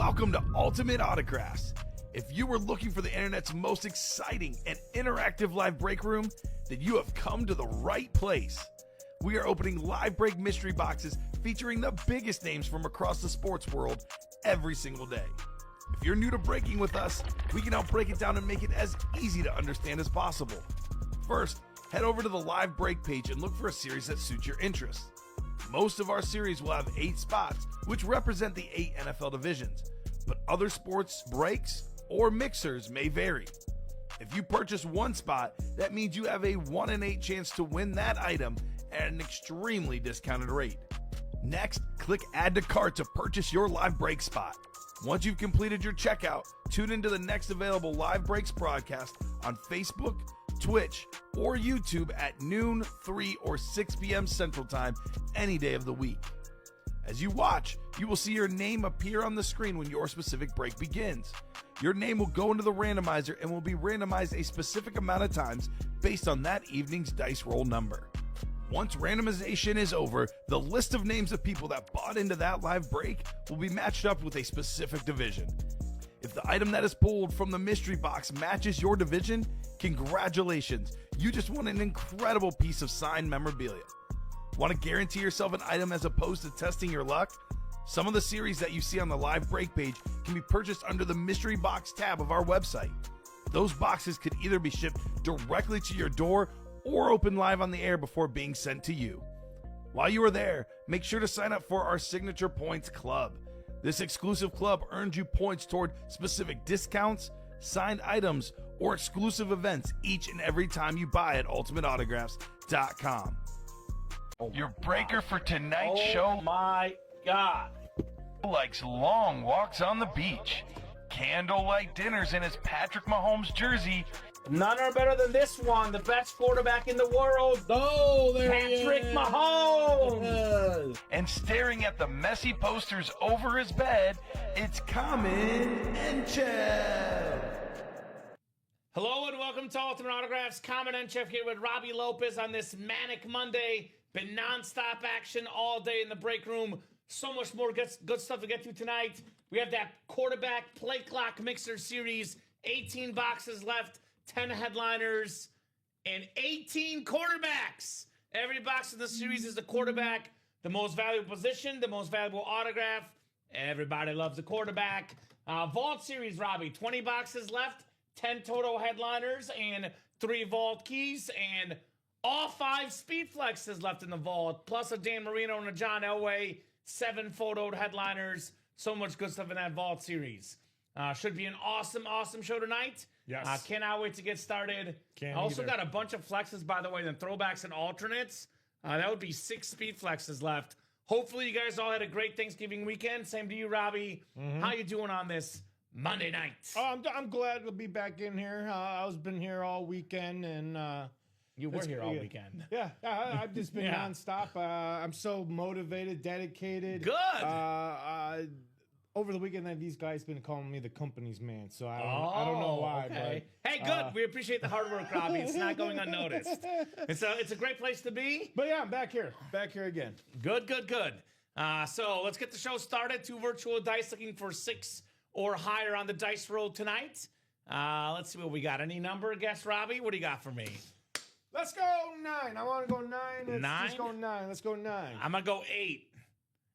Welcome to Ultimate Autographs. If you were looking for the internet's most exciting and interactive live break room, then you have come to the right place. We are opening live break mystery boxes featuring the biggest names from across the sports world every single day. If you're new to breaking with us, we can help break it down and make it as easy to understand as possible. First, head over to the live break page and look for a series that suits your interests. Most of our series will have 8 spots, which represent the 8 NFL divisions, but other sports breaks or mixers may vary. If you purchase one spot, that means you have a 1 in 8 chance to win that item at an extremely discounted rate. Next, click Add to Cart to purchase your live break spot. Once you've completed your checkout, tune into the next available live breaks broadcast on Facebook, Twitch, or YouTube at noon, 3, or 6 p.m. Central Time any day of the week. As you watch, you will see your name appear on the screen when your specific break begins. Your name will go into the randomizer and will be randomized a specific amount of times based on that evening's dice roll number. Once randomization is over, the list of names of people that bought into that live break will be matched up with a specific division. If the item that is pulled from the mystery box matches your division, congratulations, you just won an incredible piece of signed memorabilia. Want to guarantee yourself an item as opposed to testing your luck? Some of the series that you see on the live break page can be purchased under the mystery box tab of our website. Those boxes could either be shipped directly to your door or open live on the air before being sent to you. While you are there, make sure to sign up for our Signature Points Club. This exclusive club earns you points toward specific discounts, signed items, or exclusive events each and every time you buy at ultimateautographs.com. Your breaker for tonight's show. Oh my God. Likes long walks on the beach, candlelight dinners in his Patrick Mahomes jersey, None are better than this one, the best quarterback in the world. Oh, there Patrick he is. Mahomes. and staring at the messy posters over his bed, it's Kamen Entchev. Hello and welcome to Ultimate Autographs. Kamen Entchev here with Robbie Lopez on this manic Monday. Been non-stop action all day in the break room. So much more good stuff to get to tonight. We have that quarterback play clock mixer series. 18 boxes left, 10 headliners, and 18 quarterbacks. Every box in the series is a quarterback. The most valuable position, the most valuable autograph. Everybody loves the quarterback. Vault series, Robbie. 20 boxes left, 10 total headliners, and 3 vault keys, and all 5 speed flexes left in the vault, plus a Dan Marino and a John Elway, 7 photoed headliners. So much good stuff in that vault series. Should be an awesome show tonight. Yes. Cannot wait to get started. Can't I also either. got a bunch of flexes, by the way, then throwbacks and alternates. That would be 6 speed flexes left. Hopefully you guys all had a great Thanksgiving weekend. Same to you, Robbie. How you doing on this Monday night? Oh, I'm glad to be back in here. I was been here all weekend, and You were it's here all pretty- weekend. yeah, I've just been Yeah. nonstop. I'm so motivated, dedicated. Good. Over the weekend, these guys been calling me the company's man, so I don't know why. Okay. Hey, good. We appreciate the hard work, Robbie. It's not going unnoticed. It's a great place to be. But yeah, I'm back here again. Good. So let's get the show started. 2 virtual dice looking for 6 or higher on the dice roll tonight. Let's see what we got. Any number guess, Robbie? What do you got for me? Let's go 9. I want to go 9. Let's go 9. Let's go 9. I'm going to go 8.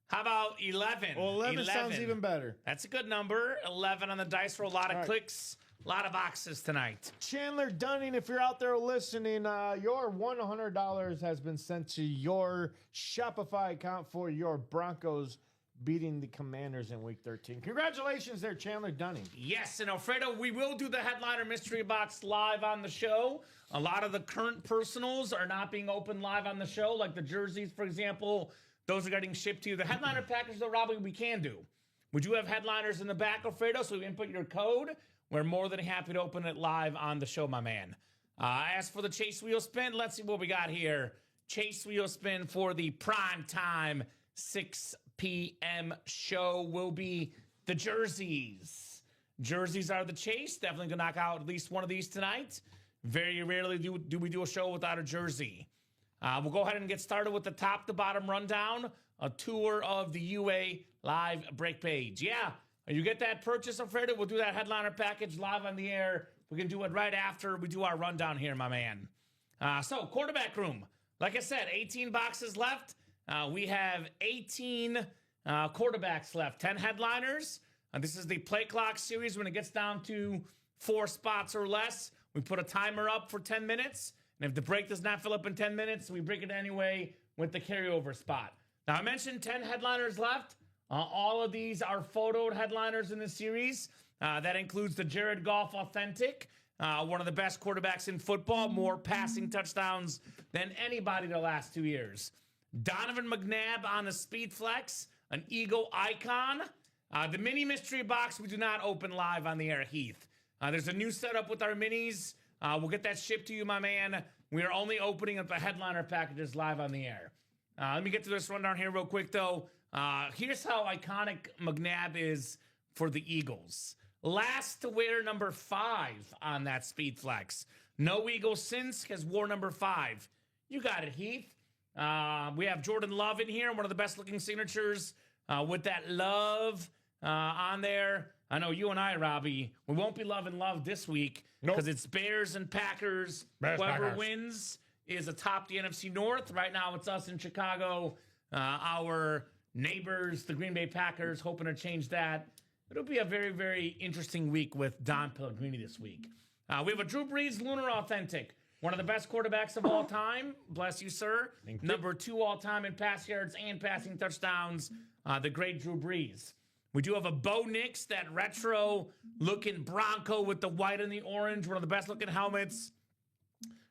How about 11? Well, 11 sounds even better. That's a good number. 11 on the dice roll. A lot of All right. clicks, a lot of boxes tonight. Chandler Dunning, if you're out there listening, your $100 has been sent to your Shopify account for your Broncos beating the Commanders in Week 13. Congratulations there, Chandler Dunning. Yes, and Alfredo, we will do the headliner mystery box live on the show. A lot of the current personals are not being opened live on the show, like the jerseys, for example. Those are getting shipped to you. The headliner package, though, Robbie, we can do. We do have headliners in the back, Alfredo, so you input your code. We're more than happy to open it live on the show, my man. As for the Chase Wheel Spin, let's see what we got here. Chase Wheel Spin for the prime time 6 p.m. show will be the jerseys. Jerseys are the chase. Definitely going to knock out at least one of these tonight. Very rarely do we do a show without a jersey. We'll go ahead and get started with the top to bottom rundown, a tour of the UA live break page. Yeah, You get that purchase, Alfredo. We'll do that headliner package live on the air. We can do it right after we do our rundown here, my man. So, quarterback room. Like I said, 18 boxes left. We have 18 quarterbacks left, 10 headliners. This is the play clock series. When it gets down to 4 spots or less, we put a timer up for 10 minutes. And if the break does not fill up in 10 minutes, we break it anyway with the carryover spot. Now, I mentioned 10 headliners left. All of these are photoed headliners in this series. That includes the Jared Goff Authentic, one of the best quarterbacks in football, more passing touchdowns than anybody the last 2 years. Donovan McNabb on the Speed Flex, an Eagle icon. The mini mystery box we do not open live on the air, Heath. There's a new setup with our minis. We'll get that shipped to you, my man. We are only opening up the headliner packages live on the air. Let me get to this rundown here real quick, though. Here's how iconic McNabb is for the Eagles. Last to wear number 5 on that Speed Flex. No Eagle since has wore number 5. You got it, Heath. We have Jordan Love in here, one of the best looking signatures with that love on there. I know you and I, Robbie, we won't be loving love this week because it's Bears and Packers. Whoever wins is atop the NFC North. Right now it's us in Chicago, our neighbors, the Green Bay Packers, hoping to change that. It'll be a very, very interesting week with Don Pellegrini this week. We have a Drew Brees Lunar Authentic, one of the best quarterbacks of all time. Bless you, sir. Number 2 all time in pass yards and passing touchdowns, the great Drew Brees. We do have a Bo Nix, that retro-looking Bronco with the white and the orange, one of the best-looking helmets.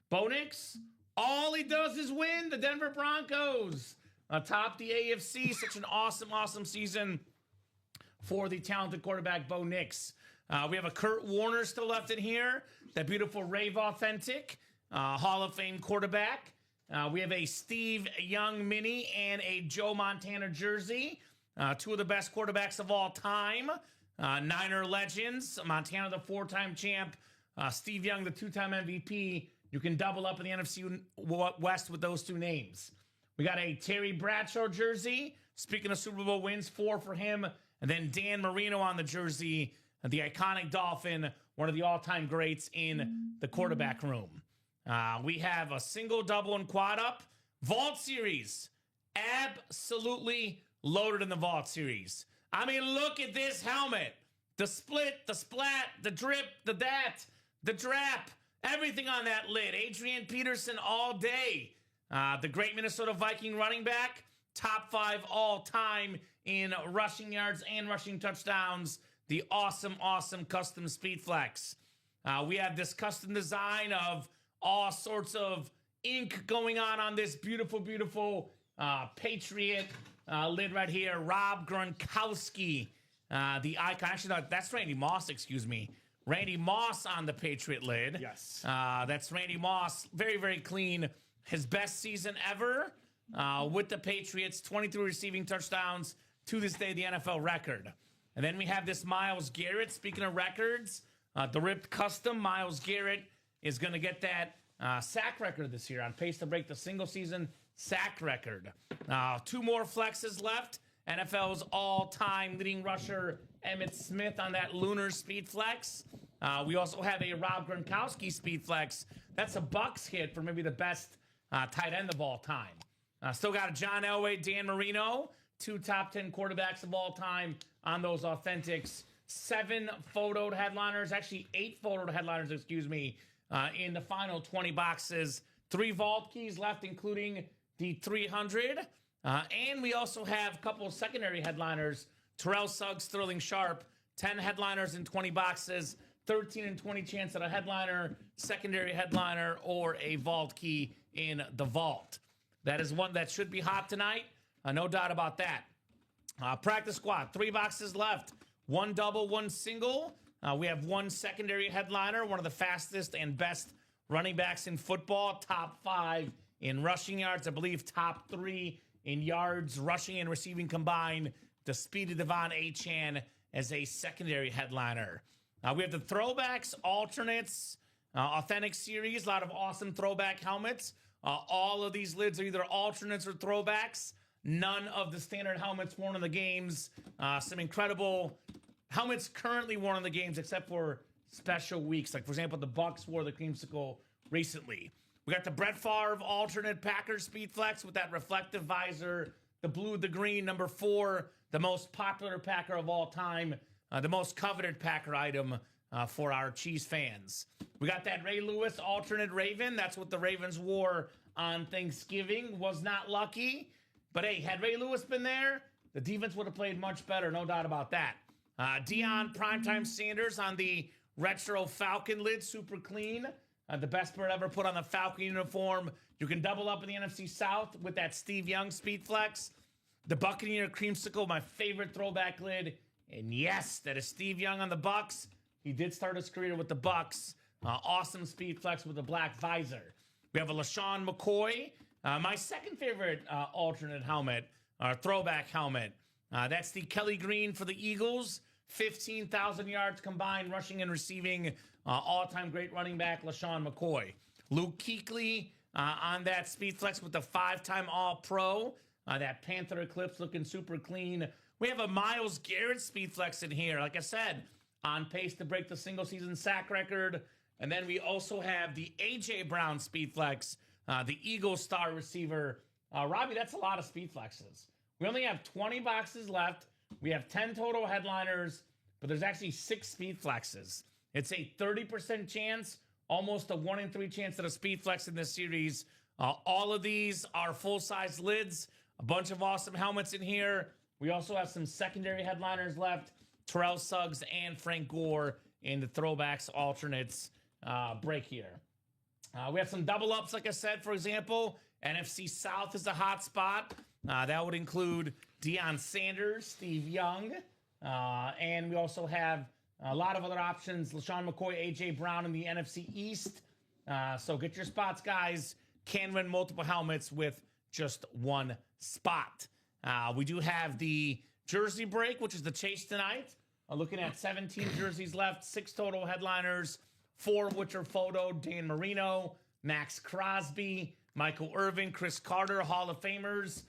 Bo Nix, all he does is win. The Denver Broncos atop the AFC. Such an awesome, awesome season for the talented quarterback, Bo Nix. We have a Kurt Warner still left in here. That beautiful Rave Authentic, Hall of Fame quarterback. We have a Steve Young mini and a Joe Montana jersey. 2 of the best quarterbacks of all time. Niner legends. Montana, the 4-time champ. Steve Young, the 2-time MVP. You can double up in the NFC West with those 2 names. We got a Terry Bradshaw jersey. Speaking of Super Bowl wins, 4 for him. And then Dan Marino on the jersey. The iconic Dolphin, one of the all-time greats in the quarterback room. We have a single, double, and quad up. Vault Series. Absolutely loaded in the Vault Series. I mean, look at this helmet. The split, the splat, the drip, the dat, the drap, everything on that lid. Adrian Peterson all day. The great Minnesota Viking running back, top 5 all time in rushing yards and rushing touchdowns. The awesome, awesome custom Speed Flex. We have this custom design of all sorts of ink going on this beautiful, beautiful Patriot lid right here. Rob Gronkowski, the icon. Actually, no, that's Randy Moss, excuse me. Randy Moss on the Patriot lid. Yes. That's Randy Moss. Very, very clean. His best season ever with the Patriots. 23 receiving touchdowns. To this day, the NFL record. And then we have this Myles Garrett. Speaking of records, the ripped custom, Myles Garrett is going to get that sack record this year, on pace to break the single season sack record. 2 more flexes left. NFL's all-time leading rusher, Emmitt Smith, on that Lunar Speed Flex. We also have a Rob Gronkowski Speed Flex. That's a Bucks hit for maybe the best tight end of all time. Still got a John Elway, Dan Marino, 2 top 10 quarterbacks of all time on those Authentics. 7 photoed headliners, actually 8 photoed headliners, excuse me, in the final 20 boxes. 3 vault keys left, including the 300. And we also have a couple of secondary headliners. Terrell Suggs, Sterling Sharp, 10 headliners in 20 boxes. 13 and 20 chance at a headliner, secondary headliner, or a vault key in the vault. That is one that should be hot tonight. No doubt about that. Practice squad, 3 boxes left. 1 double, 1 single. We have 1 secondary headliner, one of the fastest and best running backs in football. Top 5 in rushing yards. I believe top 3 in yards, rushing and receiving combined. The speedy Devon Achane as a secondary headliner. We have the throwbacks, alternates, authentic series. A lot of awesome throwback helmets. All of these lids are either alternates or throwbacks. None of the standard helmets worn in the games. Some incredible helmets currently worn in the games, except for special weeks. Like, for example, the Bucks wore the creamsicle recently. We got the Brett Favre alternate Packers Speed Flex with that reflective visor, the blue, the green, number 4, the most popular Packer of all time, the most coveted Packer item for our Chiefs fans. We got that Ray Lewis alternate Raven. That's what the Ravens wore on Thanksgiving. Was not lucky. But hey, had Ray Lewis been there, the defense would have played much better, no doubt about that. Deion Primetime Sanders on the retro Falcon lid, super clean. The best bird ever put on the Falcon uniform. You can double up in the NFC South with that Steve Young Speed Flex. The Buccaneer Creamsicle, my favorite throwback lid. And yes, that is Steve Young on the Bucks. He did start his career with the Bucks. Awesome Speed Flex with a black visor. We have a LaShawn McCoy. My second favorite alternate helmet, throwback helmet. That's the Kelly Green for the Eagles. 15,000 yards combined, rushing and receiving. All-time great running back, LaShawn McCoy. Luke Kuechly on that Speed Flex with the 5-time All-Pro. That Panther Eclipse looking super clean. We have a Myles Garrett Speed Flex in here. Like I said, on pace to break the single-season sack record. And then we also have the A.J. Brown Speed Flex, the Eagles star receiver. Robbie, that's a lot of Speed Flexes. We only have 20 boxes left. We have 10 total headliners, but there's actually 6 Speed Flexes. It's a 30% chance, almost a 1 in 3 chance at a Speed Flex in this series. All of these are full-size lids, a bunch of awesome helmets in here. We also have some secondary headliners left, Terrell Suggs and Frank Gore in the throwbacks alternates break here. We have some double ups, like I said, for example. NFC South is a hot spot. That would include Deion Sanders, Steve Young, and we also have a lot of other options. LaShawn McCoy, A.J. Brown in the NFC East. So get your spots, guys. Can win multiple helmets with just one spot. We do have the jersey break, which is the chase tonight. Looking at 17 jerseys left, 6 total headliners, 4 of which are photoed. Dan Marino, Max Crosby, Michael Irvin, Chris Carter, Hall of Famers.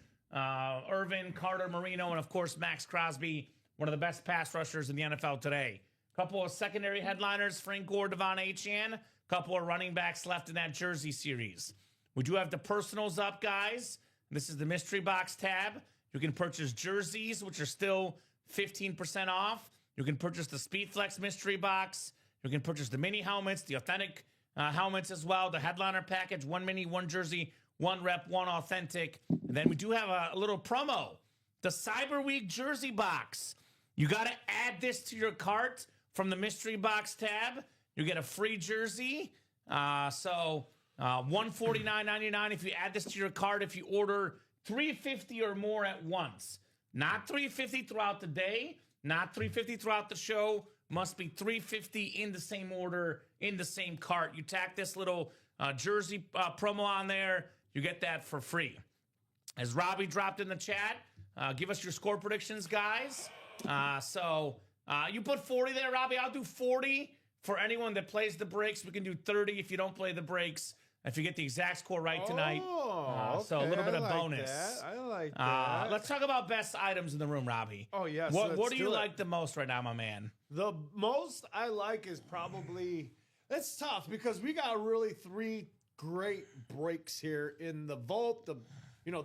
Irvin, Carter, Marino, and of course Max Crosby, one of the best pass rushers in the NFL today. Couple of secondary headliners, Frank Gore, Devon Achane. Couple of running backs left in that jersey series. We do have the personals up, guys. This is the mystery box tab. You can purchase jerseys, which are still 15% off. You can purchase the Speedflex mystery box. You can purchase the mini helmets, the authentic helmets as well, the headliner package, 1 mini, 1 jersey, 1 rep, 1 authentic. And then we do have a little promo, the Cyber Week jersey box. You got to add this to your cart from the mystery box tab. You get a free jersey. So $149.99 if you add this to your cart. If you order $350 or more at once, not $350 throughout the day, not $350 throughout the show. Must be $350 in the same order, in the same cart. You tack this little jersey promo on there, you get that for free. As Robbie dropped in the chat, give us your score predictions, guys. So you put 40 there, Robbie. I'll do 40 for anyone that plays the breaks. We can do 30 if you don't play the breaks. If you get the exact score right tonight. Okay. So a little bit of like bonus. That. I like that. Let's talk about best items in the room, Robbie. Oh, yes. What do you like the most right now, my man? The most I like is probably, it's tough because we got really 3 great breaks here in the vault, the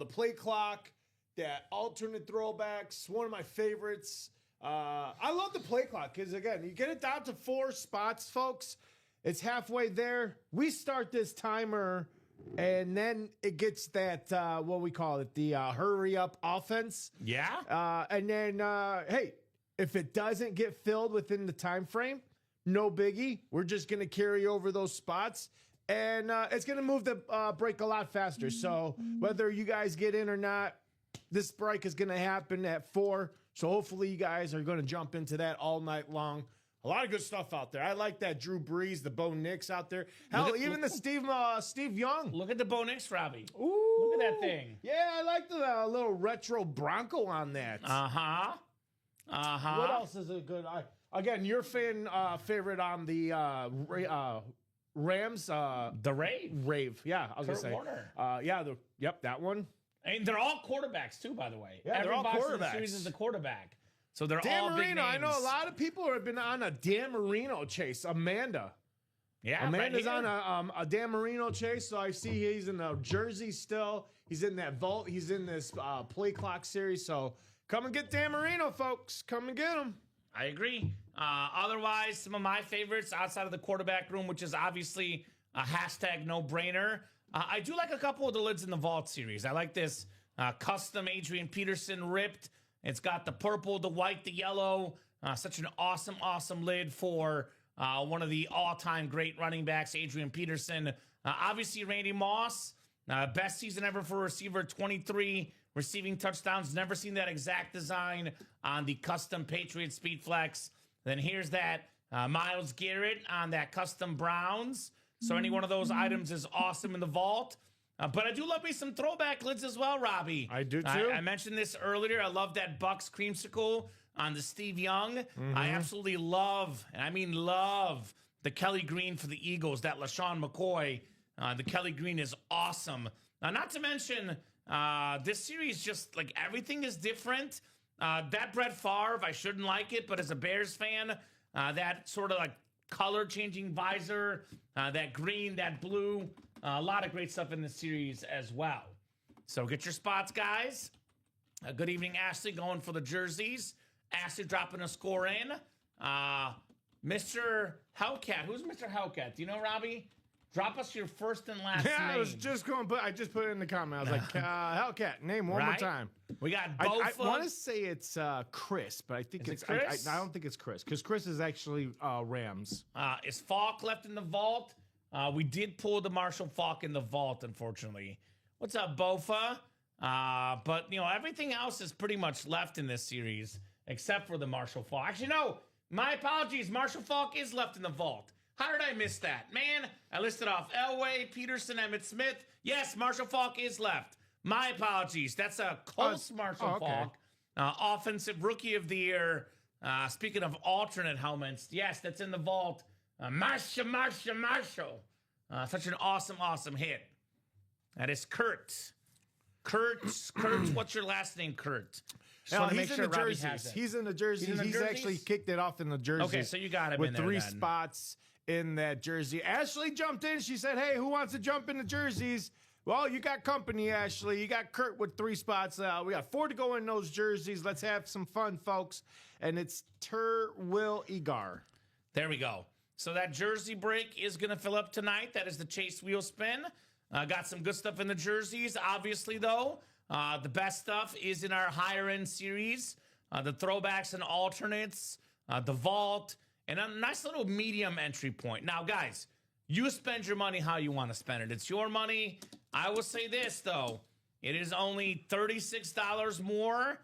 play clock, that alternate throwbacks, one of my favorites. I love the play clock because, again, you get it down to 4 spots, folks. It's halfway there. We start this timer, and then it gets that, what we call it, the hurry-up offense. Yeah? And then, hey, if it doesn't get filled within the time frame, no biggie. We're just going to carry over those spots, and it's going to move the break a lot faster. So whether you guys get in or not, this break is going to happen at 4. So hopefully you guys are going to jump into that all night long. A lot of good stuff out there. I like that Drew Brees, the Bo Nix out there. Hell, even the Steve Young. Look at the Bo Nix, Robbie. Ooh. Look at that thing. Yeah, I like the little retro Bronco on that. Uh-huh. Uh-huh. What else is it good? Again, your favorite on the Rams. The Rave. Rave. Yeah, I was going to say. Warner. That one. And they're all quarterbacks, too, by the way. Yeah, they're all box in the quarterbacks. series is a quarterback. So they're Dan all big Marino. names. I know a lot of people have been on a Dan Marino chase. Amanda. Yeah, Amanda's right on a Dan Marino chase, so I see he's in the jersey still. He's in that vault. He's in this play clock series. So come and get Dan Marino, folks. Come and get him. I agree. Otherwise, some of my favorites outside of the quarterback room, which is obviously a hashtag no-brainer. I do like a couple of the lids in the vault series. I like this custom Adrian Peterson ripped. It's got the purple, the white, the yellow. Such an awesome lid for one of the all-time great running backs, Adrian Peterson. Obviously, Randy Moss, best season ever for a receiver, 23 receiving touchdowns. Never seen that exact design on the custom Patriot Speed Flex. Then here's that Myles Garrett on that custom Browns. So any one of those items is awesome in the vault. But I do love me some throwback lids as well, Robbie. I do too. I mentioned this earlier. I love that Bucks creamsicle on the Steve Young. I absolutely love, and I mean love, the Kelly Green for the Eagles, that LaShawn McCoy. The Kelly Green is awesome. Not to mention, this series just, like, everything is different. That Brett Favre, I shouldn't like it, but as a Bears fan, that sort of, like, color-changing visor, that green, that blue, a lot of great stuff in this series as well. So get your spots, guys. Good evening, Ashley, going for the jerseys. Ashley dropping a score in. Mr. Hellcat. Who's Mr. Hellcat? Do you know, Robbie? Drop us your first and last name. I was just going, but I just put it in the comment. I was like, Hellcat, name one more time. We got I Bofa. want to say it's Chris, but I think it's Chris? I don't think it's Chris, because Chris is actually Rams. Is Falk left in the vault? We did pull the Marshall Falk in the vault, unfortunately. What's up, Bofa? But, you know, everything else is pretty much left in this series, except for the Marshall Falk. Actually, no, my apologies. Marshall Falk is left in the vault. How did I miss that? Man, I listed off Elway, Peterson, Emmitt Smith. Yes, Marshall Falk is left. My apologies. That's a close Marshall Falk. Offensive Rookie of the Year. Speaking of alternate helmets, yes, that's in the vault. Marshall. Such an awesome hit. That is Kurt. Kurt, what's your last name, Kurt? He's in the jerseys. He's in the jerseys. He's actually kicked it off in the jerseys. Okay, so you got him with in there, 3 then. spots in that jersey. Ashley jumped in. She said, "Hey, who wants to jump in the jerseys?" Well, you got company, Ashley. You got Kurt with 3 spots. We got 4 to go in those jerseys. Let's have some fun, folks. And it's Will Egar. There we go. So that jersey break is going to fill up tonight. That is the Chase Wheel Spin. Got some good stuff in the jerseys. Obviously, though, the best stuff is in our higher-end series. The throwbacks and alternates, the vault, and a nice little medium entry point. Now, guys, you spend your money how you want to spend it. It's your money. I will say this, though. It is only $36 more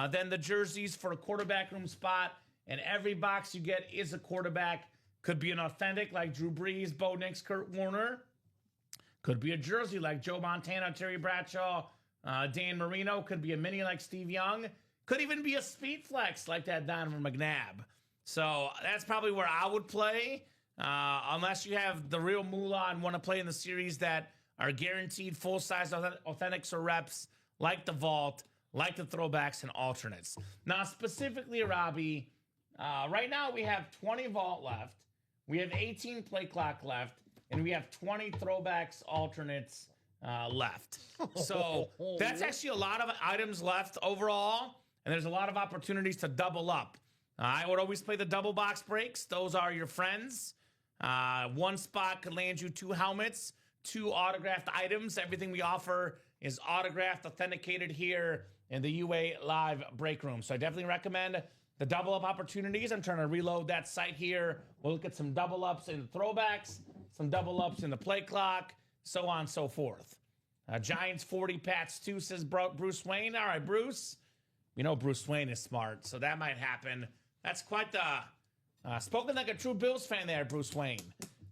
than the jerseys for a quarterback room spot, and every box you get is a quarterback. Could be an authentic like Drew Brees, Bo Nix, Kurt Warner. Could be a jersey like Joe Montana, Terry Bradshaw, Dan Marino. Could be a mini like Steve Young. Could even be a speed flex like that Donovan McNabb. So that's probably where I would play, unless you have the real moolah and want to play in the series that are guaranteed full-size authentics or reps, like the vault, like the throwbacks and alternates. Now, specifically, Robbie, right now we have 20 vault left. We have 18 play clock left. And we have 20 throwbacks, alternates left. So that's actually a lot of items left overall. And there's a lot of opportunities to double up. I would always play the double box breaks. Those are your friends. 1 spot could land you 2 helmets, 2 autographed items. Everything we offer is autographed, authenticated here in the UA Live break room. So I definitely recommend the double up opportunities. I'm trying to reload that site here. We'll look at some double ups in the throwbacks, some double ups in the play clock, so on and so forth. Giants 40, Pats 2, says Bruce Wayne. All right, Bruce. We know Bruce Wayne is smart, so that might happen. That's quite the spoken like a true Bills fan there, Bruce Wayne.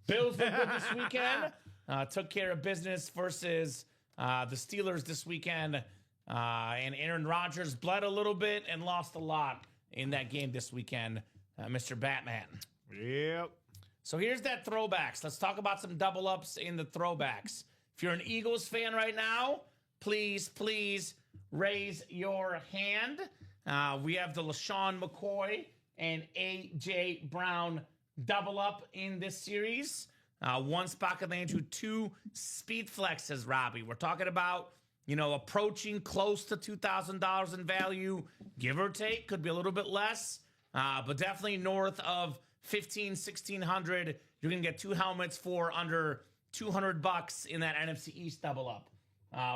Bills look good this weekend. Took care of business versus the Steelers this weekend. And Aaron Rodgers bled a little bit and lost a lot in that game this weekend, Mr. Batman. Yep. So here's that throwbacks. Let's talk about some double ups in the throwbacks. If you're an Eagles fan right now, please raise your hand. We have the LaShawn McCoy and A.J. Brown double up in this series. One spot could land you 2 speed flexes, Robbie. We're talking about, approaching close to $2,000 in value, give or take. Could be a little bit less, but definitely north of $1,600. You're going to get 2 helmets for under $200 in that NFC East double up.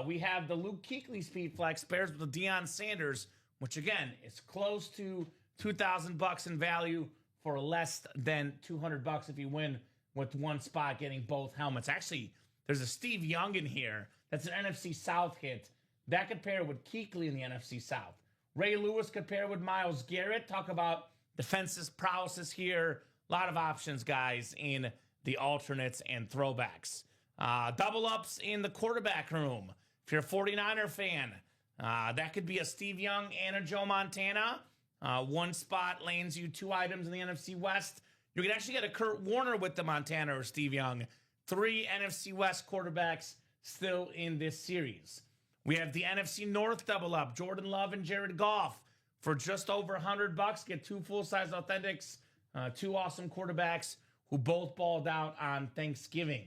We have the Luke Kuechly speed flex pairs with the Deion Sanders, which again is close to $2,000 in value for less than $200 if you win with one spot getting both helmets. Actually, there's a Steve Young in here that's an NFC South hit. That could pair with Kuechly in the NFC South. Ray Lewis could pair with Myles Garrett. Talk about defensive prowess here. A lot of options, guys, in the alternates and throwbacks. Double ups in the quarterback room. If you're a 49er fan, that could be a Steve Young and a Joe Montana. One spot lands you 2 items in the NFC West. You can actually get a Kurt Warner with the Montana or Steve Young. 3 NFC West quarterbacks still in this series. We have the NFC North double up. Jordan Love and Jared Goff for just over $100. Get 2 full-size authentics. 2 awesome quarterbacks who both balled out on Thanksgiving.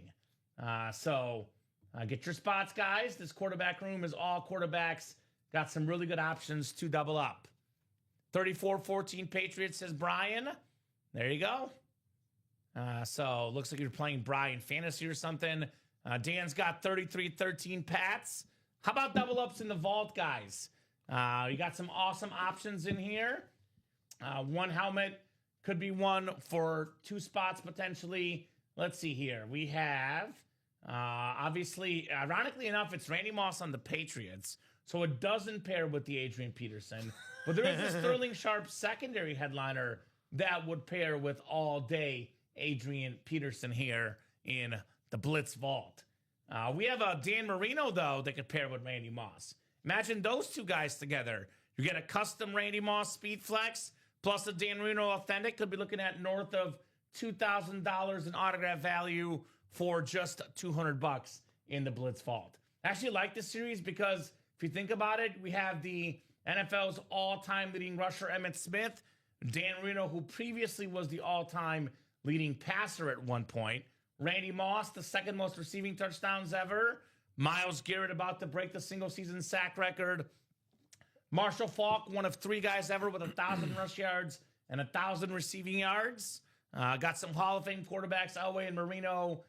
So get your spots, guys. This quarterback room is all quarterbacks. Got some really good options to double up. 34-14 Patriots, says Brian. There you go. So looks like you're playing Brian Fantasy or something. Dan's got 33-13 Pats. How about double ups in the vault, guys? You got some awesome options in here. One helmet could be one for 2 spots potentially. Let's see here. We have, obviously, ironically enough, it's Randy Moss on the Patriots. So it doesn't pair with the Adrian Peterson. But there is a Sterling Sharp secondary headliner that would pair with all day Adrian Peterson here in the Blitz Vault. We have a Dan Marino, though, that could pair with Randy Moss. Imagine those 2 guys together. You get a custom Randy Moss speed flex plus a Dan Marino authentic. Could be looking at north of $2,000 in autograph value for just $200 in the Blitz Vault. I actually like this series because if you think about it, we have the NFL's all-time leading rusher, Emmitt Smith, Dan Marino, who previously was the all-time leading passer at one point, Randy Moss, the 2nd most receiving touchdowns ever, Myles Garrett about to break the single-season sack record, Marshall Faulk, one of 3 guys ever with 1,000 rush yards and 1,000 receiving yards. Got some Hall of Fame quarterbacks, Elway and Marino.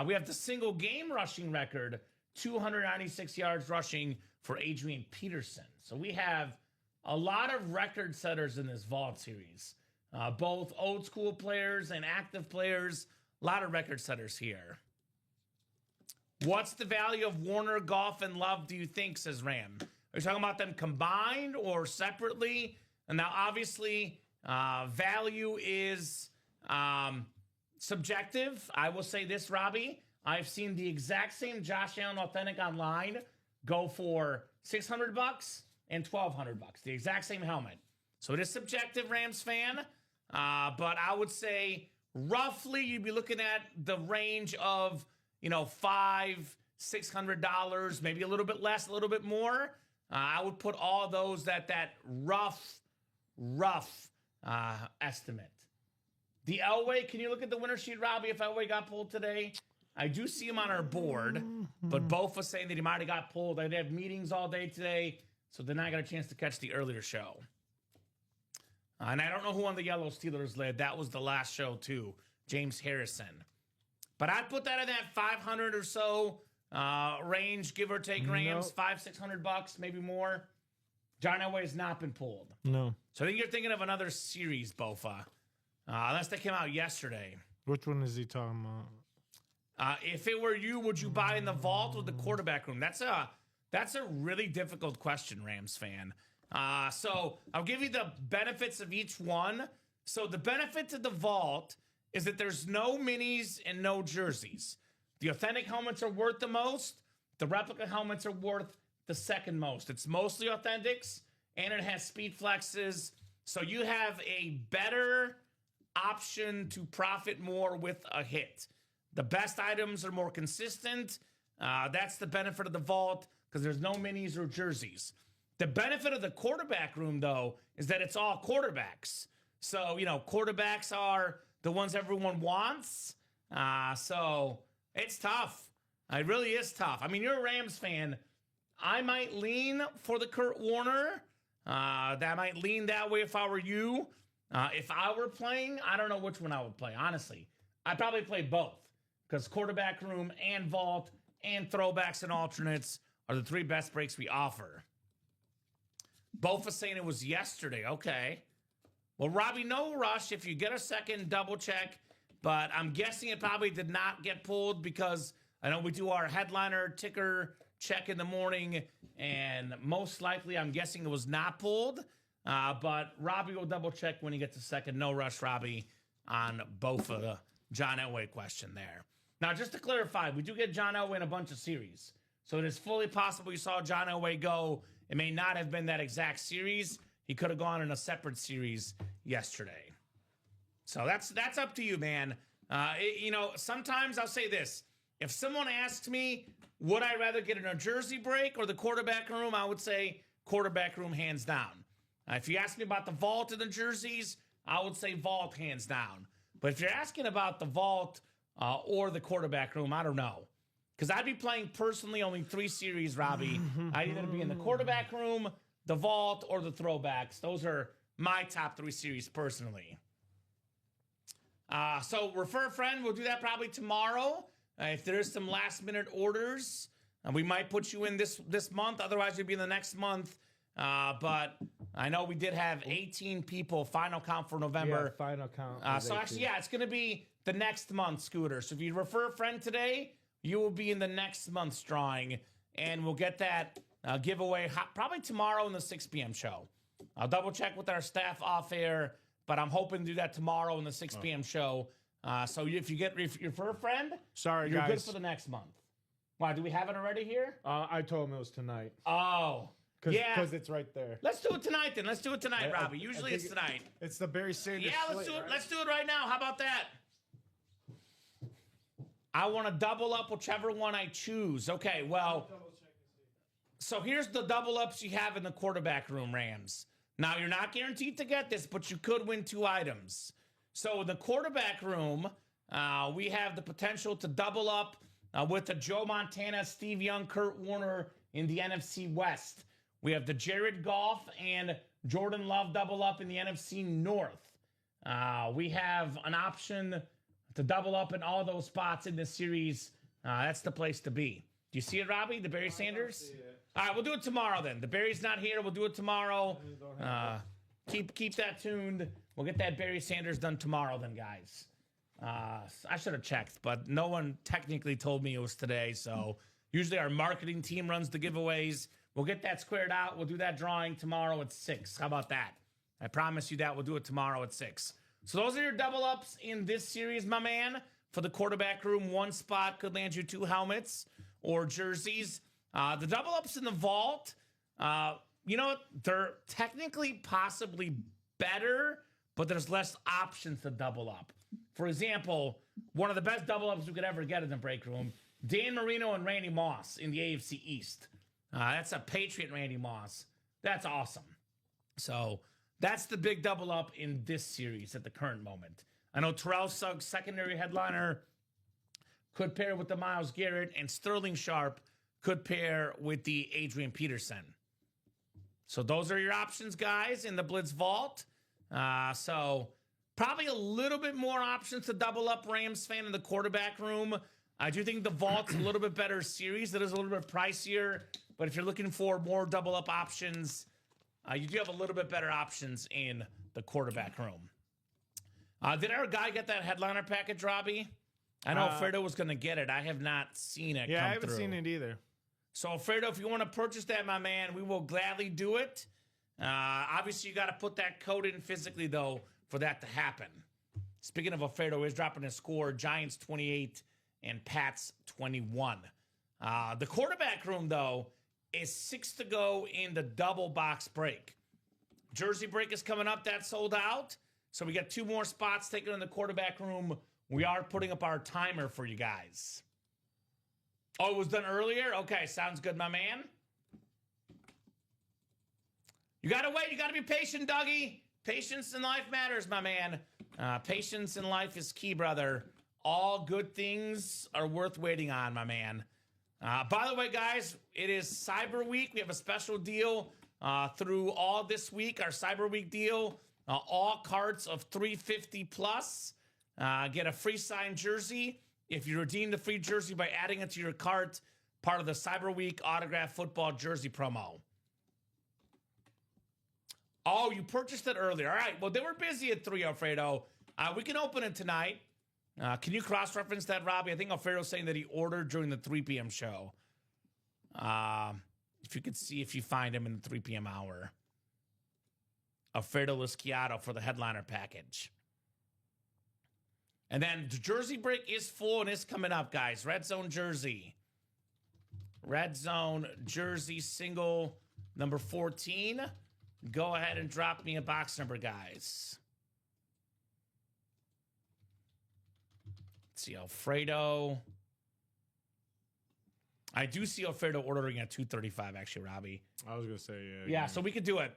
We have the single-game rushing record, 296 yards rushing for Adrian Peterson. So we have a lot of record setters in this Vault series. Both old school players and active players. A lot of record setters here. What's the value of Warner, Goff, and Love, do you think, says Ram? Are you talking about them combined or separately? And now, obviously, value is subjective. I will say this, Robbie. I've seen the exact same Josh Allen authentic online go for $600 and $1,200. The exact same helmet. So it is subjective, Rams fan. But I would say roughly you'd be looking at the range of, $500-600, maybe a little bit less, a little bit more. I would put all those at that rough estimate. The Elway, can you look at the winner sheet, Robbie, if Elway got pulled today? I do see him on our board, but both was saying that he might have got pulled. They have meetings all day today, so they're not got a chance to catch the earlier show. And I don't know who on the yellow Steelers led. That was the last show, too. James Harrison. But I'd put that in that 500 or so range, give or take Rams. Nope. $500-600, maybe more. John Elway has not been pulled. No. So I think you're thinking of another series, Bofa. Unless they came out yesterday. Which one is he talking about? If it were you, would you buy in the vault or the quarterback room? That's a really difficult question, Rams fan. So I'll give you the benefits of each one. So the benefit to the vault is that there's no minis and no jerseys. The authentic helmets are worth the most. The replica helmets are worth the second most. It's mostly authentics, and it has speed flexes. So you have a better option to profit more with a hit. The best items are more consistent. That's the benefit of the vault because there's no minis or jerseys. The benefit of the quarterback room, though, is that it's all quarterbacks. So, quarterbacks are the ones everyone wants. So it's tough. It really is tough. I mean, you're a Rams fan. I might lean for the Kurt Warner. That might lean that way if I were you. If I were playing, I don't know which one I would play, honestly. I'd probably play both because quarterback room and vault and throwbacks and alternates are the 3 best breaks we offer. Bofa saying it was yesterday. Okay. Well, Robbie, no rush. If you get a second, double check. But I'm guessing it probably did not get pulled because I know we do our headliner ticker check in the morning, and most likely I'm guessing it was not pulled. But Robbie will double check when he gets a second. No rush, Robbie, on both of the John Elway question there. Now, just to clarify, we do get John Elway in a bunch of series. So it is fully possible you saw John Elway go. It may not have been that exact series. He could have gone in a separate series yesterday. So that's up to you, man. Sometimes I'll say this. If someone asks me, would I rather get in a jersey break or the quarterback room, I would say quarterback room hands down. If you ask me about the vault and the jerseys, I would say vault hands down. But if you're asking about the vault or the quarterback room, I don't know. Because I'd be playing personally only 3 series, Robbie. I'd either be in the quarterback room, the vault, or the throwbacks. Those are my top 3 series personally. So refer a friend. We'll do that probably tomorrow. If there's some last minute orders, we might put you in this month. Otherwise, you'll be in the next month. But I know we did have 18 people, final count for November. Yeah, final count. Actually, it's going to be the next month, Scooter. So if you refer a friend today, you will be in the next month's drawing. And we'll get that giveaway probably tomorrow in the 6 p.m. show. I'll double check with our staff off air, but I'm hoping to do that tomorrow in the 6 p.m. show. So if you refer a friend, sorry, you're guys. good for the next month. Why, do we have it already here? I told him it was tonight. Oh. Because it's right there. Let's do it tonight then. Let's do it tonight, Robbie. Usually it's tonight. It's the Barry Sanders. Yeah, let's do it. Right? Let's do it right now. How about that? I want to double up whichever one I choose. Okay, well, so here's the double ups you have in the quarterback room, Rams. Now, you're not guaranteed to get this, but you could win 2 items. So in the quarterback room, we have the potential to double up with the Joe Montana, Steve Young, Kurt Warner in the NFC West. We have the Jared Goff and Jordan Love double up in the NFC North. We have an option to double up in all those spots in this series. That's the place to be. Do you see it, Robbie? The Barry Sanders? All right, we'll do it tomorrow then. The Barry's not here. We'll do it tomorrow. Keep that tuned. We'll get that Barry Sanders done tomorrow then, guys. I should have checked, but no one technically told me it was today. So usually our marketing team runs the giveaways. We'll get that squared out. We'll do that drawing tomorrow at 6. How about that? I promise you that. We'll do it tomorrow at 6. So those are your double ups in this series, my man. For the quarterback room, 1 spot could land you 2 helmets or jerseys. The double ups in the vault, they're technically possibly better, but there's less options to double up. For example, one of the best double ups we could ever get in the break room, Dan Marino and Randy Moss in the AFC East. That's a Patriot Randy Moss. That's awesome. So that's the big double up in this series at the current moment. I know Terrell Suggs, secondary headliner, could pair with the Myles Garrett, and Sterling Sharp could pair with the Adrian Peterson. So those are your options, guys, in the Blitz Vault. So probably a little bit more options to double up, Rams fan, in the quarterback room. I do think the Vault's a little bit better series. That is a little bit pricier. But if you're looking for more double up options, you do have a little bit better options in the quarterback room. Did our guy get that headliner package, Robbie? I know Fredo was going to get it. I have not seen it. Yeah, I haven't seen it either. So, Fredo, if you want to purchase that, my man, we will gladly do it. Obviously, you got to put that code in physically, though, for that to happen. Speaking of Alfredo, he's dropping his score, Giants 28 and Pats 21. The quarterback room, though, is 6 to go in the double box break. Jersey break is coming up. That's sold out. So we got 2 more spots taken in the quarterback room. We are putting up our timer for you guys. Oh, it was done earlier? Okay, sounds good, my man. You got to wait. You got to be patient, Dougie. Patience in life matters, my man. Patience in life is key, brother. All good things are worth waiting on, my man. By the way, guys, it is Cyber Week. We have a special deal through all this week. Our Cyber Week deal, all cards of $350 plus get a free signed jersey. If you redeem the free jersey by adding it to your cart, part of the Cyber Week autograph football jersey promo. Oh, you purchased it earlier. All right. Well, they were busy at 3, Alfredo. We can open it tonight. Can you cross-reference that, Robbie? I think Alfredo's saying that he ordered during the 3 p.m. show. If you could see if you find him in the 3 p.m. hour. Alfredo Lisciato for the headliner package. And then the jersey break is full and is coming up, guys. Red Zone jersey. Red Zone jersey single number 14. Go ahead and drop me a box number, guys. Let's see, Alfredo. I do see Alfredo ordering at 235, actually, Robbie. I was going to say, Yeah, so we could do it.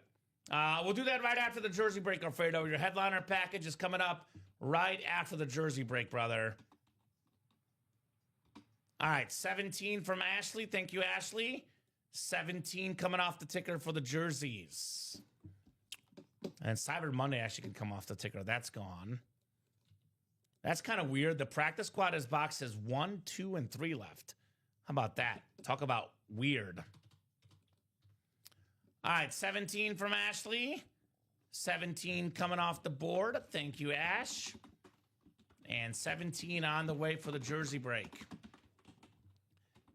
We'll do that right after the jersey break, Alfredo. Your headliner package is coming up right after the jersey break, brother. All right, 17 from Ashley. Thank you, Ashley. 17 coming off the ticker for the jerseys. And Cyber Monday actually can come off the ticker. That's gone. That's kind of weird. The practice squad is box has 1, 2, and 3 left. How about that? Talk about weird. All right, 17 from Ashley. 17 coming off the board. Thank you, Ash. And 17 on the way for the jersey break.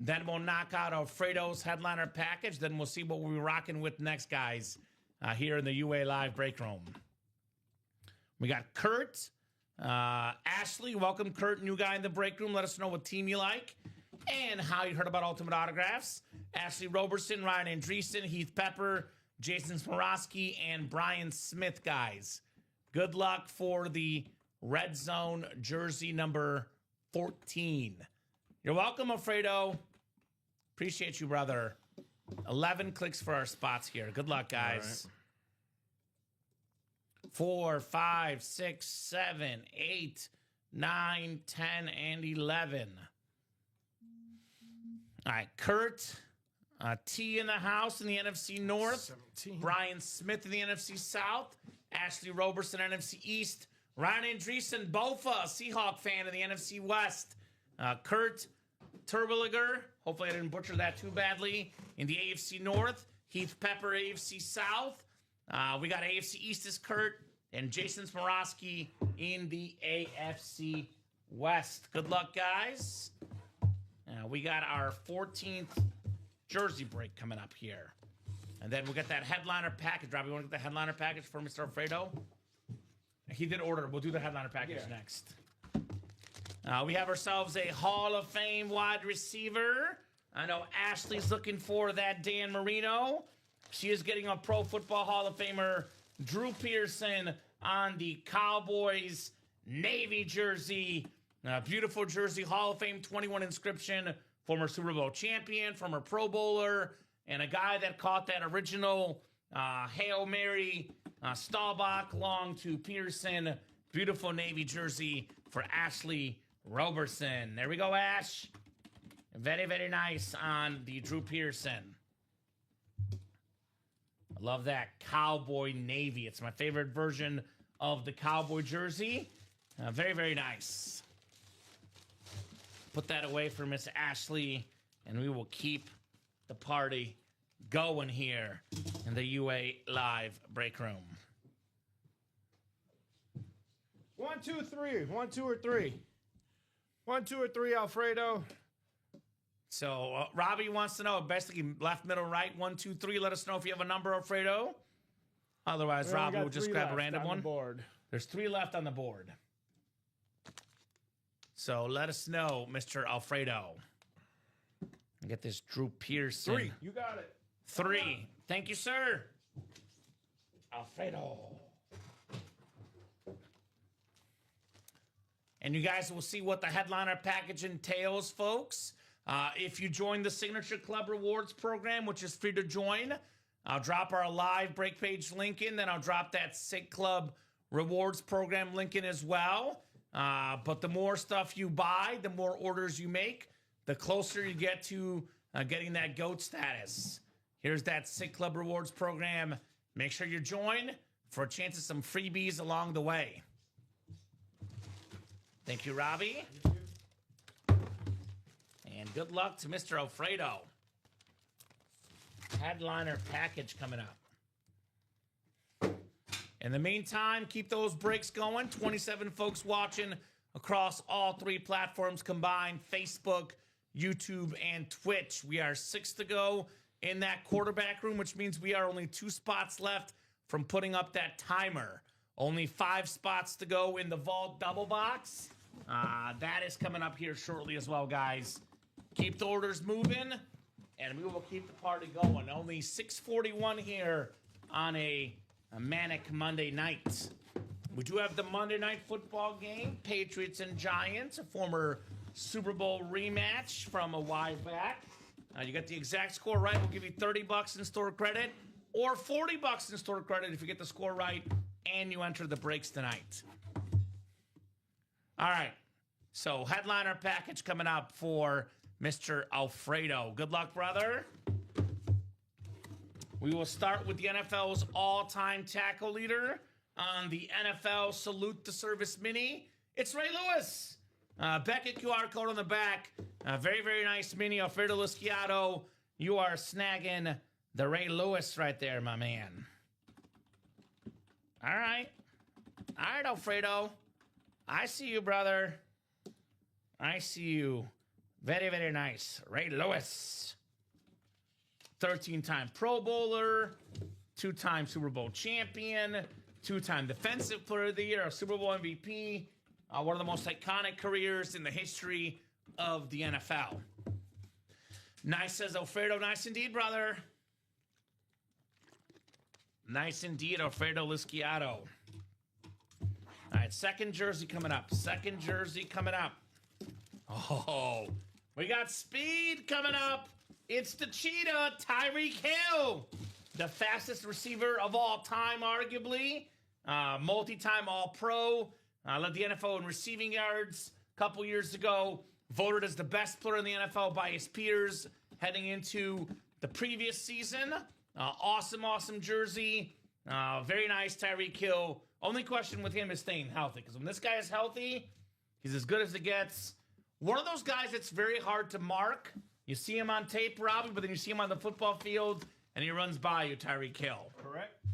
Then we'll knock out Alfredo's headliner package. Then we'll see what we're rocking with next, guys, here in the UA Live break room. We got Kurt. Ashley, welcome, Kurt, new guy in the break room. Let us know what team you like and how you heard about Ultimate Autographs. Ashley Roberson, Ryan Andreessen, Heath Pepper, Jason Smorosky, and Brian Smith, guys. Good luck for the Red Zone jersey number 14. You're welcome, Alfredo. Appreciate you, brother. 11 clicks for our spots here. Good luck, guys. 4, 5, 6, 7, 8, 9, 10, and 11. All right, Kurt. T in the house in the NFC North. 17. Brian Smith in the NFC South. Ashley Roberson, NFC East. Ryan Andreessen, Bofa, Seahawk fan in the NFC West. Kurt Turbeliger, hopefully I didn't butcher that too badly, in the AFC North. Heath Pepper, AFC South. We got AFC East is Kurt, and Jason Smorosky in the AFC West. Good luck, guys. We got our 14th jersey break coming up here. And then we'll get that headliner package. Rob, you want to get the headliner package for Mr. Alfredo? He did order. We'll do the headliner package next. We have ourselves a Hall of Fame wide receiver. I know Ashley's looking for that Dan Marino. She is getting a Pro Football Hall of Famer, Drew Pearson, on the Cowboys Navy jersey. Beautiful jersey, Hall of Fame 21 inscription, former Super Bowl champion, former Pro Bowler, and a guy that caught that original Hail Mary Staubach long to Pearson. Beautiful Navy jersey for Ashley Roberson. There we go, Ash. Very, very nice on the Drew Pearson. I love that Cowboy Navy. It's my favorite version of the Cowboy jersey. Very, very nice. Put that away for Miss Ashley, and we will keep the party going here in the UA Live break room. 1, 2, 3. 1, 2, or 3. 1, 2, or 3, Alfredo. So Robbie wants to know, basically left, middle, right, 1, 2, 3. Let us know if you have a number, Alfredo. Otherwise, Robbie will just grab a random one. There's 3 left on the board. So let us know, Mr. Alfredo. Get this Drew Pearson. 3. You got it. 3. Thank you, sir. Alfredo. And you guys will see what the headliner package entails, folks. If you join the Signature Club Rewards program, which is free to join, I'll drop our live break page link in, then I'll drop that Sick Club rewards program link in as well. But the more stuff you buy, the more orders you make, the closer you get to getting that GOAT status. Here's that Sick Club rewards program. Make sure you join for a chance at some freebies along the way. Thank you, Robbie. And good luck to Mr. Alfredo. Headliner package coming up. In the meantime, keep those breaks going. 27 folks watching across all 3 platforms combined, Facebook, YouTube, and Twitch. We are 6 to go in that quarterback room, which means we are only 2 spots left from putting up that timer. Only 5 spots to go in the vault double box. That is coming up here shortly as well, guys. Keep the orders moving, and we will keep the party going. Only 6:41 here on a manic Monday night. We do have the Monday Night Football game, Patriots and Giants, a former Super Bowl rematch from a while back. You got the exact score right, we'll give you $30 in store credit, or $40 in store credit if you get the score right and you enter the breaks tonight. All right, so headliner package coming up for Mr. Alfredo. Good luck, brother. We will start with the NFL's all-time tackle leader on the NFL Salute the Service Mini. It's Ray Lewis. Beckett QR code on the back. Very, very nice mini. Alfredo Lisciato. You are snagging the Ray Lewis right there, my man. All right. All right, Alfredo. I see you, brother. I see you. Very, very nice. Ray Lewis. 13-time Pro Bowler, 2-time Super Bowl champion, 2-time Defensive Player of the Year, a Super Bowl MVP, one of the most iconic careers in the history of the NFL. Nice, says Alfredo. Nice indeed, brother. Nice indeed, Alfredo Lisciato. All right, second jersey coming up. Second jersey coming up. Oh, we got speed coming up. It's the cheetah, Tyreek Hill, the fastest receiver of all time, arguably. Multi-time All-Pro. Led the NFL in receiving yards a couple years ago. Voted as the best player in the NFL by his peers heading into the previous season. Awesome, awesome jersey. Very nice, Tyreek Hill. Only question with him is staying healthy, because when this guy is healthy, he's as good as it gets. One of those guys that's very hard to mark. You see him on tape, Robbie, but then you see him on the football field, and he runs by you, Tyreek Hill. Correct.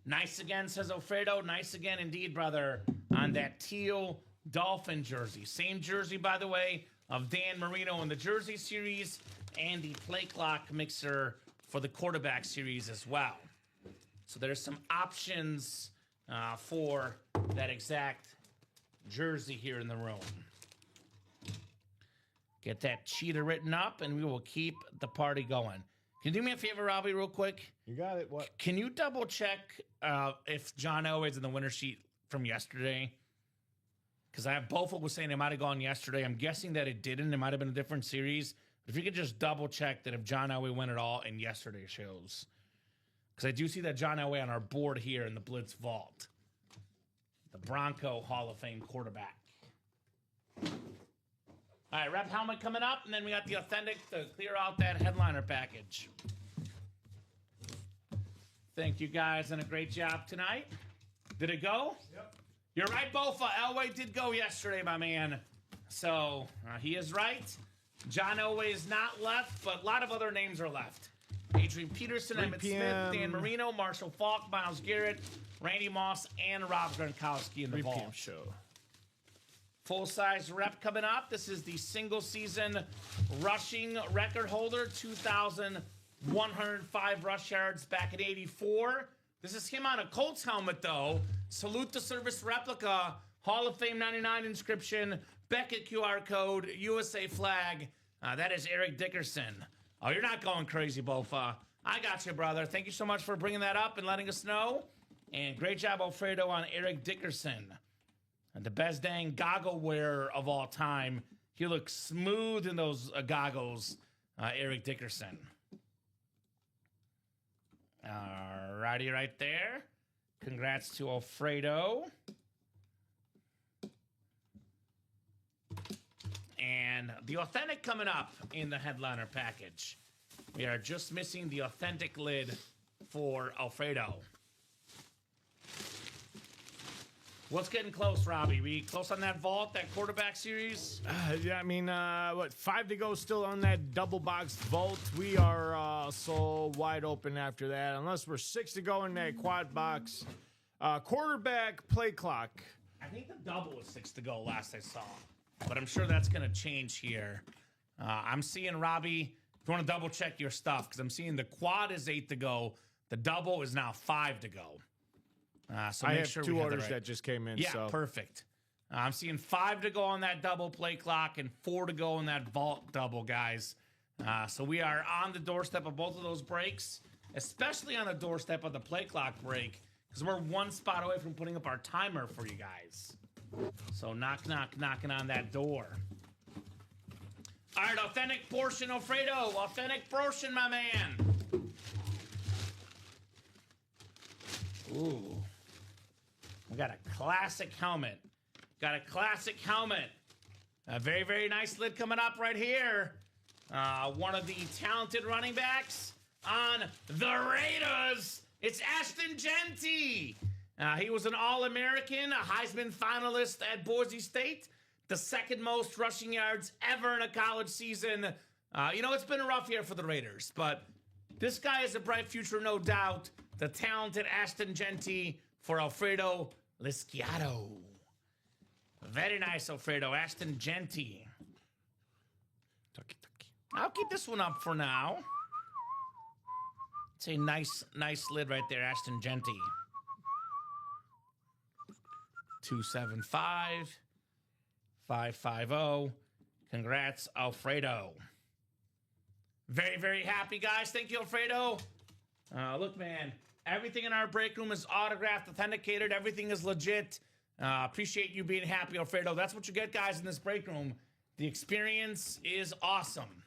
Nice again, says Alfredo. Nice again indeed, brother, on that teal Dolphin jersey. Same jersey, by the way, of Dan Marino in the jersey series, and the play clock mixer for the quarterback series as well. So there's some options for that exact jersey here in the room. Get that cheetah written up, and we will keep the party going. Can you do me a favor, Robbie, real quick? You got it. What? Can you double check if John Elway's in the winner sheet from yesterday? Because I have both of us saying it might have gone yesterday. I'm guessing that it didn't. It might have been a different series. But if you could just double check that if John Elway went at all in yesterday's shows. Because I do see that John Elway on our board here in the Blitz Vault. The Bronco Hall of Fame quarterback. All right, rep helmet coming up, and then we got the authentic to clear out that headliner package. Thank you guys, and a great job tonight. Did it go? Yep. You're right, Bofa. Elway did go yesterday, my man. So he is right. John Elway is not left, but a lot of other names are left. Adrian Peterson, Emmett Smith, Dan Marino, Marshall Faulk, Myles Garrett, Randy Moss, and Rob Gronkowski in the vault. 3 p.m. show. Full-size rep coming up. This is the single-season rushing record holder, 2,105 rush yards back in '84. This is him on a Colts helmet, though. Salute the Service replica, Hall of Fame 99 inscription, Beckett QR code, USA flag. That is Eric Dickerson. Oh, you're not going crazy, Bofa. I got you, brother. Thank you so much for bringing that up and letting us know. And great job, Alfredo, on Eric Dickerson. And the best dang goggle wearer of all time. He looks smooth in those goggles, Eric Dickerson. Alrighty, right there. Congrats to Alfredo. And the authentic coming up in the headliner package. We are just missing the authentic lid for Alfredo. What's getting close, Robbie? We close on that vault, that quarterback series? Yeah, I mean, 5 to go still on that double box vault. We are so wide open after that, unless we're 6 to go in that quad box. Quarterback play clock. I think the double was 6 to go last I saw, but I'm sure that's going to change here. I'm seeing, Robbie, if you want to double check your stuff, because I'm seeing the quad is 8 to go. The double is now 5 to go. So I make have sure 2 we have orders that, right. that just came in. Yeah, so. perfect. I'm seeing 5 to go on that double play clock and 4 to go on that vault double, guys. So we are on the doorstep of both of those breaks, especially on the doorstep of the play clock break, because we're 1 spot away from putting up our timer for you guys. So knocking on that door. All right, authentic portion, Alfredo. Authentic portion, my man. Ooh. We got a classic helmet. Got a classic helmet. A very, very nice lid coming up right here. One of the talented running backs on the Raiders. It's Ashton Jeanty. He was an All-American, a Heisman finalist at Boise State, the 2nd most rushing yards ever in a college season. It's been a rough year for the Raiders, but this guy has a bright future, no doubt. The talented Ashton Jeanty for Alfredo Lisciato. Very nice, Alfredo. Ashton Jeanty. I'll keep this one up for now. It's a nice lid right there, Ashton Jeanty. 275 550. Congrats, Alfredo. Very, very happy, guys. Thank you, Alfredo. Look, man, everything in our break room is autographed, authenticated. Everything is legit. Appreciate you being happy, Alfredo. That's what you get, guys, in this break room. The experience is awesome.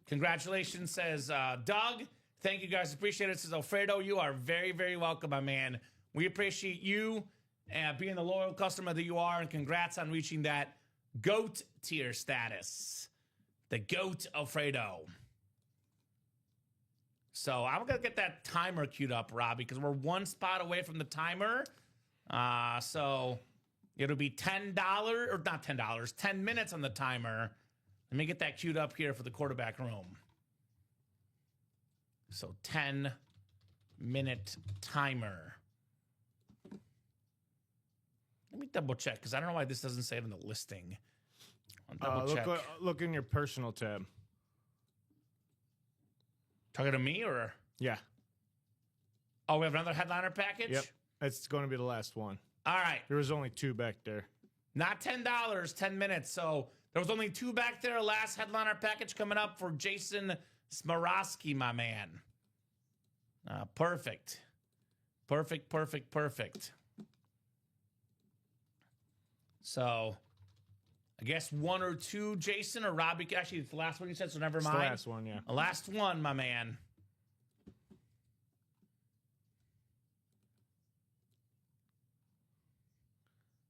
Congratulations, says Doug. Thank you, guys. Appreciate it, says Alfredo. You are very, very welcome, my man. We appreciate you being the loyal customer that you are, and congrats on reaching that GOAT tier status. The GOAT, Alfredo. So I'm going to get that timer queued up, Robbie, because we're 1 spot away from the timer. So it'll be $10, or not $10, 10 minutes on the timer. Let me get that queued up here for the quarterback room. So 10-minute timer. Let me double check, because I don't know why this doesn't say it in the listing. I'll double check. Look in your personal tab. Talking to me, or? Yeah. Oh, we have another headliner package? Yep. It's going to be the last one. All right. There was only 2 back there. Not $10, 10 minutes. So there was only 2 back there. Last headliner package coming up for Jason Smarowski, my man. Perfect. Perfect. So I guess 1 or 2, Jason or Robbie. Actually, it's the last one you said, so never mind. It's the last one, yeah. The last one, my man.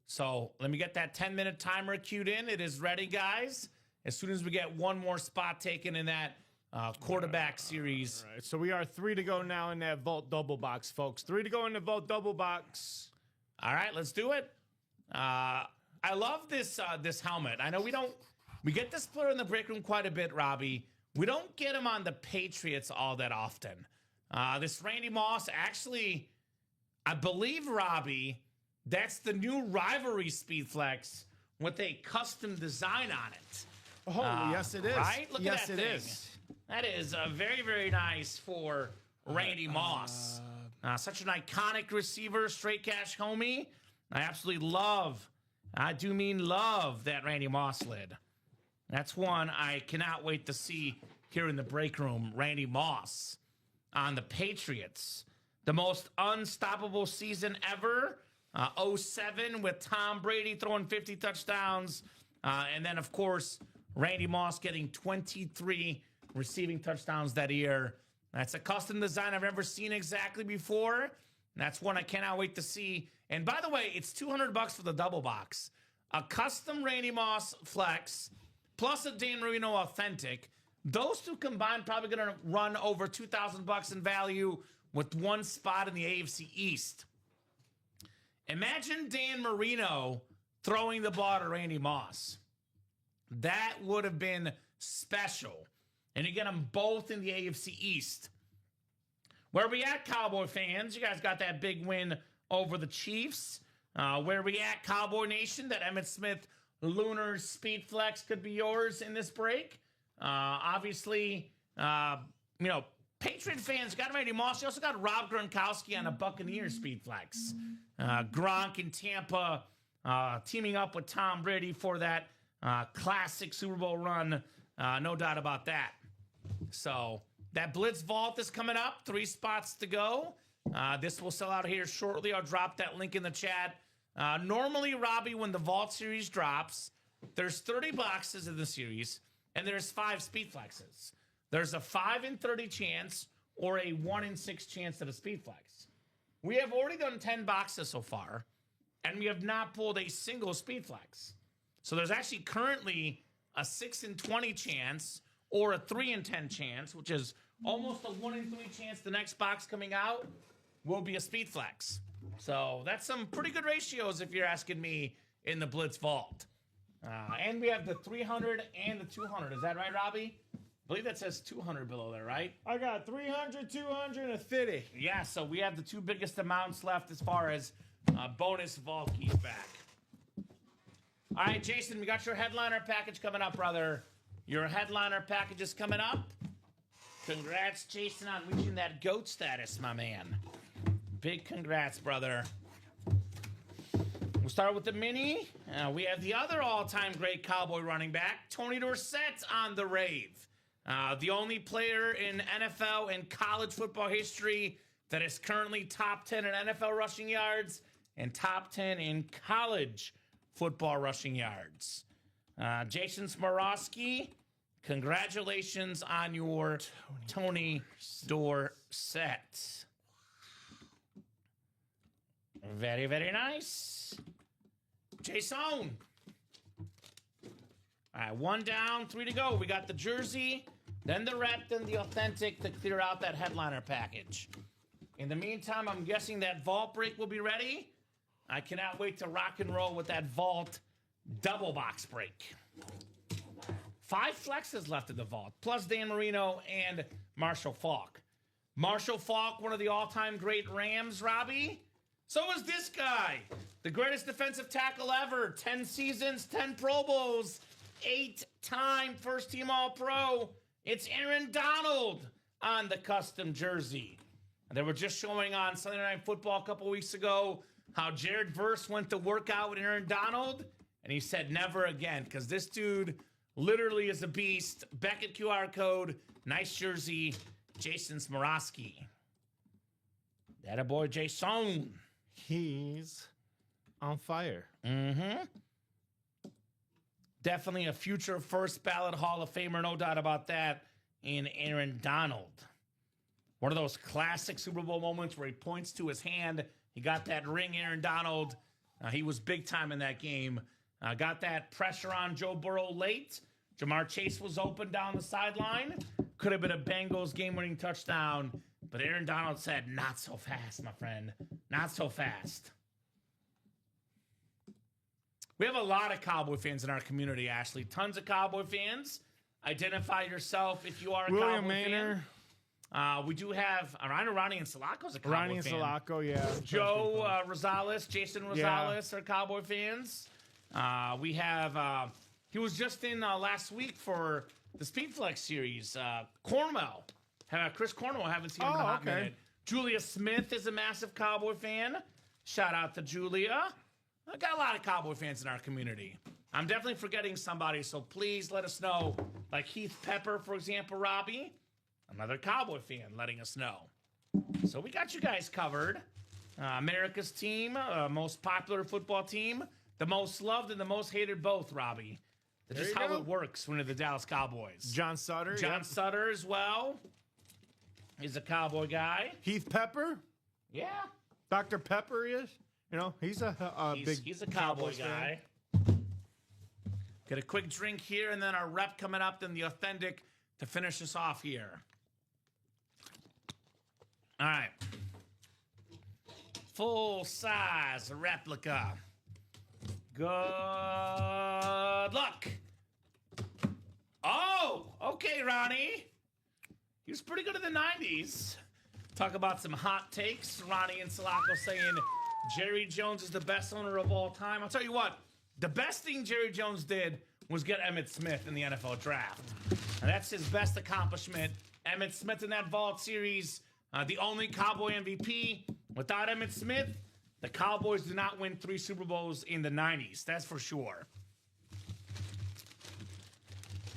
So let me get that 10-minute timer queued in. It is ready, guys. As soon as we get 1 more spot taken in that quarterback series. All right, so we are 3 to go now in that vault double box, folks. 3 to go in the vault double box. All right, let's do it. I love this helmet. I know we get this player in the break room quite a bit, Robbie. We don't get him on the Patriots all that often. This Randy Moss, actually, I believe, Robbie, that's the new rivalry Speed Flex with a custom design on it. Oh, yes, it is. Right? Look yes, at that it thing. is. That is very, very nice for Randy Moss. Such an iconic receiver, straight cash homie. I absolutely love, I do mean love, that Randy Moss lid. That's one I cannot wait to see here in the break room. Randy Moss on the Patriots. The most unstoppable season ever. 07 with Tom Brady throwing 50 touchdowns. And then, of course, Randy Moss getting 23 receiving touchdowns that year. That's a custom design I've never seen exactly before. And that's one I cannot wait to see. And by the way, it's $200 for the double box. A custom Randy Moss Flex plus a Dan Marino Authentic. Those two combined probably going to run over $2,000 in value with one spot in the AFC East. Imagine Dan Marino throwing the ball to Randy Moss. That would have been special. And you get them both in the AFC East. Where we at, Cowboy fans? You guys got that big win over the Chiefs. Where we at, Cowboy Nation? That Emmitt Smith Lunar Speed Flex could be yours in this break. Obviously, Patriot fans got Randy Moss. You also got Rob Gronkowski on a Buccaneers Speed Flex. Gronk in Tampa teaming up with Tom Brady for that classic Super Bowl run. No doubt about that. So that Blitz Vault is coming up. 3 spots to go. This will sell out here shortly. I'll drop that link in the chat. Normally, Robbie, when the Vault series drops, there's 30 boxes in the series, and there's 5 Speed Flexes. There's a 5 in 30 chance or a 1 in 6 chance at a Speed Flex. We have already done 10 boxes so far, and we have not pulled a single Speed Flex. So there's actually currently a 6 in 20 chance or a 3 in 10 chance, which is almost a 1 in 3 chance the next box coming out will be a Speed Flex. So that's some pretty good ratios if you're asking me in the Blitz Vault. And we have the 300 and the 200. Is that right, Robbie? I believe that says 200 below there, right? I got 300, 200, and a 50. Yeah, so we have the 2 biggest amounts left as far as bonus Vault keys back. All right, Jason, we got your headliner package coming up, brother. Your headliner package is coming up. Congrats, Jason, on reaching that GOAT status, my man. Big congrats, brother. We'll start with the mini. We have the other all-time great Cowboy running back, Tony Dorsett, on the rave. The only player in NFL and college football history that is currently top 10 in NFL rushing yards and top 10 in college football rushing yards. Jason Smorowski, congratulations on your Tony Dorsett. Very, very nice. Jason. All right, 1 down, 3 to go. We got the jersey, then the rep, then the authentic to clear out that headliner package. In the meantime, I'm guessing that Vault break will be ready. I cannot wait to rock and roll with that Vault double box break. 5 flexes left in the Vault, plus Dan Marino and Marshall Faulk. Marshall Faulk, one of the all-time great Rams, Robbie. So is this guy, the greatest defensive tackle ever. 10 seasons, 10 Pro Bowls, 8-time first-team All-Pro. It's Aaron Donald on the custom jersey. And they were just showing on Sunday Night Football a couple weeks ago how Jared Verse went to work out with Aaron Donald, and he said never again, because this dude literally is a beast. Beckett QR code, nice jersey, Jason Smorowski. That a boy, Jason. He's on fire. Mm-hmm. Definitely a future first ballot Hall of Famer, no doubt about that, in Aaron Donald. One of those classic Super Bowl moments where he points to his hand. He got that ring, Aaron Donald. He was big time in that game. Got that pressure on Joe Burrow late. Jamar Chase was open down the sideline. Could have been a Bengals game-winning touchdown. But Aaron Donald said, not so fast, my friend. Not so fast. We have a lot of Cowboy fans in our community, Ashley. Tons of Cowboy fans. Identify yourself if you are a William Cowboy Maynor. fan. We do have Ronnie and Sulaco's a Cowboy Ronnie and fan. Sulaco, yeah. Joe Rosales, Jason Rosales are Cowboy fans. We have, he was just in last week for the Speedflex series. Cornwell. Chris Cornwell, I haven't seen him in a hot minute. Julia Smith is a massive Cowboy fan. Shout out to Julia. I got a lot of Cowboy fans in our community. I'm definitely forgetting somebody, so please let us know. Like Heath Pepper, for example, Robbie. Another Cowboy fan letting us know. So we got you guys covered. America's team, most popular football team, the most loved and the most hated both, Robbie. That's just how it works when you're the Dallas Cowboys. John Sutter. John Sutter as well. He's a Cowboy guy. Heath Pepper, Yeah. Dr. Pepper, he is. You know, he's a He's a Cowboy guy. Get a quick drink here, and then our rep coming up, then the authentic to finish us off here. All right. Full-size replica. Good luck. Oh, okay, Ronnie. He was pretty good in the 90s. Talk about some hot takes. Ronnie and Sulaco saying Jerry Jones is the best owner of all time. I'll tell you what, the best thing Jerry Jones did was get Emmitt Smith in the NFL draft. And that's his best accomplishment. Emmitt Smith in that Vault series, the only Cowboy MVP. Without Emmitt Smith, the Cowboys did not win 3 Super Bowls in the 90s. That's for sure.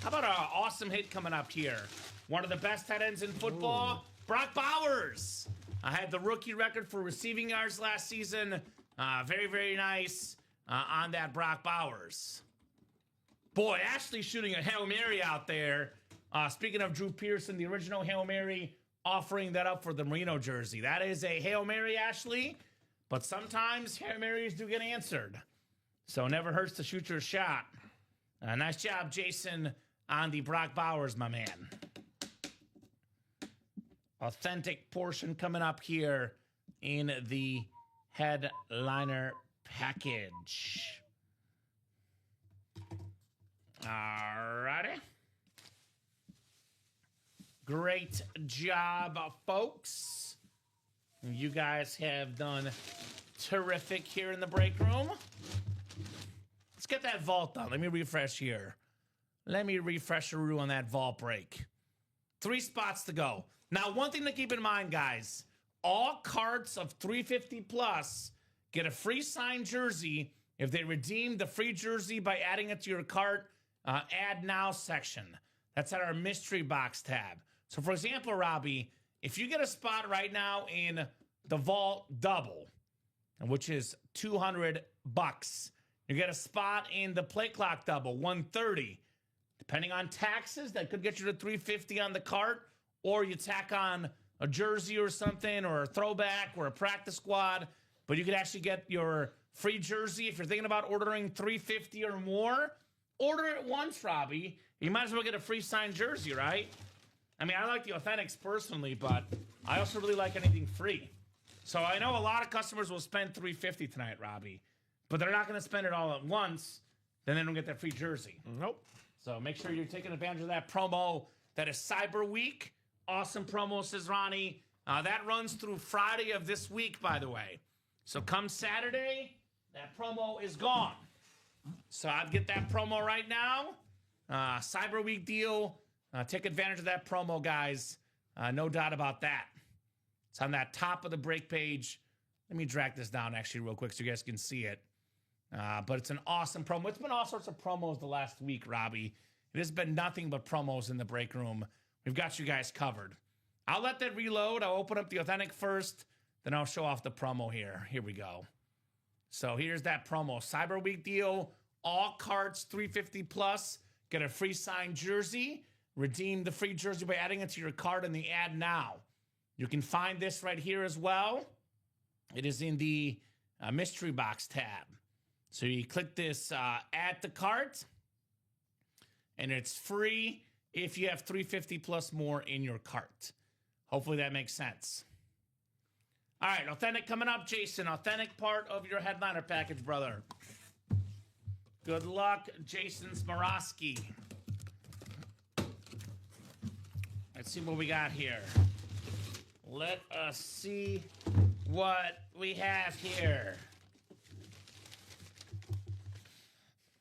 How about an awesome hit coming up here? One of the best tight ends in football, Brock Bowers. I had the rookie record for receiving yards last season. Very, very nice on that Brock Bowers. Boy, Ashley shooting a Hail Mary out there. Speaking of Drew Pearson, the original Hail Mary, offering that up for the Marino jersey. That is a Hail Mary, Ashley. But sometimes Hail Marys do get answered. So it never hurts to shoot your shot. Nice job, Jason, on the Brock Bowers, my man. Authentic portion coming up here in the headliner package. Alrighty. Great job, folks. You guys have done terrific here in the break room. Let's get that vault done. Let me refresh here. Let me refresh a rule on that vault break. 3 spots to go. Now, one thing to keep in mind, guys. All carts of 350 plus get a free signed jersey if they redeem the free jersey by adding it to your cart add now section. That's at our mystery box tab. So, for example, Robbie, if you get a spot right now in the Vault Double, which is $200, you get a spot in the Play Clock Double, $130. Depending on taxes, that could get you to $350 on the cart, or you tack on a jersey or something, or a throwback, or a practice squad. But you could actually get your free jersey if you're thinking about ordering $350 or more. Order it once, Robbie. You might as well get a free signed jersey, right? I mean, I like the Authentics personally, but I also really like anything free. So I know a lot of customers will spend $350 tonight, Robbie, but they're not going to spend it all at once. Then they don't get that free jersey. Nope. So make sure you're taking advantage of that promo. That is Cyber Week. Awesome promo, says Ronnie. That runs through Friday of this week, by the way. So come Saturday, that promo is gone. So I'd get that promo right now. Cyber Week deal. Take advantage of that promo, guys. No doubt about that. It's on that top of the break page. Let me drag this down actually real quick so you guys can see it. But it's an awesome promo. It's been all sorts of promos the last week, Robbie. It has been nothing but promos in the break room. We've got you guys covered. I'll let that reload. I'll open up the Authentic first. Then I'll show off the promo here. Here we go. So here's that promo. Cyber Week deal. All carts $350 plus. Get a free signed jersey. Redeem the free jersey by adding it to your cart in the add now. You can find this right here as well. It is in the mystery box tab. So you click this add to cart, and it's free if you have $350 plus more in your cart. Hopefully that makes sense. All right, Authentic coming up, Jason. Authentic part of your headliner package, brother. Good luck, Jason Smarowski. Let's see what we got here. Let us see what we have here.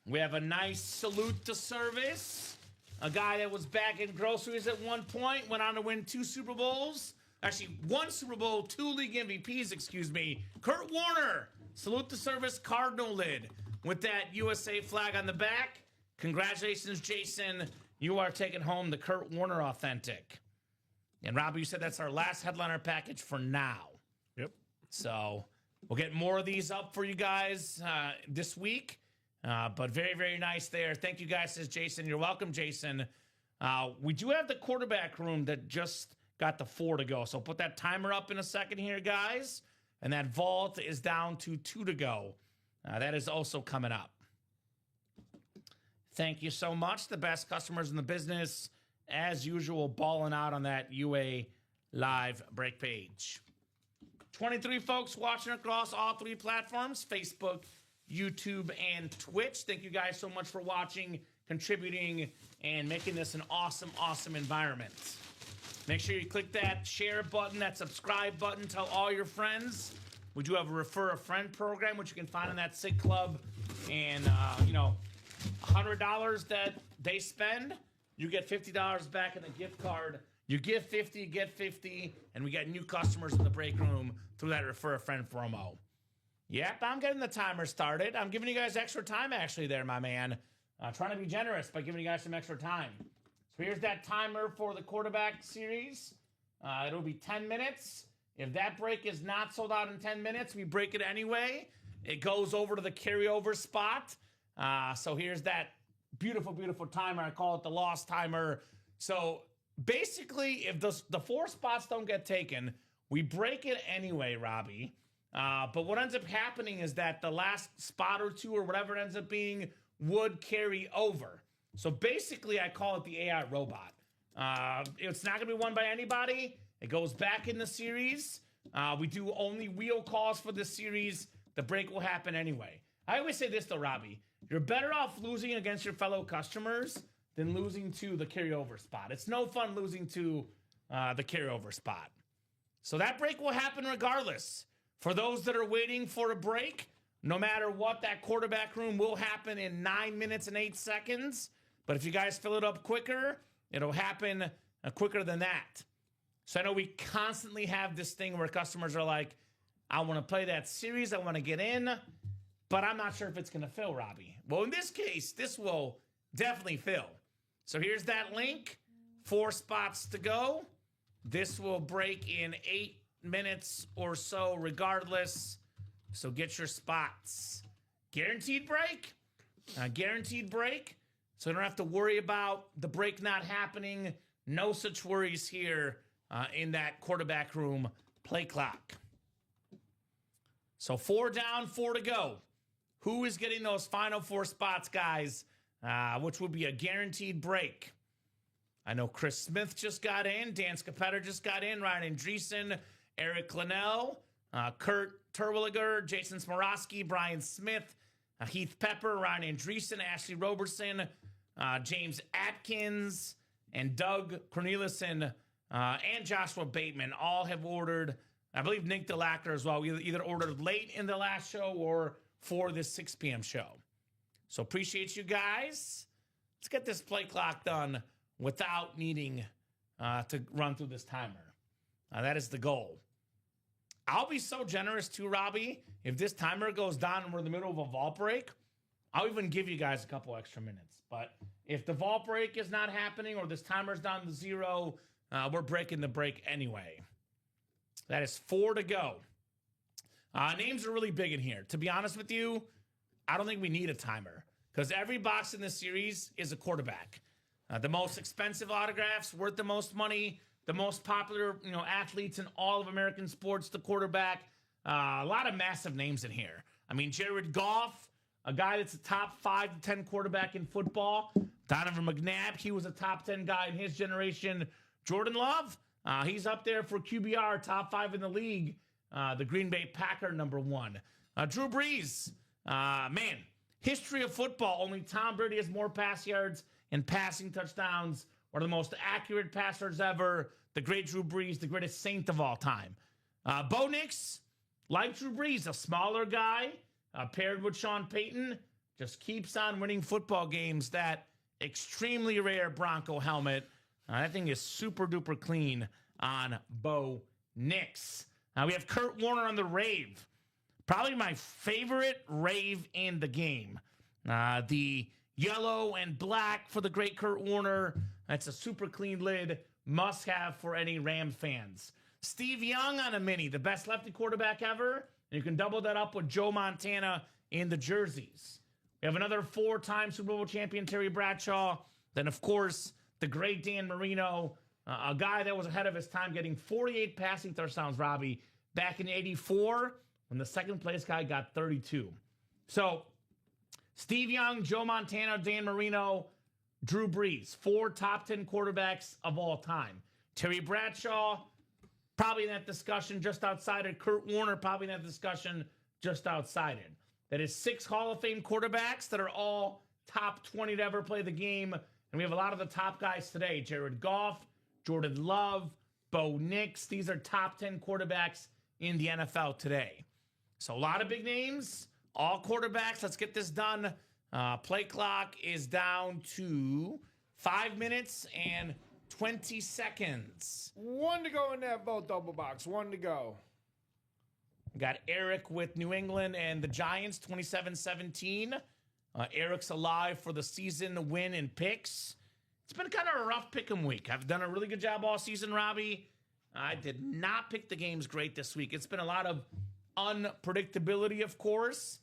We have a nice salute to service. A guy that was back in groceries at one point, went on to win 2 Super Bowls. Actually, 1 Super Bowl, 2 league MVPs, excuse me. Kurt Warner, salute to service Cardinal lid with that USA flag on the back. Congratulations, Jason. You are taking home the Kurt Warner Authentic. And Rob, you said that's our last headliner package for now. Yep. So we'll get more of these up for you guys this week. But very, very nice there. Thank you guys, says Jason. You're welcome, Jason. We do have the quarterback room that just got the 4 to go. So put that timer up in a second here, guys. And that vault is down to 2 to go. That is also coming up. Thank you so much. The best customers in the business, as usual, balling out on that UA live break page. 23 folks watching across all 3 platforms, Facebook, YouTube, and Twitch. Thank you guys so much for watching, contributing, and making this an awesome, awesome environment. Make sure you click that share button, that subscribe button. Tell all your friends. We do have a Refer a Friend program, which you can find in that SIG Club. And, $100 that they spend, you get $50 back in a gift card. You give 50, get 50, and we get new customers in the break room through that Refer a Friend promo. Yep, I'm getting the timer started. I'm giving you guys extra time, actually, there, my man. Trying to be generous by giving you guys some extra time. So here's that timer for the quarterback series. It'll be 10 minutes. If that break is not sold out in 10 minutes, we break it anyway. It goes over to the carryover spot. So here's that beautiful, beautiful timer. I call it the lost timer. So basically, if the 4 spots don't get taken, we break it anyway, Robbie. But what ends up happening is that the last spot or 2 or whatever it ends up being would carry over. So basically, I call it the AI robot. It's not going to be won by anybody. It goes back in the series. We do only wheel calls for this series. The break will happen anyway. I always say this, though, Robbie. You're better off losing against your fellow customers than losing to the carryover spot. It's no fun losing to the carryover spot. So that break will happen regardless. For those that are waiting for a break, no matter what, that quarterback room will happen in 9 minutes and 8 seconds. But if you guys fill it up quicker, it'll happen quicker than that. So I know we constantly have this thing where customers are like, I want to play that series, I want to get in, but I'm not sure if it's going to fill, Robbie. Well, in this case, this will definitely fill. So here's that link, 4 spots to go. This will break in 8 minutes or so regardless. So get your spots. Guaranteed break. Guaranteed break. So you don't have to worry about the break not happening. No such worries here in that quarterback room play clock. So 4 down, 4 to go. Who is getting those final 4 spots, guys? Which would be a guaranteed break. I know Chris Smith just got in. Dan Scapetter just got in. Ryan Andreessen, Eric Linnell, Kurt Terwilliger, Jason Smorosky, Brian Smith, Heath Pepper, Ryan Andreessen, Ashley Roberson, James Atkins, and Doug Corneliuson, and Joshua Bateman all have ordered. I believe Nick DeLacker as well. We either ordered late in the last show or for this 6 p.m. show. So appreciate you guys. Let's get this play clock done without needing to run through this timer. That is the goal. I'll be so generous too, Robbie. If this timer goes down and we're in the middle of a vault break, I'll even give you guys a couple extra minutes. But if the vault break is not happening or this timer's down to 0, we're breaking the break anyway. That is 4 to go. Names are really big in here. To be honest with you, I don't think we need a timer because every box in this series is a quarterback. The most expensive autographs, worth the most money, the most popular, athletes in all of American sports, the quarterback. A lot of massive names in here. I mean, Jared Goff, a guy that's a top 5 to 10 quarterback in football. Donovan McNabb, he was a top 10 guy in his generation. Jordan Love, he's up there for QBR, top 5 in the league. The Green Bay Packer, number 1. Drew Brees, man, history of football. Only Tom Brady has more pass yards and passing touchdowns. One of the most accurate passers ever. The great Drew Brees, the greatest saint of all time. Bo Nix, like Drew Brees, a smaller guy, paired with Sean Payton, just keeps on winning football games. That extremely rare Bronco helmet. That thing is super duper clean on Bo Nix. We have Kurt Warner on the Rave. Probably my favorite Rave in the game. The yellow and black for the great Kurt Warner. That's a super clean lid. Must have for any Rams fans. Steve Young on a mini. The best lefty quarterback ever. And you can double that up with Joe Montana in the jerseys. We have another 4-time Super Bowl champion Terry Bradshaw. Then, of course, the great Dan Marino. A guy that was ahead of his time, getting 48 passing touchdowns, Robbie, back in '84 when the second place guy got 32. So, Steve Young, Joe Montana, Dan Marino, Drew Brees, 4 top 10 quarterbacks of all time. Terry Bradshaw, probably in that discussion just outside it. Kurt Warner, probably in that discussion just outside it. That is 6 Hall of Fame quarterbacks that are all top 20 to ever play the game. And we have a lot of the top guys today. Jared Goff, Jordan Love, Bo Nix. These are top 10 quarterbacks in the NFL today. So a lot of big names, all quarterbacks. Let's get this done. Play clock is down to 5 minutes and 20 seconds. 1 to go in that vote double box. 1 to go. We got Eric with New England and the Giants, 27-17. Eric's alive for the season win in picks. It's been kind of a rough pick'em week. I've done a really good job all season, Robbie. I did not pick the games great this week. It's been a lot of unpredictability, of course.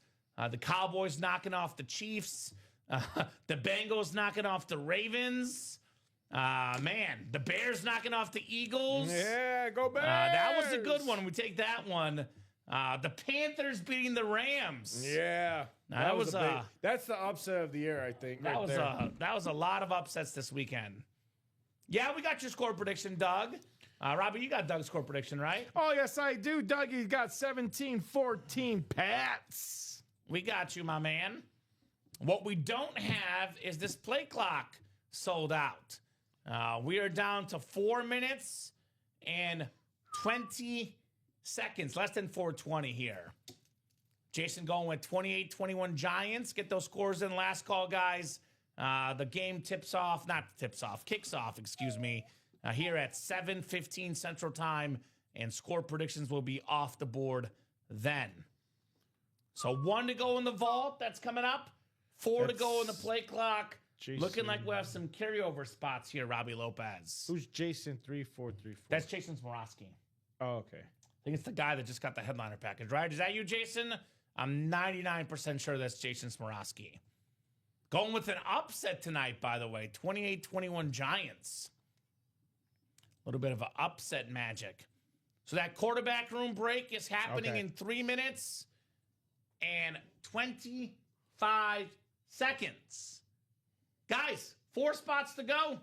The Cowboys knocking off the Chiefs. The Bengals knocking off the Ravens. The Bears knocking off the Eagles. Yeah, go Bears. That was a good one. We take that one. The Panthers beating the Rams. Yeah. That's the upset of the year, I think. That was a lot of upsets this weekend. Yeah, we got your score prediction, Doug. Robbie, you got Doug's score prediction, right? Oh, yes, I do. Dougie's got 17-14 Pats. We got you, my man. What we don't have is this play clock sold out. We are down to 4 minutes and 20 seconds, less than 4:20 here. Jason going with 28-21 Giants. Get those scores in. Last call, guys. The game kicks off, here at 7:15 Central Time, and score predictions will be off the board then. So 1 to go in the vault. That's coming up. 4 to go in the play clock. Jason. Looking like we have some carryover spots here, Robbie Lopez. Who's Jason 3434? That's Jason Smorosky. Oh, okay. I think it's the guy that just got the headliner package, right? Is that you, Jason? I'm 99% sure that's Jason Smorosky. Going with an upset tonight, by the way. 28-21 Giants. A little bit of an upset magic. So that quarterback room break is happening in 3 minutes and 25 seconds. Guys, 4 spots to go.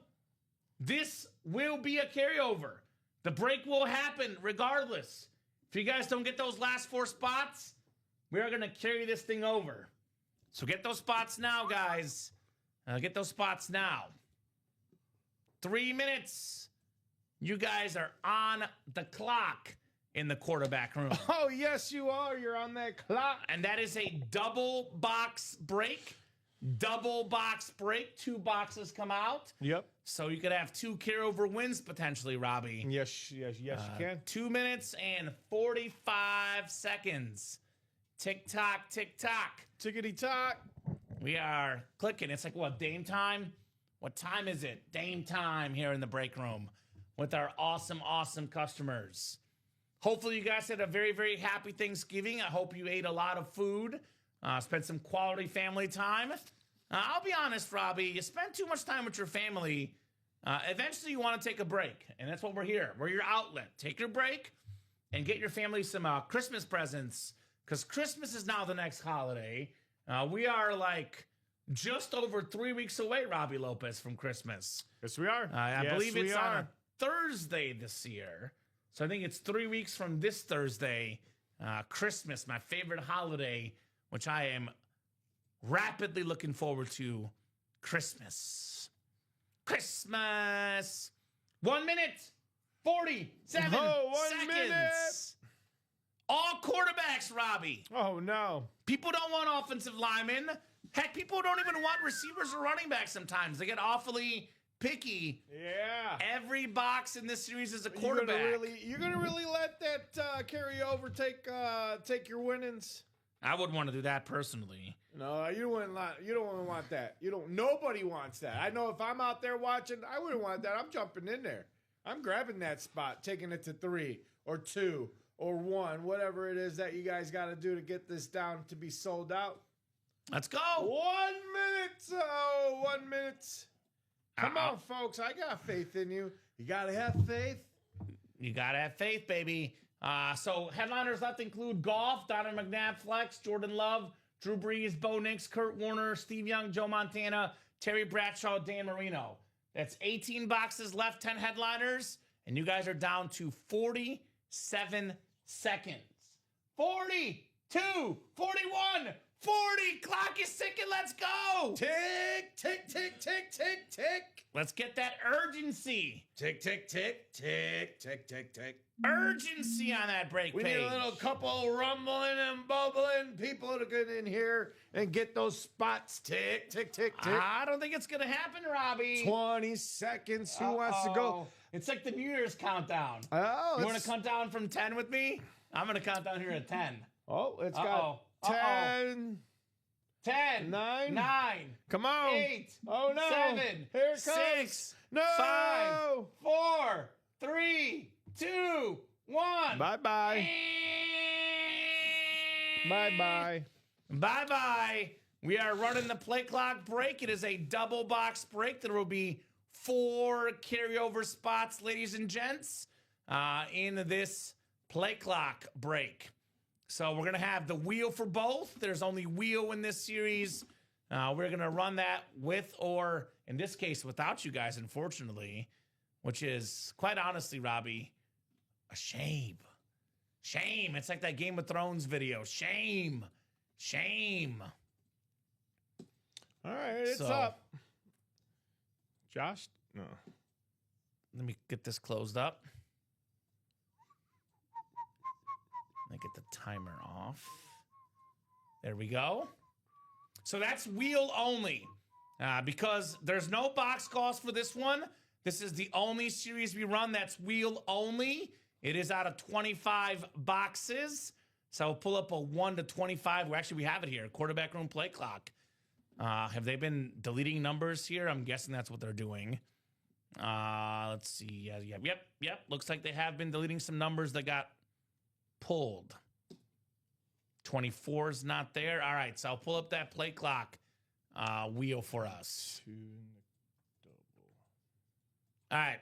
This will be a carryover. The break will happen regardless. If you guys don't get those last 4 spots, we are going to carry this thing over. So get those spots now, guys. Get those spots now. 3 minutes. You guys are on the clock in the quarterback room. Oh, yes, you are. You're on that clock. And that is a double box break. 2 boxes come out. Yep. So you could have 2 carryover wins potentially, Robbie. Yes, you can. 2 minutes and 45 seconds. Tick tock, tick tock. Tickety tock. We are clicking. It's like, what, Dame time? What time is it? Dame time here in the break room with our awesome, awesome customers. Hopefully you guys had a very, very happy Thanksgiving. I hope you ate a lot of food. Spent some quality family time. I'll be honest, Robbie, you spend too much time with your family. Eventually you want to take a break. And that's what we're here. We're your outlet. Take your break and get your family some Christmas presents. Because Christmas is now the next holiday. We are like just over 3 weeks away, Robbie Lopez, from Christmas. Yes, we are. I believe it's on a Thursday this year. So I think it's 3 weeks from this Thursday. Christmas, my favorite holiday, which I am rapidly looking forward to. Christmas. 1 minute, 47 seconds. Minute. All quarterbacks, Robbie. Oh, no. People don't want offensive linemen. Heck, people don't even want receivers or running backs sometimes. They get awfully picky. Yeah. Every box in this series is a quarterback. You're gonna really let that carry over, take your winnings? I wouldn't want to do that personally. No, you don't want that. Nobody wants that. I know if I'm out there watching, I wouldn't want that. I'm jumping in there. I'm grabbing that spot, taking it to 3 or 2 or 1, whatever it is that you guys got to do to get this down to be sold out. Let's go. 1 minute. Oh, 1 minute. Come on, folks. I got faith in you. You gotta have faith. You gotta have faith, baby. So headliners left include Goff, Donovan McNabb, Flex, Jordan Love, Drew Brees, Bo Nix, Kurt Warner, Steve Young, Joe Montana, Terry Bradshaw, Dan Marino. That's 18 boxes left, 10 headliners, and you guys are down to 47 seconds. 42, 41, 40. Clock is ticking. Let's go. Tick, tick, tick, tick, tick, tick. Let's get that urgency. Tick, tick, tick, tick, tick, tick, tick. Urgency on that break We page. need a little couple rumbling and bubbling people to get in here and get those spots. Tick, tick, tick, tick. I don't think it's going to happen, Robbie. 20 seconds. Who wants to go? It's like the New Year's countdown. Oh, You want to count down from 10 with me? I'm going to count down here at 10. Oh, it's got 10. 10, 9. 9, Come on. 8, Oh, no. 7, Here it comes. 6, No. 5, 4, 3, 2, 1. Bye-bye. Bye-bye. Bye-bye. We are running the play clock break. It is a double box break. There will be 4 carryover spots, ladies and gents, in this play clock break. So we're going to have the wheel for both. There's only wheel in this series. We're going to run that with or, in this case, without you guys, unfortunately, which is, quite honestly, Robbie, a shame. Shame. It's like that Game of Thrones video. Shame. Shame. All right, it's So- up. Josh? No. Let me get this closed up. Let me get the timer off. There we go. So that's wheel only. Because there's no box cost for this one. This is the only series we run that's wheel only. It is out of 25 boxes. So I'll pull up a 1 to 25. We have it here. Quarterback room play clock. Have they been deleting numbers here? I'm guessing that's what they're doing. Let's see. Yep. Looks like they have been deleting some numbers that got pulled. 24 is not there. All right, so I'll pull up that play clock wheel for us. 2 in the double. All right,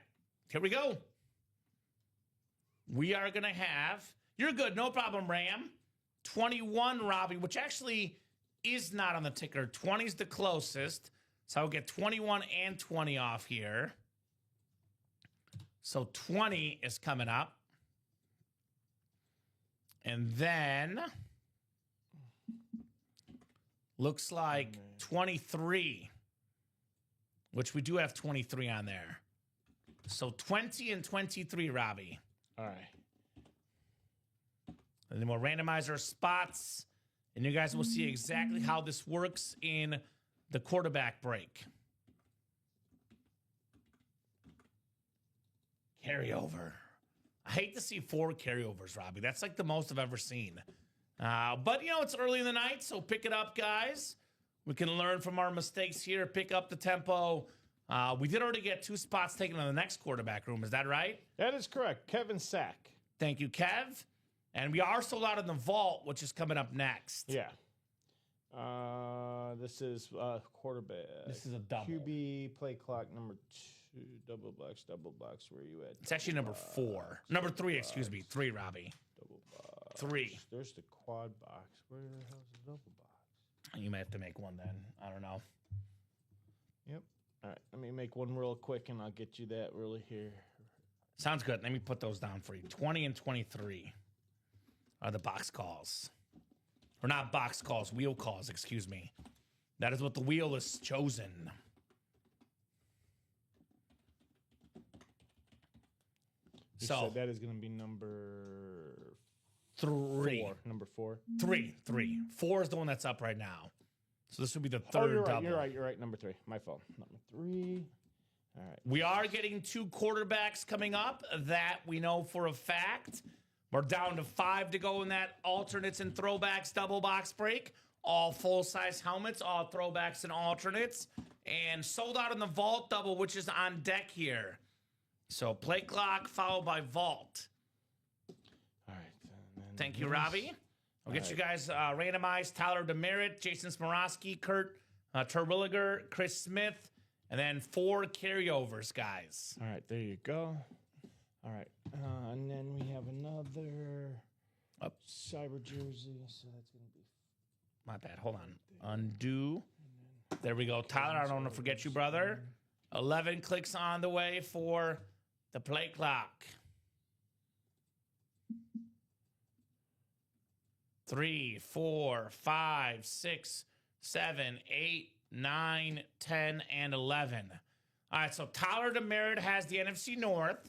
here we go. We are going to have, you're good, no problem, Ram. 21, Robbie, which actually is not on the ticker. 20 is the closest. So I'll get 21 and 20 off here. So 20 is coming up. And then looks like 23, which we do have 23 on there. So 20 and 23, Robbie. All right. And then we'll randomize our spots, and you guys will see exactly how this works in the quarterback break. Carryover. I hate to see 4 carryovers, Robbie. That's like the most I've ever seen. But, you know, it's early in the night, so pick it up, guys. We can learn from our mistakes here, pick up the tempo. We did already get 2 spots taken on the next quarterback room. Is that right? That is correct. Kevin Sack. Thank you, Kev. And we are sold out in the vault, which is coming up next. Yeah. This is quarterback. This is a double. QB play clock number 2. Double box. Where are you at? It's actually number 4. Number 3, excuse me. 3, Robbie. Double box. 3. There's the quad box. Where the hell's the double box? You may have to make one then. I don't know. Yep. All right. Let me make one real quick, and I'll get you that really here. Sounds good. Let me put those down for you. 20 and 23 are the box calls. Or not box calls, wheel calls, excuse me. That is what the wheel is chosen. You So said that is going to be number 3. 4. Number 4. 3. 4 is the one that's up right now. So this would be the Oh, third you're right. double. You're right. Number 3. My fault. Number 3. All right. We are getting 2 quarterbacks coming up that we know for a fact. We're down to 5 to go in that alternates and throwbacks double box break. All full-size helmets, all throwbacks and alternates. And sold out in the vault double, which is on deck here. So play clock followed by vault. All right. Thank you, Robbie. I'll get you guys randomized. Tyler Demerit, Jason Smorosky, Kurt Terwilliger, Chris Smith, And then 4 carryovers, guys. All right, there you go. All right, and then we have another cyber jersey. So that's going to be... My bad. Hold on. Undo. There we go. Tyler, I don't want to forget you, brother. 11 clicks on the way for the play clock. 3, 4, 5, 6, 7, 8, 9, 10, and 11. All right, so Tyler DeMerit has the NFC North.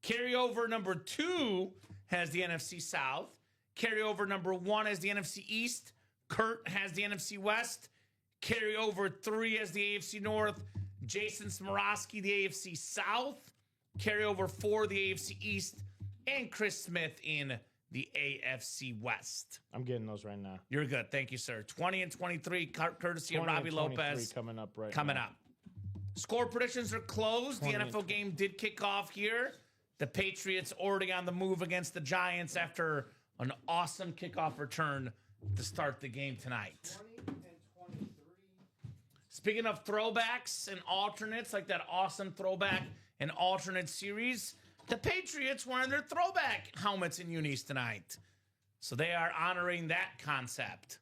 Carryover number 2 has the NFC South. Carryover number 1 has the NFC East. Kurt has the NFC West. Carryover 3 has the AFC North. Jason Smorosky, the AFC South. Carryover 4, the AFC East. And Chris Smith in the AFC West. I'm getting those right now. You're good. Thank you, sir. 20 and 23, courtesy of Robbie Lopez. Coming up right Coming now. up. Score predictions are closed. The NFL game did kick off here. The Patriots already on the move against the Giants after an awesome kickoff return to start the game tonight. 20 and 23. Speaking of throwbacks and alternates, like that awesome throwback and alternate series, the Patriots wearing their throwback helmets and unis tonight. So they are honoring that concept.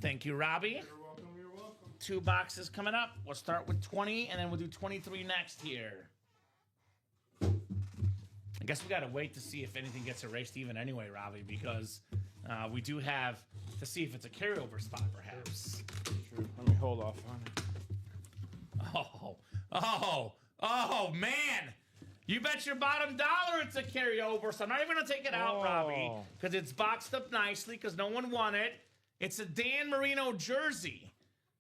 Thank you, Robbie. You're welcome, you're welcome. 2 boxes coming up. We'll start with 20, and then we'll do 23 next here. I guess we got to wait to see if anything gets erased even anyway, Robbie, because we do have to see if it's a carryover spot, perhaps. True. Let me hold off on it. Oh, man. You bet your bottom dollar it's a carryover, so I'm not even going to take it out, Robbie, because it's boxed up nicely because no one won it. It's a Dan Marino jersey,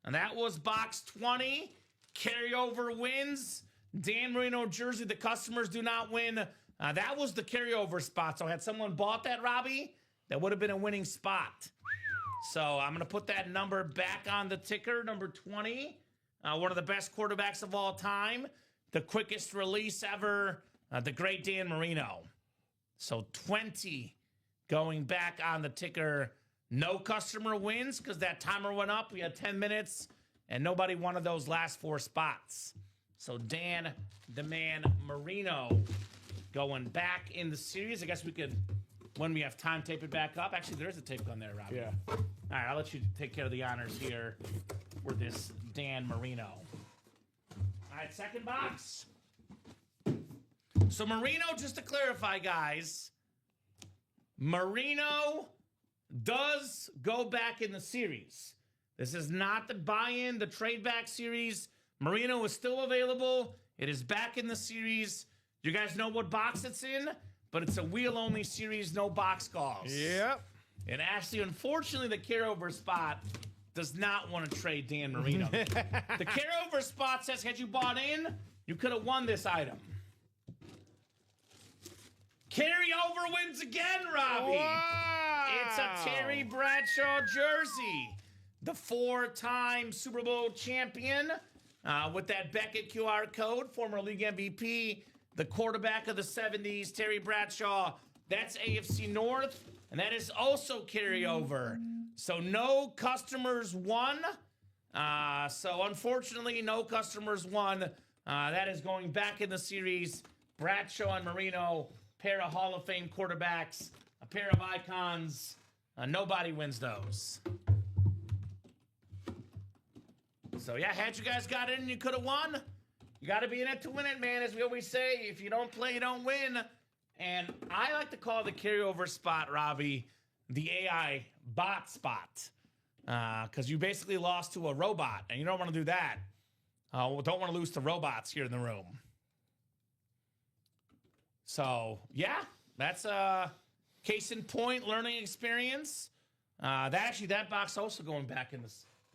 and that was box 20. Carryover wins. Dan Marino jersey, the customers do not win. That was the carryover spot, so had someone bought that, Robbie, that would have been a winning spot. So I'm going to put that number back on the ticker, number 20. One of the best quarterbacks of all time. The quickest release ever, the great Dan Marino. So 20 going back on the ticker. No customer wins because that timer went up. We had 10 minutes, and nobody wanted those last 4 spots. So Dan, the man, Marino, going back in the series. I guess we could, when we have time, tape it back up. Actually, there is a tape gun there, Robbie. Yeah. All right, I'll let you take care of the honors here for this Dan Marino. All right, second box. So Marino, just to clarify, guys, Marino does go back in the series. This is not the buy-in, the trade-back series. Marino is still available. It is back in the series. You guys know what box it's in, but it's a wheel-only series, no box calls. Yep. And Ashley, unfortunately, the carryover spot does not want to trade Dan Marino. The carryover spot says, had you bought in, you could have won this item. Carryover wins again, Robbie. Wow. It's a Terry Bradshaw jersey. The 4-time Super Bowl champion with that Beckett QR code, former league MVP, the quarterback of the 70s, Terry Bradshaw. That's AFC North, and that is also carryover. So no customers won. So unfortunately, no customers won. That is going back in the series. Bradshaw and Marino, pair of Hall of Fame quarterbacks, a pair of icons. Nobody wins those. So yeah, had you guys got in, you could have won. You got to be in it to win it, man. As we always say, if you don't play, you don't win. And I like to call the carryover spot, Robbie, the AI bot spot. Because you basically lost to a robot, and you don't want to do that. Don't want to lose to robots here in the room. So, that's a case in point, learning experience. That box also going back in the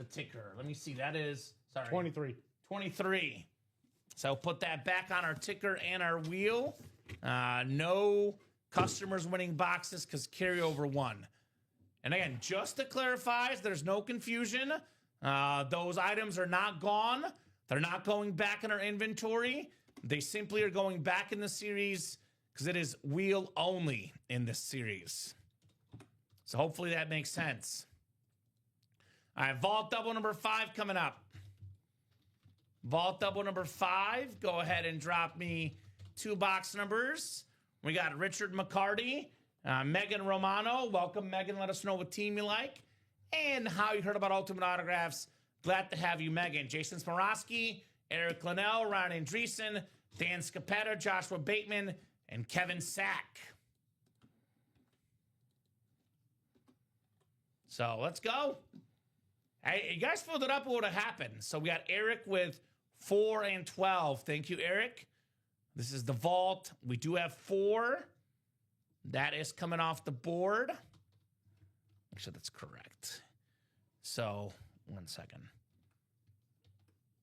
ticker. Let me see. That is, 23. 23. So put that back on our ticker and our wheel. No customers winning boxes because carryover won. And again, just to clarify, so there's no confusion. Those items are not gone. They're not going back in our inventory. They simply are going back in the series because it is wheel only in this series. So hopefully that makes sense. All right, vault double number 5 coming up. Vault double number 5. Go ahead and drop me 2 box numbers. We got Richard McCarty, Megan Romano. Welcome, Megan. Let us know what team you like and how you heard about Ultimate Autographs. Glad to have you, Megan. Jason Smorosky, Eric Linnell, Ryan Andreessen, Dan Scapetta, Joshua Bateman, and Kevin Sack. So let's go. Hey, you guys filled it up. What would have happened? So we got Eric with 4 and 12. Thank you, Eric. This is the vault. We do have 4. That is coming off the board. Make sure that's correct. So, 1 second.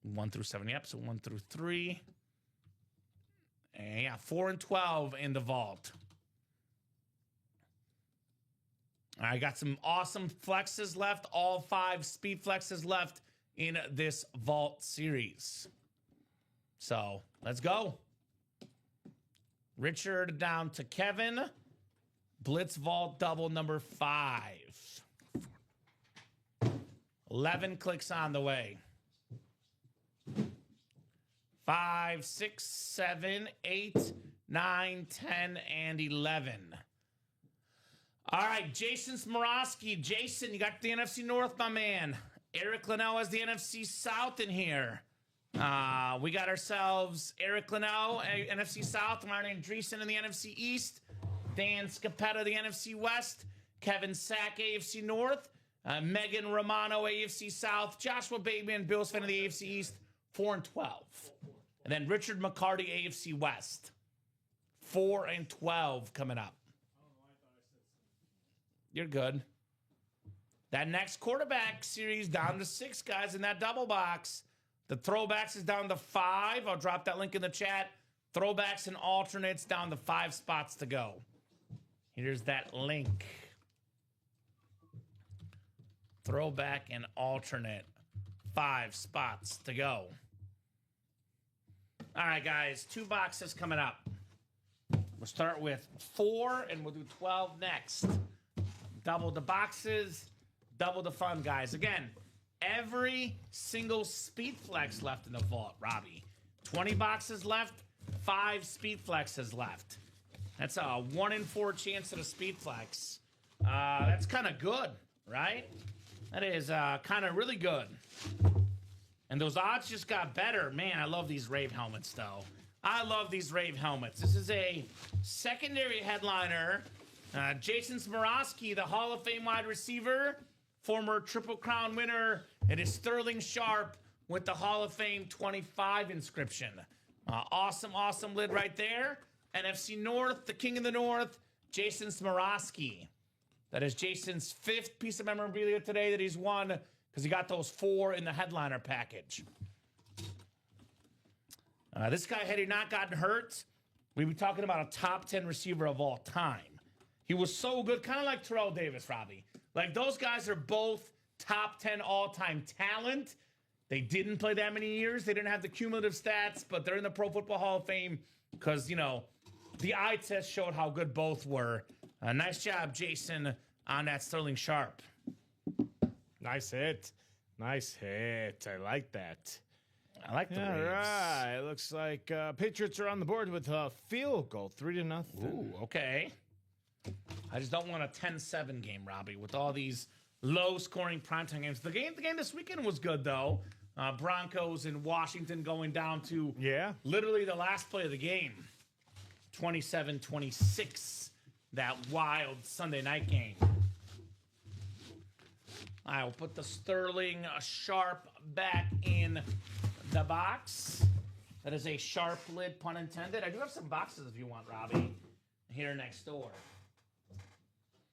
1 through 7. Yep, so 1 through 3. And yeah, 4 and 12 in the vault. I got some awesome flexes left. All 5 speed flexes left in this vault series. So let's go. Richard down to Kevin. Blitz vault double number 5. 11 clicks on the way. 5, 6, 7, 8, 9, 10, and 11. All right, Jason Smorosky. Jason, you got the NFC North, my man. Eric Linnell has the NFC South in here. We got ourselves Eric Linnell, NFC South, Ryan Andreessen in the NFC East, Dan Scapetta, the NFC West, Kevin Sack, AFC North, Megan Romano, AFC South, Joshua Bateman, Bills fan of the AFC East, 4 and 12. And then Richard McCarty, AFC West, 4 and 12 coming up. You're good. That next quarterback series down to 6 guys in that double box. The throwbacks is down to 5. I'll drop that link in the chat. Throwbacks and alternates down to 5 spots to go. Here's that link. Throwback and alternate. 5 spots to go. All right, guys. 2 boxes coming up. We'll start with 4, and we'll do 12 next. Double the boxes, double the fun, guys. Again, every single speed flex left in the vault, Robbie. 20 boxes left, 5 speed flexes left. That's a 1 in 4 chance at a speed flex. That's kind of good, right? That is kind of really good. And those odds just got better. Man, I love these Rave helmets, though. I love these Rave helmets. This is a secondary headliner. Jason Smorosky, the Hall of Fame wide receiver, former Triple Crown winner. It is Sterling Sharp with the Hall of Fame 25 inscription. Awesome, awesome lid right there. NFC North, the King of the North, Jason Smorosky. That is Jason's 5th piece of memorabilia today that he's won because he got those 4 in the headliner package. This guy, had he not gotten hurt, we'd be talking about a top 10 receiver of all time. He was so good, kind of like Terrell Davis, Robbie. Like, those guys are both top 10 all-time talent. They didn't play that many years. They didn't have the cumulative stats, but they're in the Pro Football Hall of Fame because, you know, the eye test showed how good both were. Nice job, Jason, on that Sterling Sharp. Nice hit. Nice hit. I like that. I like the All Braves. right. It looks like Patriots are on the board with a field goal, 3-0. Ooh, okay. I just don't want a 10-7 game, Robbie, with all these low-scoring primetime games. The game this weekend was good, though. Broncos in Washington going down to literally the last play of the game. 27-26, that wild Sunday night game. I will put the Sterling Sharp back in the box. That is a sharp lid, pun intended. I do have some boxes if you want, Robbie, here next door.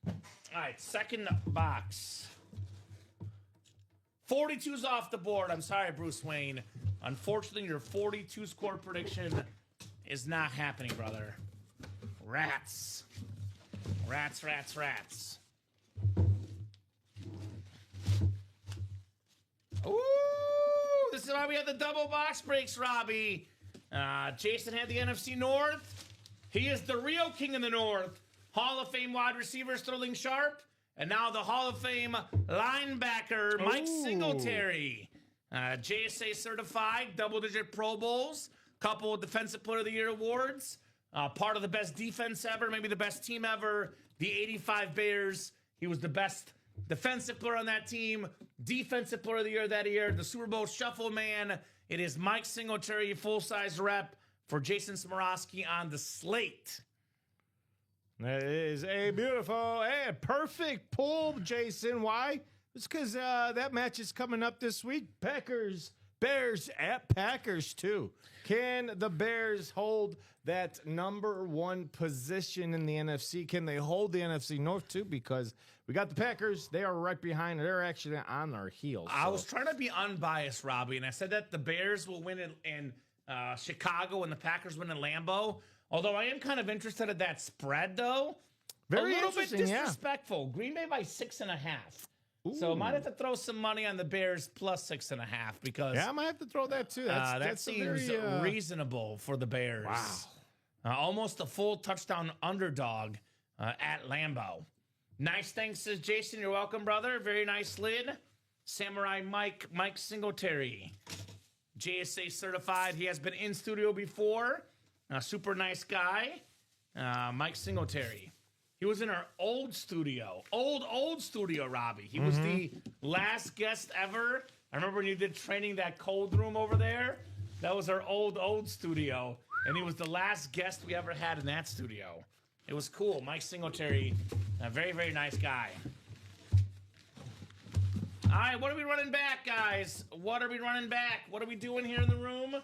All right, second box. 42's off the board. I'm sorry, Bruce Wayne. Unfortunately, your 42 score prediction is not happening, brother. Rats. Rats, rats, rats. Ooh, this is why we had the double box breaks, Robbie. Jason had the NFC North. He is the real king of the North. Hall of Fame wide receiver Sterling Sharp. And now the Hall of Fame linebacker, Mike Singletary. JSA certified, double-digit Pro Bowls, couple of Defensive Player of the Year awards, part of the best defense ever, maybe the best team ever, the 85 Bears. He was the best defensive player on that team, defensive player of the year that year, the Super Bowl shuffle man. It is Mike Singletary, full-size rep for Jason Smorosky on the slate. That is a beautiful and perfect pull, Jason. Why? It's because that match is coming up this week. Bears at Packers, too. Can the Bears hold that #1 position in the NFC? Can they hold the NFC North, too? Because we got the Packers. They are right behind. They're actually on their heels. I was trying to be unbiased, Robbie, and I said that the Bears will win in Chicago and the Packers win in Lambeau. Although I am kind of interested in that spread, though. Very a little bit interesting, disrespectful. Green Bay by 6.5. So I might have to throw some money on the Bears plus 6.5 because I might have to throw that, too. That seems reasonable for the Bears. Wow. Almost a full touchdown underdog at Lambeau. Nice, thanks, says Jason. You're welcome, brother. Very nice lid. Samurai Mike Singletary. JSA certified. He has been in studio before. Super nice guy. Mike Singletary. He was in our old studio. Old studio, Robbie. He was the last guest ever. I remember when you did training that cold room over there. That was our old studio. And he was the last guest we ever had in that studio. It was cool. Mike Singletary, a very, very nice guy. All right, what are we running back, guys? What are we running back? What are we doing here in the room?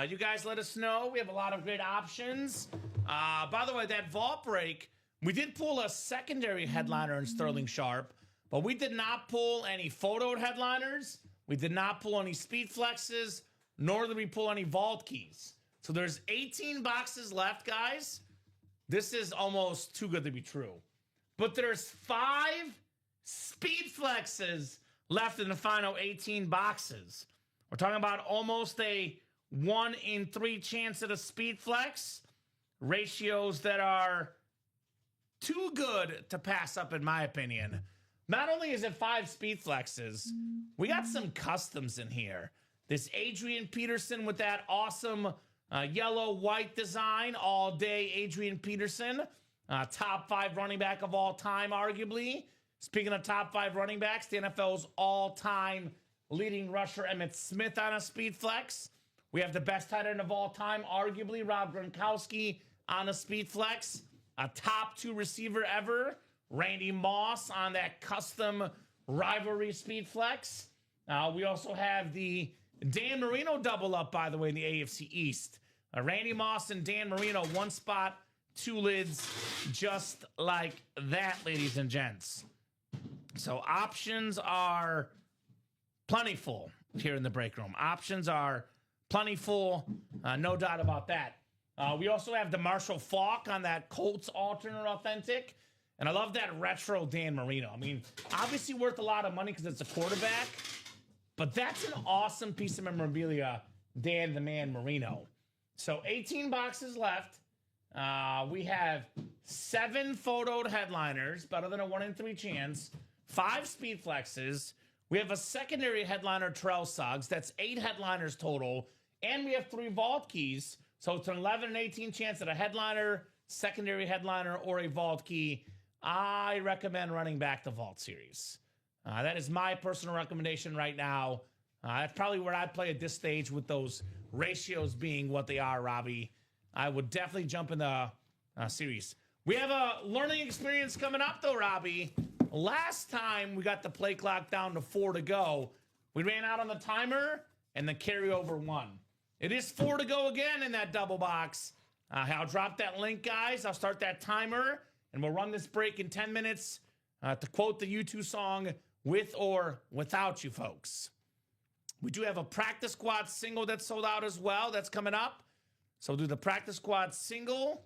You guys let us know. We have a lot of great options. By the way, that vault break, we did pull a secondary headliner in Sterling Sharp, but we did not pull any photoed headliners. We did not pull any speed flexes, nor did we pull any vault keys. So there's 18 boxes left, guys. This is almost too good to be true. But there's 5 speed flexes left in the final 18 boxes. We're talking about almost a 1 in 3 chance at a speed flex. Ratios that are too good to pass up, in my opinion. Not only is it 5 speed flexes, we got some customs in here. This Adrian Peterson with that awesome yellow-white design, all day Adrian Peterson. Top 5 running back of all time, arguably. Speaking of top 5 running backs, the NFL's all-time leading rusher, Emmitt Smith, on a speed flex. We have the best tight end of all time, arguably, Rob Gronkowski, on a speed flex. A top 2 receiver ever, Randy Moss, on that custom rivalry speed flex. We also have the Dan Marino double up, by the way, in the AFC East. Randy Moss and Dan Marino, 1 spot, 2 lids, just like that, ladies and gents. So options are plentiful here in the break room. Options are plentiful, no doubt about that. We also have the Marshall Faulk on that Colts alternate authentic. And I love that retro Dan Marino. I mean, obviously worth a lot of money because it's a quarterback. But that's an awesome piece of memorabilia, Dan the Man Marino. So 18 boxes left. We have 7 photoed headliners, better than a 1 in 3 chance. 5 speed flexes. We have a secondary headliner, Terrell Suggs. That's 8 headliners total. And we have 3 vault keys. So it's an 11 and 18 chance at a headliner, secondary headliner, or a vault key. I recommend running back the vault series. That is my personal recommendation right now. That's probably where I'd play at this stage with those ratios being what they are, Robbie. I would definitely jump in the series. We have a learning experience coming up, though, Robbie. Last time we got the play clock down to 4 to go, we ran out on the timer, and the carryover won. It is 4 to go again in that double box. I'll drop that link, guys. I'll start that timer, and we'll run this break in 10 minutes to quote the U2 song, With or Without You, folks. We do have a practice squad single that's sold out as well. That's coming up. So we'll do the practice squad single,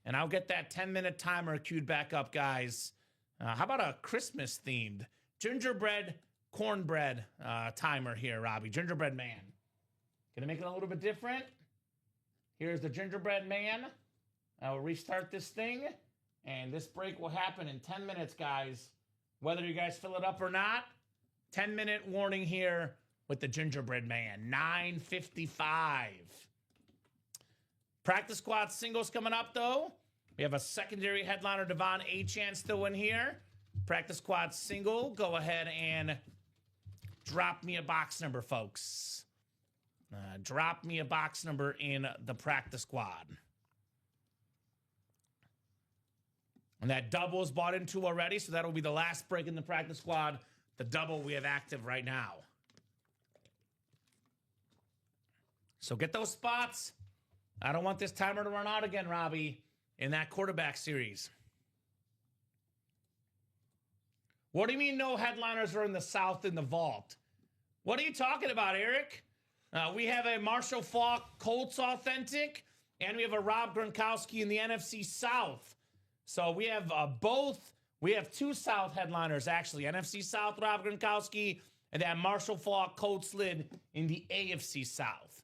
and I'll get that 10-minute timer queued back up, guys. How about a Christmas-themed gingerbread, cornbread timer here, Robbie? Gingerbread man. Gonna make it a little bit different. Here's the gingerbread man. I will restart this thing, and this break will happen in 10 minutes, guys. whether you guys fill it up or not. 10-minute warning here with the Gingerbread Man. 9:55. Practice squad singles coming up, though. We have a secondary headliner, Devon Achane, still in here. Practice squad single. Go ahead and drop me a box number, folks. Drop me a box number in the practice squad. And that double is bought into already, so that'll be the last break in the practice squad. The double we have active right now. So get those spots. I don't want this timer to run out again, Robbie, in that quarterback series. What do you mean no headliners are in the South in the vault? What are you talking about, Eric? We have a Marshall Faulk Colts Authentic, and we have a Rob Gronkowski in the NFC South. So we have both. We have two South headliners, actually. NFC South, Rob Gronkowski, and that Marshall Faulk Colts lid in the AFC South.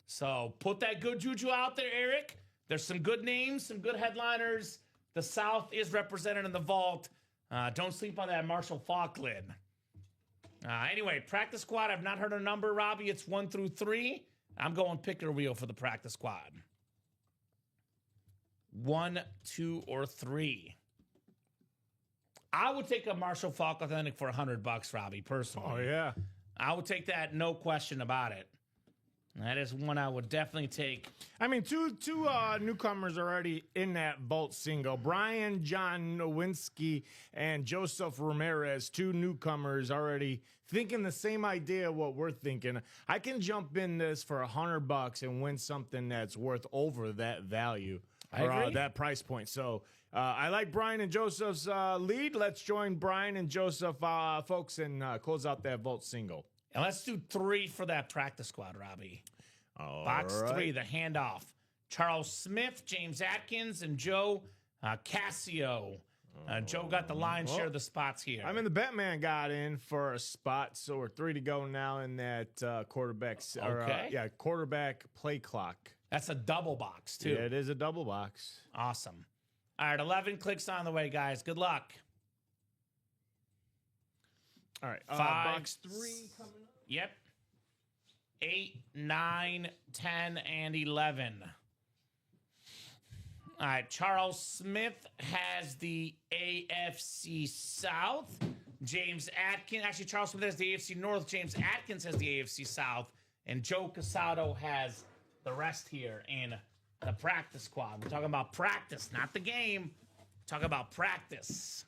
So put that good juju out there, Eric. There's some good names, some good headliners. The South is represented in the vault. Don't sleep on that Marshall Faulk lid. Anyway, practice squad. I've not heard a number, Robbie. It's 1 through 3. I'm going pick or wheel for the practice squad. 1, 2, or 3. I would take a Marshall Faulk Authentic for $100, Robbie, personally. Oh, yeah. I would take that, no question about it. That is one I would definitely take. I mean, two newcomers already in that vault single. Brian John Nowinski and Joseph Ramirez, two newcomers already thinking the same idea what we're thinking. I can jump in this for $100 and win something that's worth over that value. I agree. That price point. So I like Brian and Joseph's lead. Let's join Brian and Joseph, folks, and close out that vault single. And let's do 3 for that practice squad, Robbie. Box right. 3, the handoff. Charles Smith, James Atkins, and Joe Cassio. Joe got the lion's share of the spots here. I mean, the Batman got in for a spot, so we're 3 to go now in that quarterback. Quarterback play clock. That's a double box, too. Yeah, it is a double box. Awesome. All right, 11 clicks on the way, guys. Good luck. All right, 5, box 3 coming up. Yep. 8, 9, 10, and 11. All right, Charles Smith has the AFC South. James Atkins, actually, Charles Smith has the AFC North. James Atkins has the AFC South. And Joe Casado has the rest here in the practice squad. We're talking about practice, not the game. We're talking about practice.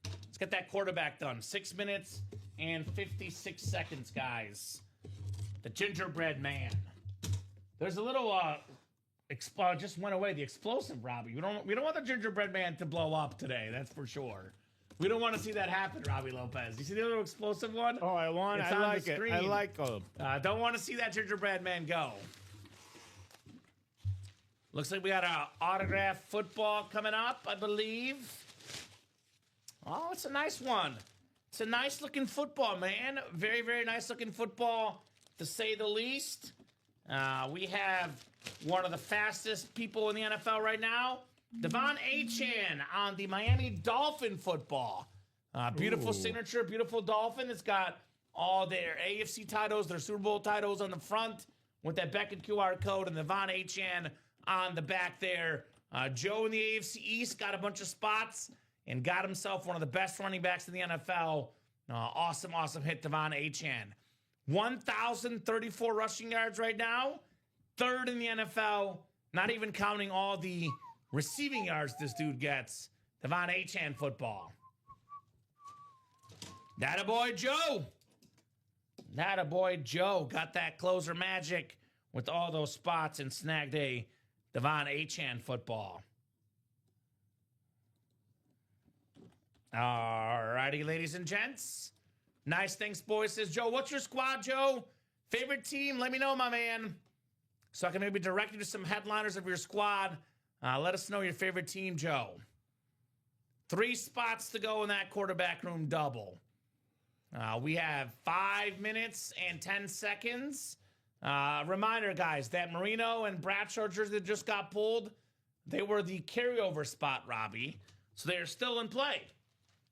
Let's get that quarterback done. 6 minutes and 56 seconds, guys. The Gingerbread Man. There's a little just went away. The explosive, Robbie. We don't want the Gingerbread Man to blow up today. That's for sure. We don't want to see that happen, Robbie Lopez. You see the little explosive one? Oh, I like it. I like them. Don't want to see that Gingerbread Man go. Looks like we got an autograph football coming up, I believe. Oh, it's a nice one. It's a nice looking football, man. Very, very nice looking football, to say the least. We have one of the fastest people in the NFL right now, Devon Achane on the Miami Dolphin football. Beautiful signature, beautiful Dolphin. It's got all their AFC titles, their Super Bowl titles on the front with that Beckett QR code, and Devon Achane on the back there. Joe in the AFC East got a bunch of spots and got himself one of the best running backs in the NFL. Awesome hit, Devon Achane. 1,034 rushing yards right now. 3rd in the NFL. Not even counting all the receiving yards this dude gets. Devon Achane football. That-a-boy Joe. That-a-boy Joe got that closer magic with all those spots and snagged a Devon Achane football. All righty, ladies and gents. Nice, thanks, boys. Says Joe, what's your squad, Joe? Favorite team? Let me know, my man. So I can maybe direct you to some headliners of your squad. Let us know your favorite team, Joe. 3 spots to go in that quarterback room double. We have 5 minutes and 10 seconds. Reminder, guys, that Marino and Bradshaw jersey that just got pulled, they were the carryover spot, Robbie. So they are still in play.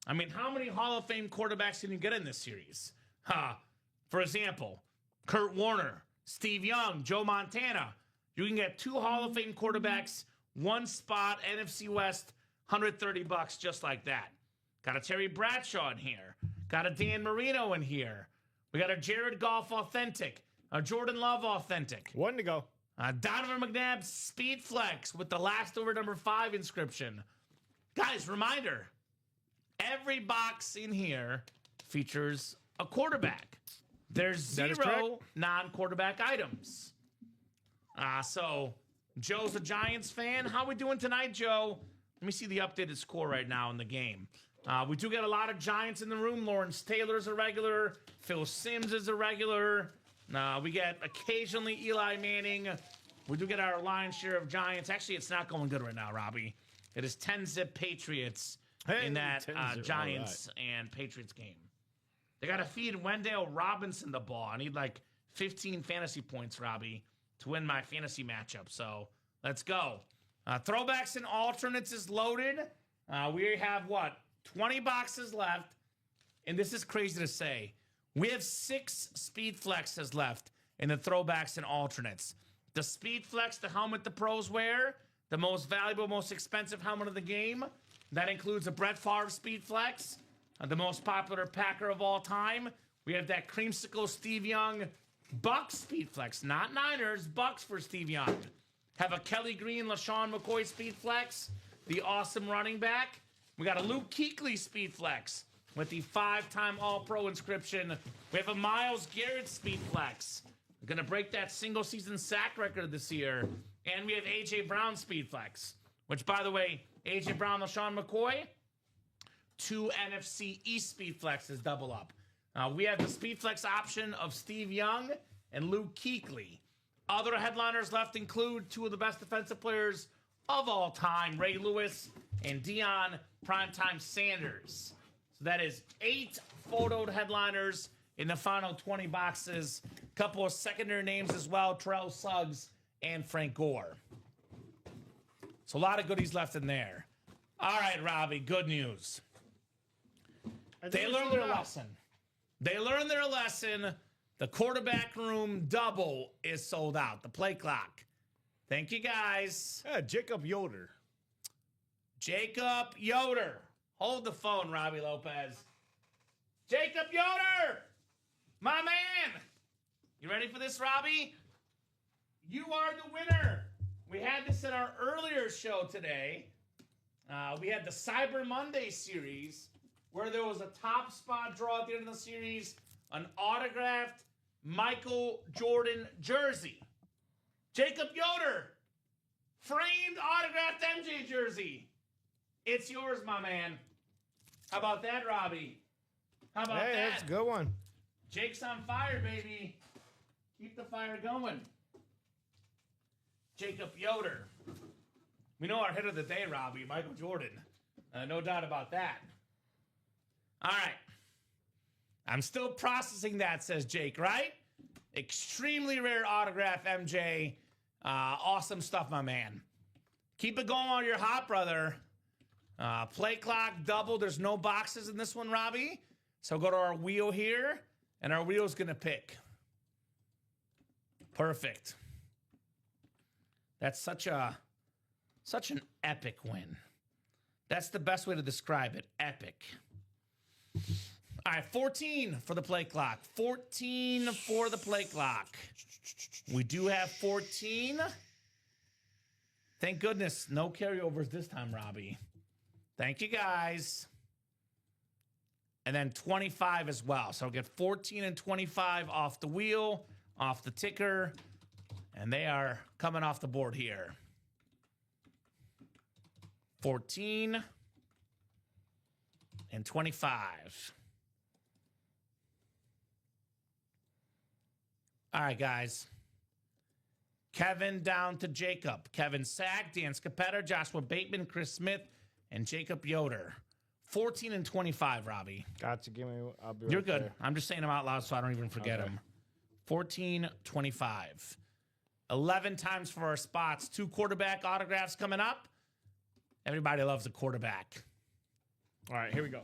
I mean, how many Hall of Fame quarterbacks can you get in this series? For example, Kurt Warner, Steve Young, Joe Montana. You can get 2 Hall of Fame quarterbacks, 1 spot, NFC West, $130 just like that. Got a Terry Bradshaw in here. Got a Dan Marino in here. We got a Jared Goff authentic. A Jordan Love authentic. 1 to go. Donovan McNabb Speed Flex with the last over number 5 inscription. Guys, reminder. Every box in here features a quarterback. There's 0 non-quarterback items. So Joe's a Giants fan. How we doing tonight, Joe? Let me see the updated score right now in the game. We do get a lot of Giants in the room. Lawrence Taylor's a regular. Phil Simms is a regular. We get occasionally Eli Manning. We do get our lion's share of Giants. Actually, it's not going good right now, Robbie. It is 10-zip Patriots in that Giants and Patriots game. They got to feed Wendell Robinson the ball. I need like 15 fantasy points, Robbie, to win my fantasy matchup. So let's go. Throwbacks and alternates is loaded. We have, 20 boxes left. And this is crazy to say. We have 6 Speed Flexes left in the throwbacks and alternates. The Speed Flex, the helmet the pros wear, the most valuable, most expensive helmet of the game. That includes a Brett Favre Speed Flex, the most popular Packer of all time. We have that creamsicle Steve Young Bucks Speed Flex, not Niners, Bucks for Steve Young. Have a Kelly Green LaShawn McCoy Speed Flex, the awesome running back. We got a Luke Kuechly Speed Flex with the 5-time All-Pro inscription. We have a Myles Garrett Speed Flex. We're going to break that single-season sack record this year. And we have A.J. Brown Speed Flex, which, by the way, A.J. Brown, LaShawn McCoy, 2 NFC East Speed Flexes double up. We have the Speed Flex option of Steve Young and Luke Kuechly. Other headliners left include 2 of the best defensive players of all time, Ray Lewis and Deion Primetime Sanders. So that is 8 photoed headliners in the final 20 boxes. A couple of secondary names as well, Terrell Suggs and Frank Gore. So a lot of goodies left in there. All right, Robbie, good news. They learned their lesson. They learned their lesson. The quarterback room double is sold out. The play clock. Thank you, guys. Jacob Yoder. Jacob Yoder. Hold the phone, Robbie Lopez. Jacob Yoder! My man! You ready for this, Robbie? You are the winner. We had this in our earlier show today. We had the Cyber Monday series where there was a top spot draw at the end of the series, an autographed Michael Jordan jersey. Jacob Yoder, framed autographed MJ jersey. It's yours, my man. How about that, Robbie? How about that? That's a good one. Jake's on fire, baby. Keep the fire going. Jacob Yoder. We know our hit of the day, Robbie, Michael Jordan. No doubt about that. All right. I'm still processing that, says Jake, right? Extremely rare autograph, MJ. Awesome stuff, my man. Keep it going while you're hot, brother. Play clock double. There's no boxes in this one, Robbie. So go to our wheel here, and our wheel's going to pick. Perfect. That's such an epic win. That's the best way to describe it. Epic. All right, 14 for the play clock. 14 for the play clock. We do have 14. Thank goodness, no carryovers this time, Robbie. Thank you, guys. And then 25 as well. So I'll get 14 and 25 off the wheel, off the ticker, and they are coming off the board here. 14 and 25. All right, guys. Kevin down to Jacob. Kevin Sack, Dan Scapetta, Joshua Bateman, Chris Smith, and Jacob Yoder. 14 and 25, Robbie. Gotcha. Give me. I'll be. You're right good. there. I'm just saying them out loud so I don't even forget them. 14, 25. 11 times for our spots. 2 quarterback autographs coming up. Everybody loves a quarterback. All right, here we go.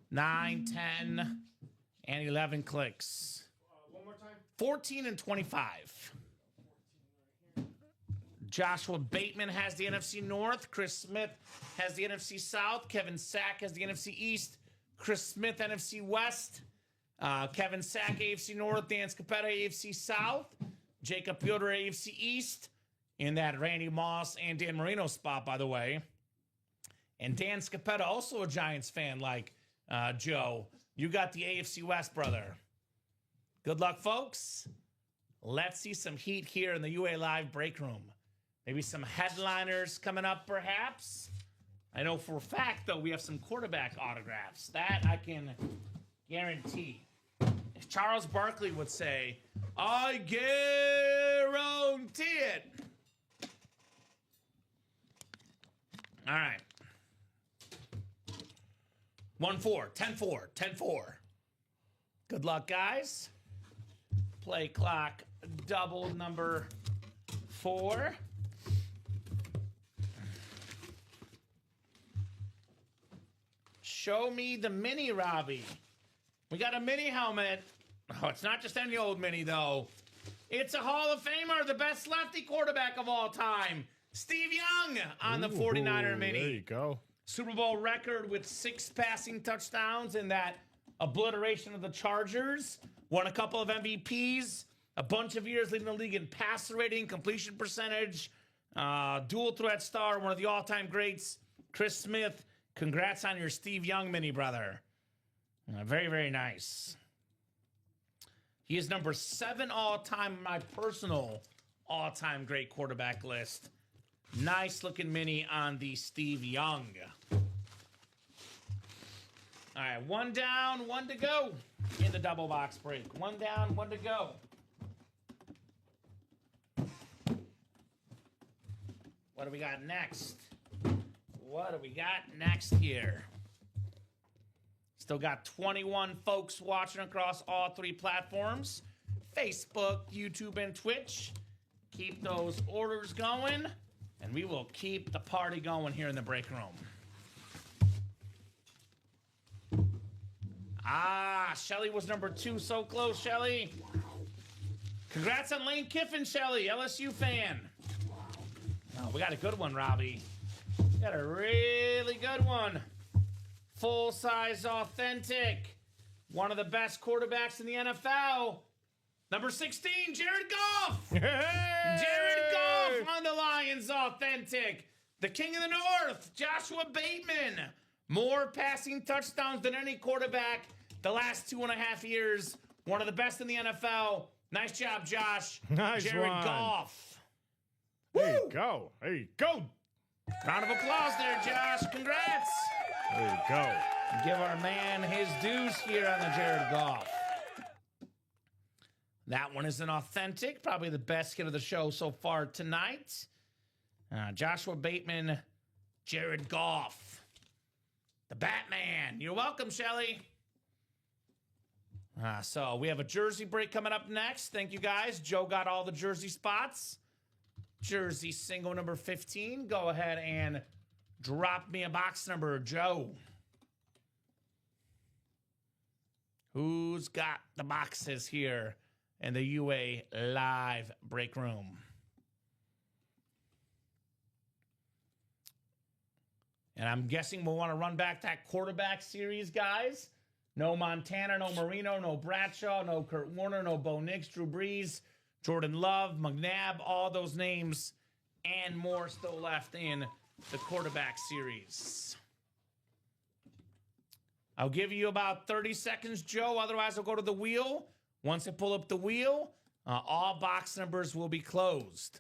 9, 10, and 11 clicks. One more time. 14 and 25. Joshua Bateman has the NFC North. Chris Smith has the NFC South. Kevin Sack has the NFC East. Chris Smith, NFC West. Kevin Sack, AFC North. Dan Scapetta, AFC South. Jacob Piotr, AFC East. In that Randy Moss and Dan Marino spot, by the way. And Dan Scapetta, also a Giants fan like Joe. You got the AFC West, brother. Good luck, folks. Let's see some heat here in the UA Live break room. Maybe some headliners coming up, perhaps. I know for a fact, though, we have some quarterback autographs. That I can guarantee. As Charles Barkley would say, I guarantee it. All right. 1-4, 10-4, 10-4. Good luck, guys. Play clock double number 4. Show me the mini, Robbie. We got a mini helmet. Oh, it's not just any old mini, though. It's a Hall of Famer, the best lefty quarterback of all time, Steve Young, on the 49er mini. There you go. Super Bowl record with 6 passing touchdowns in that obliteration of the Chargers. Won a couple of MVPs. A bunch of years leading the league in passer rating, completion percentage. Dual threat star, one of the all-time greats. Chris Smith, congrats on your Steve Young mini, brother. Very, very nice. He is number 7 all-time on my personal all-time great quarterback list. Nice looking mini on the Steve Young. All right, 1 down, 1 to go in the double box break. 1 down, 1 to go. What do we got next? What do we got next here? Still got 21 folks watching across all 3 platforms. Facebook, YouTube, and Twitch. Keep those orders going, and we will keep the party going here in the break room. Shelly was number 2. So close, Shelly. Congrats on Lane Kiffin, Shelly, LSU fan. Oh, we got a good one, Robbie. Got a really good one. Full-size authentic. One of the best quarterbacks in the NFL. Number 16, Jared Goff. Hey! Jared Goff on the Lions authentic. The king of the North, Joshua Bateman. More passing touchdowns than any quarterback the last 2.5 years. One of the best in the NFL. Nice job, Josh. Nice Jared one. Goff. There you go. There you go. Round of applause there, Josh. Congrats. There you go. Give our man his dues here on the Jared Goff. That one is an authentic, probably the best hit of the show so far tonight. Joshua Bateman, Jared Goff, the Batman. You're welcome, Shelly. So we have a jersey break coming up next. Thank you, guys. Joe got all the jersey spots. Jersey single number 15. Go ahead and drop me a box number, Joe. Who's got the boxes here in the UA Live break room? And I'm guessing we'll want to run back that quarterback series, guys. No Montana, no Marino, no Bradshaw, no Kurt Warner, no Bo Nix, Drew Brees, Jordan Love, McNabb, all those names and more still left in the quarterback series. I'll give you about 30 seconds, Joe. Otherwise, I'll go to the wheel. Once I pull up the wheel, all box numbers will be closed.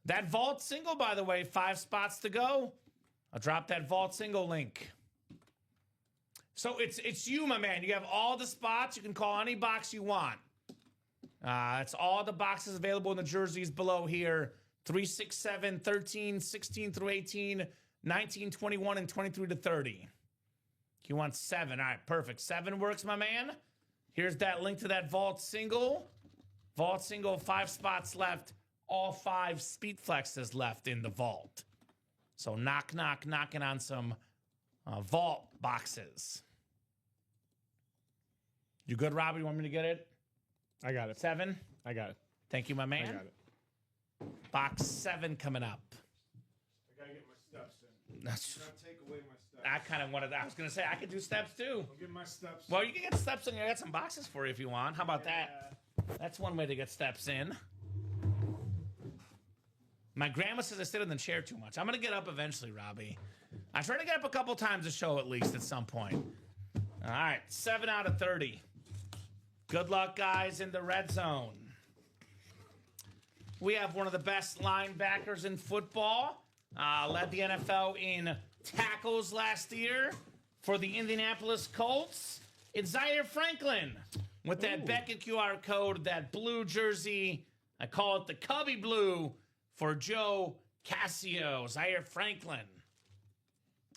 That vault single, by the way, 5 spots to go. I'll drop that vault single link. So it's you, my man. You have all the spots. You can call any box you want. It's all the boxes available in the jerseys below here. 3, 6, 7, 13, 16 through 18, 19, 21, and 23 to 30. You want 7. All right, perfect. 7 works, my man. Here's that link to that vault single. Vault single, 5 spots left. All 5 speed flexes left in the vault. So knocking on some vault boxes. You good, Robbie? You want me to get it? I got it. 7? I got it. Thank you, my man. I got it. Box 7 coming up. I gotta get my steps in. That's, Not take away my steps. I kind of wanted. I was gonna say I could do steps too. I'll get my steps. Well, you can get steps in. I got some boxes for you if you want. How about that? That's one way to get steps in. My grandma says I sit in the chair too much. I'm gonna get up eventually, Robbie. I try to get up a couple times a show at least at some point. All right, 7 out of 30. Good luck, guys, in the red zone. We have one of the best linebackers in football. Led the NFL in tackles last year for the Indianapolis Colts. It's Zaire Franklin with that Beckett QR code, that blue jersey. I call it the Cubby Blue for Joe Cassio. Zaire Franklin.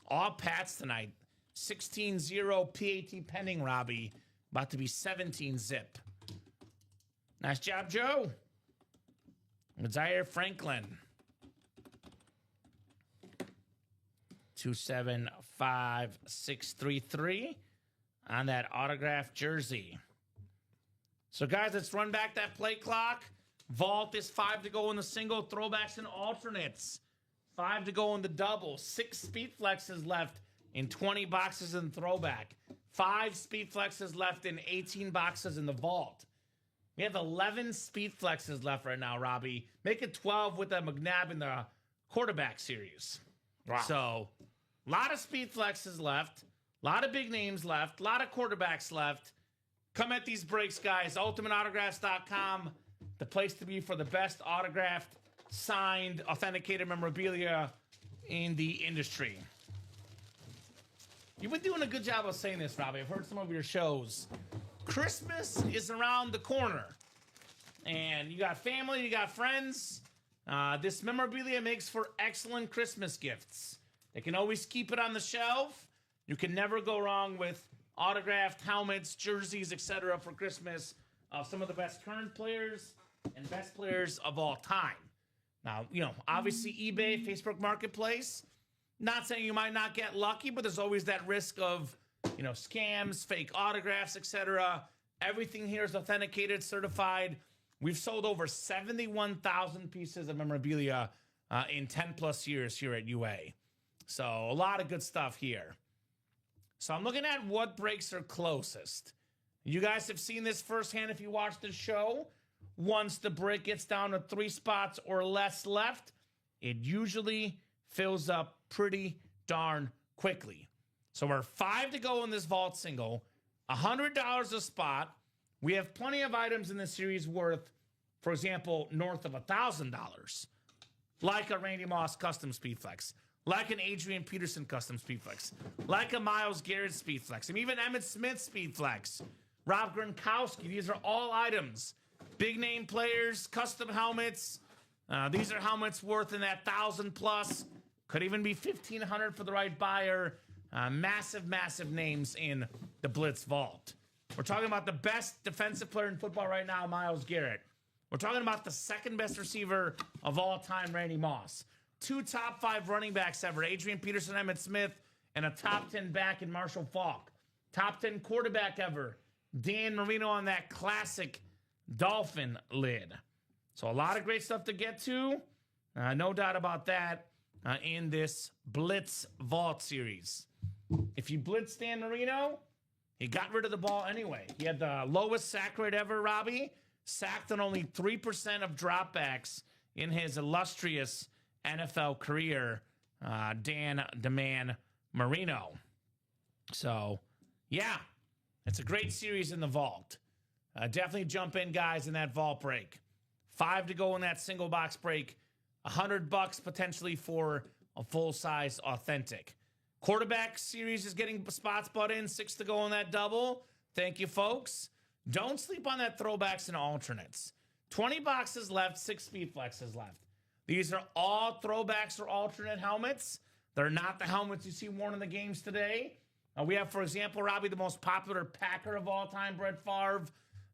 All Pats tonight. 16-0 PAT pending, Robbie. About to be 17-zip. Nice job, Joe. Zaire Franklin. 275633 on that autographed jersey. So, guys, let's run back that play clock. Vault is 5 to go in the single, throwbacks and alternates. 5 to go in the double. 6 speed flexes left in 20 boxes in throwback. 5 speed flexes left in 18 boxes in the vault. We have 11 speed flexes left right now, Robbie. Make it 12 with a McNabb in the quarterback series. Wow. So, a lot of speed flexes left. A lot of big names left. A lot of quarterbacks left. Come at these breaks, guys. UltimateAutographs.com, the place to be for the best autographed, signed, authenticated memorabilia in the industry. You've been doing a good job of saying this, Robbie. I've heard some of your shows. Christmas is around the corner. And you got family, you got friends. This memorabilia makes for excellent Christmas gifts. They can always keep it on the shelf. You can never go wrong with autographed helmets, jerseys, etc. for Christmas of some of the best current players and best players of all time. Now, obviously eBay, Facebook Marketplace. Not saying you might not get lucky, but there's always that risk of, scams, fake autographs, etc. Everything here is authenticated, certified. We've sold over 71,000 pieces of memorabilia in 10 plus years here at UA. So a lot of good stuff here. So I'm looking at what breaks are closest. You guys have seen this firsthand if you watch the show. Once the break gets down to 3 spots or less left, it usually fills up pretty darn quickly. So we're 5 to go in this vault single, $100 a spot. We have plenty of items in this series worth, for example, north of $1,000, like a Randy Moss custom Speedflex, like an Adrian Peterson custom Speedflex, like a Myles Garrett Speedflex, and even Emmitt Smith Speedflex, Rob Gronkowski. These are all items. Big name players, custom helmets. These are helmets worth in that 1,000 plus. Could even be 1,500 for the right buyer. Massive, massive names in the Blitz Vault. We're talking about the best defensive player in football right now, Myles Garrett. We're talking about the second best receiver of all time, Randy Moss. 2 top 5 running backs ever, Adrian Peterson, Emmitt Smith, and a top 10 back in Marshall Faulk. Top 10 quarterback ever, Dan Marino on that classic Dolphin lid. So a lot of great stuff to get to. No doubt about that in this Blitz Vault series. If you blitz Dan Marino, he got rid of the ball anyway. He had the lowest sack rate ever, Robbie. Sacked on only 3% of dropbacks in his illustrious NFL career, Dan "the Man" Marino. So, yeah, it's a great series in the vault. Definitely jump in, guys, in that vault break. 5 to go in that single box break. $100 potentially for a full-size authentic. Quarterback series is getting spots bought in. 6 to go in that double. Thank you, folks. Don't sleep on that throwbacks and alternates. 20 boxes left, 6 speed flexes left. These are all throwbacks or alternate helmets. They're not the helmets you see worn in the games today. We have, for example, Robbie, the most popular Packer of all time, Brett Favre.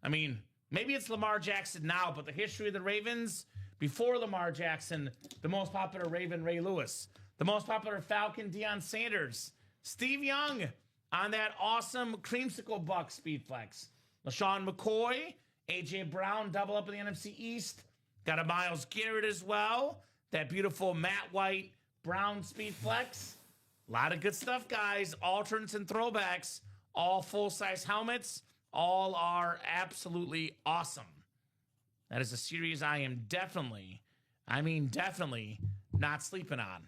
I mean, maybe it's Lamar Jackson now, but the history of the Ravens, before Lamar Jackson, the most popular Raven, Ray Lewis. The most popular Falcon, Deion Sanders. Steve Young on that awesome creamsicle buck speed flex. LaShawn McCoy, AJ Brown double up in the NFC East. Got a Myles Garrett as well. That beautiful Matt White Brown speed flex. A lot of good stuff, guys. Alternates and throwbacks. All full-size helmets. All are absolutely awesome. That is a series I am definitely not sleeping on.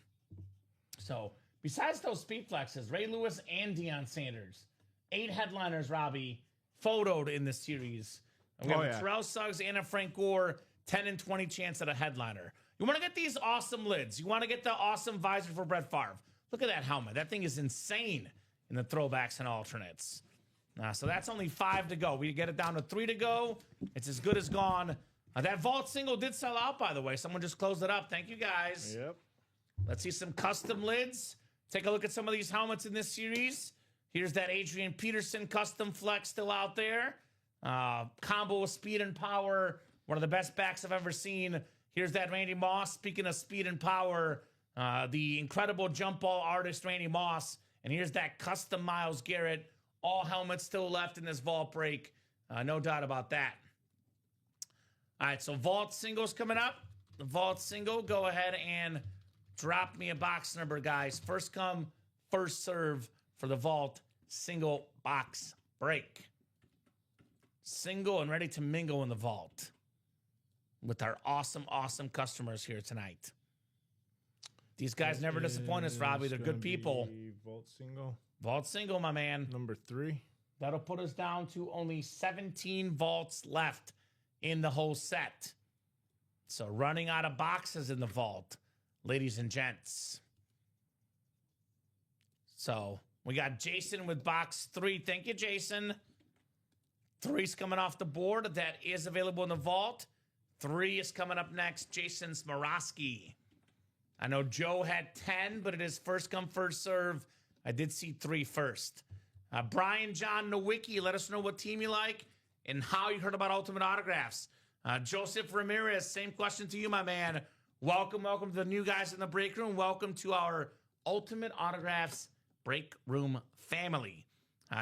So, besides those speed flexes, Ray Lewis and Deion Sanders, 8 headliners, Robbie, photoed in this series. And we have a Terrell Suggs and a Frank Gore, 10 and 20 chance at a headliner. You want to get these awesome lids. You want to get the awesome visor for Brett Favre. Look at that helmet. That thing is insane in the throwbacks and alternates. So that's only 5 to go. We get it down to 3 to go. It's as good as gone. That vault single did sell out, by the way. Someone just closed it up. Thank you, guys. Yep. Let's see some custom lids. Take a look at some of these helmets in this series. Here's that Adrian Peterson custom flex still out there. Combo of speed and power. One of the best backs I've ever seen. Here's that Randy Moss. Speaking of speed and power, the incredible jump ball artist Randy Moss. And here's that custom Myles Garrett. All helmets still left in this vault break. No doubt about that. All right, so vault singles coming up. The vault single, go ahead and drop me a box number, guys. First come, first serve for the vault single box break. Single and ready to mingle in the vault with our awesome, awesome customers here tonight. These guys never disappoint us, Robbie. They're good people. Vault single. Vault single, my man. Number 3. That'll put us down to only 17 vaults left in the whole set. So running out of boxes in the vault, ladies and gents. So we got Jason with box 3. Thank you, Jason. 3's coming off the board. That is available in the vault. 3 is coming up next. Jason Smarowski. I know Joe had 10, but it is first come, first serve. I did see 3 first. Brian John Nowicki, let us know what team you like and how you heard about Ultimate Autographs. Joseph Ramirez, same question to you, my man. Welcome to the new guys in the break room. Welcome to our Ultimate Autographs break room family.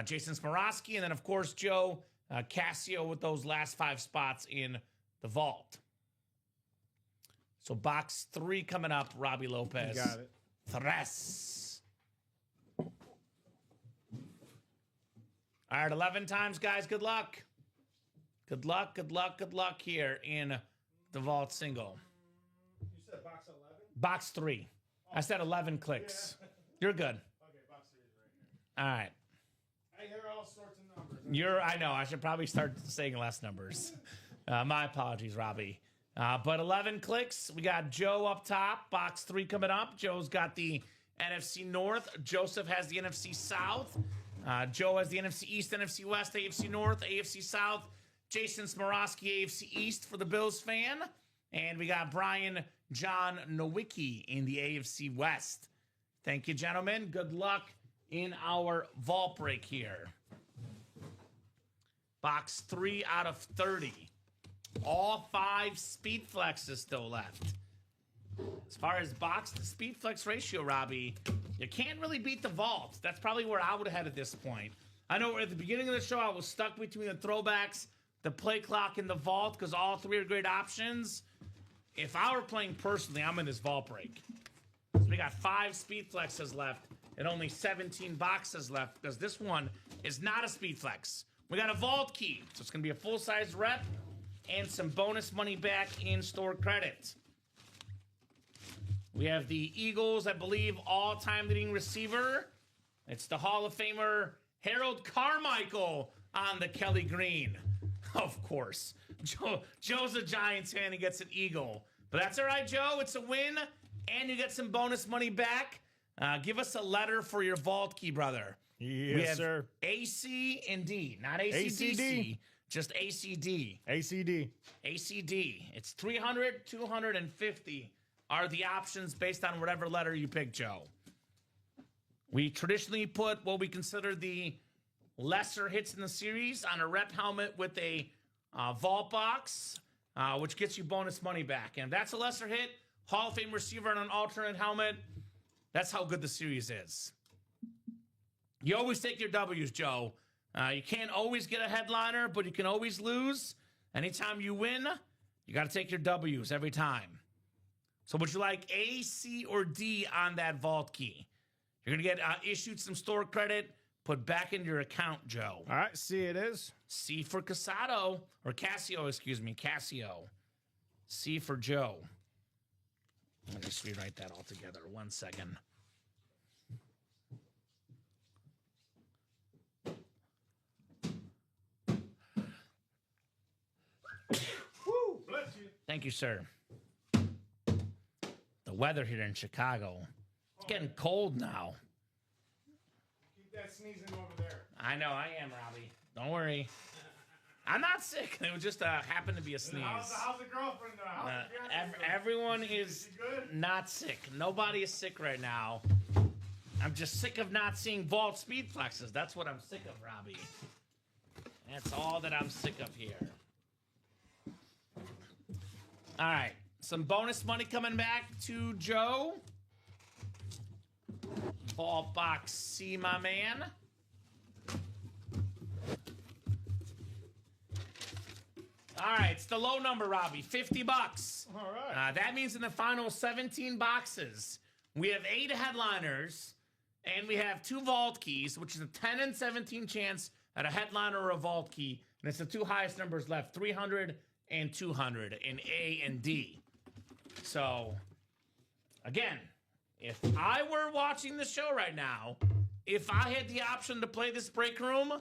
Jason Smarowski, and then, of course, Joe Cassio with those last 5 spots in the vault. So box 3 coming up, Robbie Lopez. You got it. Tres. All right, 11 times, guys. Good luck. Good luck here in the vault single. You said box 11? Box 3. I said 11 clicks. Yeah. You're good. Okay, box 3 is right here. All right. I hear all sorts of numbers. I know. I should probably start saying less numbers. My apologies, Robbie. But 11 clicks. We got Joe up top. Box 3 coming up. Joe's got the NFC North. Joseph has the NFC South. Joe has the NFC East, NFC West, AFC North, AFC South. Jason Smarowski, AFC East for the Bills fan. And we got Brian John Nowicki in the AFC West. Thank you, gentlemen. Good luck in our vault break here. Box 3 out of 30. All 5 speed flexes still left. As far as box to speed flex ratio, Robbie, you can't really beat the vault. That's probably where I would have had at this point. I know at the beginning of the show, I was stuck between the throwbacks, the play clock, and the vault because all 3 are great options. If I were playing personally, I'm in this vault break. So we got 5 speed flexes left and only 17 boxes left because this one is not a speed flex. We got a vault key, so it's going to be a full-size rep and some bonus money back in store credit. We have the Eagles, I believe, all-time leading receiver. It's the Hall of Famer Harold Carmichael on the Kelly Green. Of course. Joe's a Giants fan. He gets an Eagle. But that's all right, Joe. It's a win, and you get some bonus money back. Give us a letter for your vault key, brother. Yes, we have sir. AC and D, not ACDC. ACD. Just ACD. ACD. ACD. It's 300, 250 are the options based on whatever letter you pick, Joe. We traditionally put what we consider the lesser hits in the series on a rep helmet with a vault box, which gets you bonus money back. And if that's a lesser hit, Hall of Fame receiver on an alternate helmet, that's how good the series is. You always take your W's, Joe. You can't always get a headliner, but you can always lose. Anytime you win, you got to take your W's every time. So would you like A, C, or D on that vault key? You're going to get issued some store credit, put back into your account, Joe. All right, C it is. C for Casado, or Casio, excuse me, Casio. C for Joe. Let me just rewrite that all together. 1 second. Woo, bless you. Thank you, sir. The weather here in Chicago, it's getting cold now. Keep that sneezing over there. I know, I am, Robbie. Don't worry. I'm not sick. It was just happened to be a sneeze. How's the girlfriend doing? Everyone is not sick. Nobody is sick right now. I'm just sick of not seeing vault speed flexes. That's what I'm sick of, Robbie. That's all that I'm sick of here. All right. Some bonus money coming back to Joe. Vault box C, my man. All right, it's the low number, Robbie. $50. All right. That means in the final 17 boxes, we have 8 headliners, and we have 2 vault keys, which is a 10 and 17 chance at a headliner or a vault key. And it's the 2 highest numbers left, 300 and 200 in A and D. So, again, if I were watching the show right now, if I had the option to play this break room,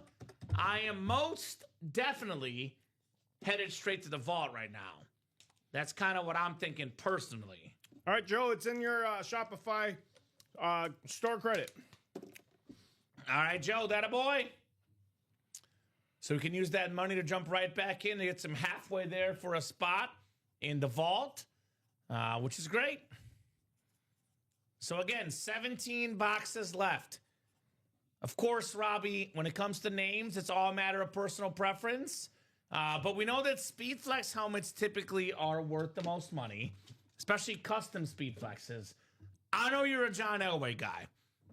I am most definitely headed straight to the vault right now. That's kind of what I'm thinking personally. All right, Joe, it's in your Shopify store credit. All right, Joe, that a boy. So we can use that money to jump right back in to get some halfway there for a spot in the vault, which is great. So again, 17 boxes left. Of course, Robbie, when it comes to names, it's all a matter of personal preference. But we know that Speedflex helmets typically are worth the most money, especially custom Speedflexes. I know you're a John Elway guy.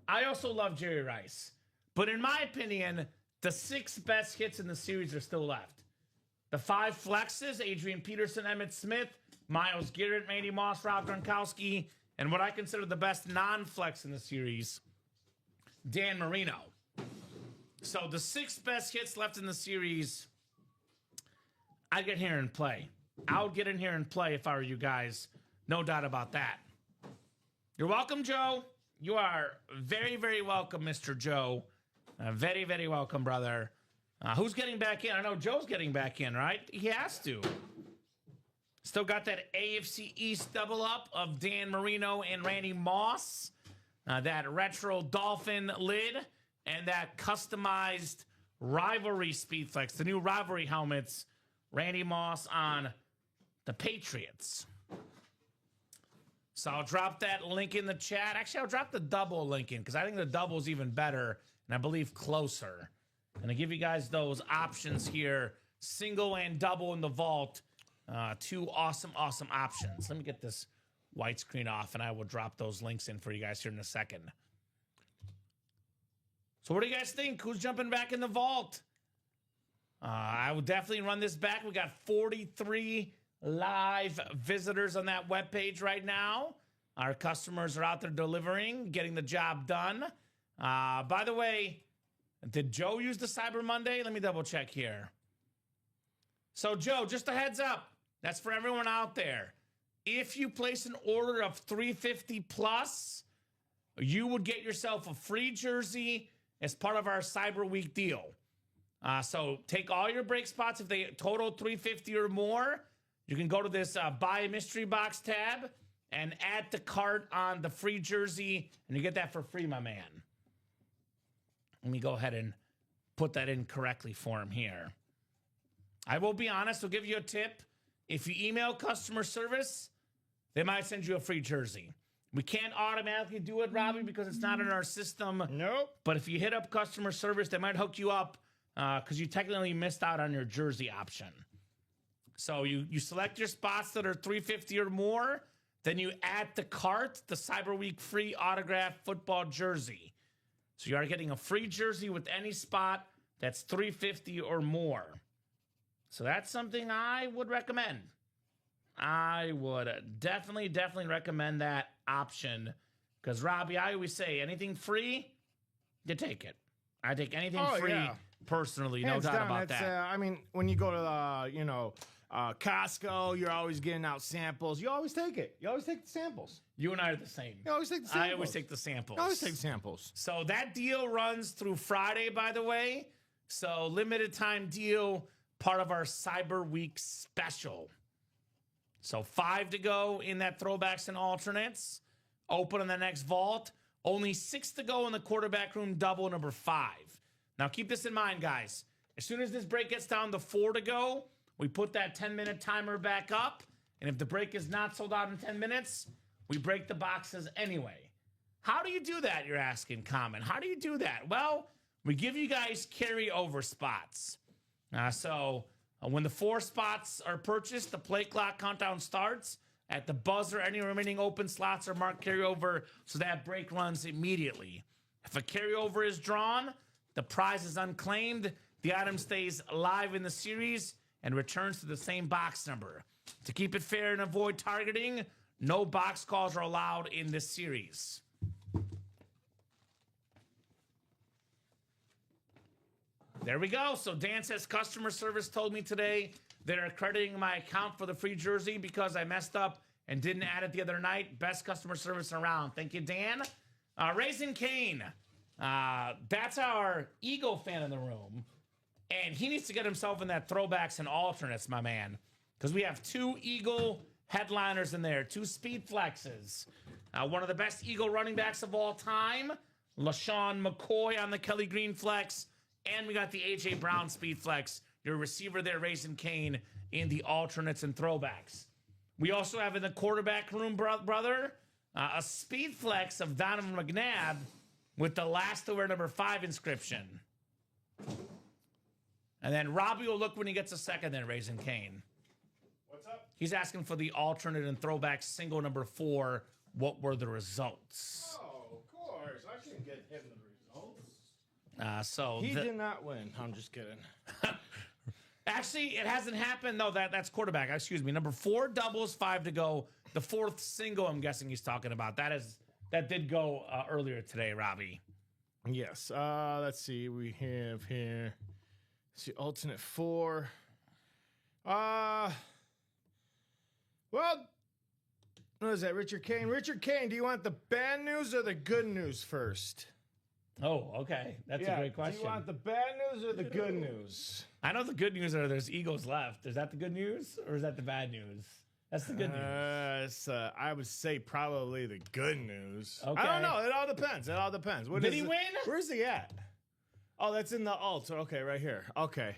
I also love Jerry Rice. But in my opinion, the 6 best hits in the series are still left. The 5 flexes, Adrian Peterson, Emmitt Smith, Myles Garrett, Randy Moss, Rob Gronkowski, and what I consider the best non-flex in the series, Dan Marino. So the 6 best hits left in the series, I'd get here and play. I would get in here and play if I were you guys. No doubt about that. You're welcome, Joe. You are very, very welcome, Mr. Joe. Very, very welcome, brother. Who's getting back in? I know Joe's getting back in, right? He has to. Still got that AFC East double up of Dan Marino and Randy Moss. That retro Dolphin lid. And that customized rivalry Speedflex. The new rivalry helmets. Randy Moss on the Patriots. So I'll drop that link in the chat. Actually, I'll drop the double link in because I think the double is even better and I believe closer. And I give you guys those options here, single and double in the vault. 2 awesome, awesome options. Let me get this white screen off and I will drop those links in for you guys here in a second. So what do you guys think? Who's jumping back in the vault? I will definitely run this back. We got 43 live visitors on that webpage right now. Our customers are out there delivering, getting the job done. By the way, did Joe use the Cyber Monday? Let me double check here. So, Joe, just a heads up. That's for everyone out there. If you place an order of $350 plus, you would get yourself a free jersey as part of our Cyber Week deal. So take all your break spots. If they total $350 or more, you can go to this Buy a Mystery Box tab and add to cart on the free jersey, and you get that for free, my man. Let me go ahead and put that in correctly for him here. I will be honest. I'll give you a tip. If you email customer service, they might send you a free jersey. We can't automatically do it, Robbie, because it's not in our system. Nope. But if you hit up customer service, they might hook you up because you technically missed out on your jersey option. So you select your spots that are $350 or more, then you add to cart the Cyber Week free autographed football jersey. So you are getting a free jersey with any spot that's $350 or more. So that's something I would recommend. I would definitely recommend that option. Because, Robbie, I always say anything free, you take it. I take anything free personally, Hands no doubt down, about that's, that. I mean, when you go to, Costco, you're always getting out samples. You always take it. You always take the samples. You and I are the same. You always take the samples. I always take the samples. You always take samples. So that deal runs through Friday, by the way. So limited time deal, part of our Cyber Week special. So 5 to go in that throwbacks and alternates. Open on the next vault. Only 6 to go in the quarterback room double number 5. Now keep this in mind, guys. As soon as this break gets down to 4 to go, we put that 10-minute timer back up. And if the break is not sold out in 10 minutes, we break the boxes anyway. How do you do that, you're asking, Kamen? How do you do that? Well, we give you guys carryover spots. When the 4 spots are purchased, the play clock countdown starts. At the buzzer, any remaining open slots are marked carryover, so that break runs immediately. If a carryover is drawn, the prize is unclaimed. The item stays live in the series and returns to the same box number. To keep it fair and avoid targeting, no box calls are allowed in this series. There we go. So Dan says customer service told me today they're crediting my account for the free jersey because I messed up and didn't add it the other night. Best customer service around. Thank you, Dan. Raisin Kane. That's our Eagle fan in the room. And he needs to get himself in that throwbacks and alternates, my man. Because we have 2 Eagle headliners in there. 2 speed flexes. One of the best Eagle running backs of all time. LaShawn McCoy on the Kelly Green flex. And we got the A.J. Brown speed flex. Your receiver there, Raisin Kane, in the alternates and throwbacks. We also have in the quarterback room, brother, a speed flex of Donovan McNabb with the last to wear number 5 inscription. And then Robbie will look when he gets a second there, Raisin Kane. What's up? He's asking for the alternate and throwback single number 4. What were the results? Oh, of course. I can get him the results. He did not win. I'm just kidding. Actually, it hasn't happened. No, that's quarterback. Excuse me. Number 4 doubles, 5 to go. The 4th single, I'm guessing he's talking about. That did go earlier today, Robbie. Yes. Let's see. We have here. Let's see, alternate 4. Well, what is that? Richard Kane. Richard Kane, do you want the bad news or the good news first? Oh, okay. That's a great question. Do you want the bad news or the good news? I know the good news are there's Eagles left. Is that the good news or is that the bad news? That's the good news. I would say probably the good news. Okay. I don't know. It all depends. It all depends. Did he win? Where's he at? Oh, that's in the alt. Okay, right here. Okay.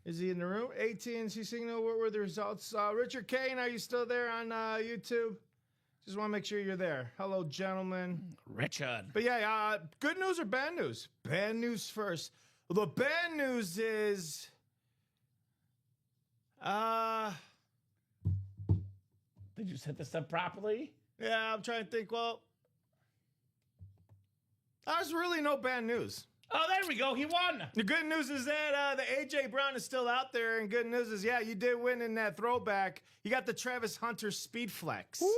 Is he in the room? AT&T signal. What were the results? Richard Kane, are you still there on YouTube? Just want to make sure you're there. Hello, gentlemen. Richard. But yeah, good news or bad news? Bad news first. Well, the bad news is, did you set this up properly? yeah, I'm trying to think. Well, there's really no bad news. Oh, there we go. He won. The good news is that the A.J. Brown is still out there, and good news is, yeah, you did win in that throwback. You got the Travis Hunter Speed Flex. Ooh,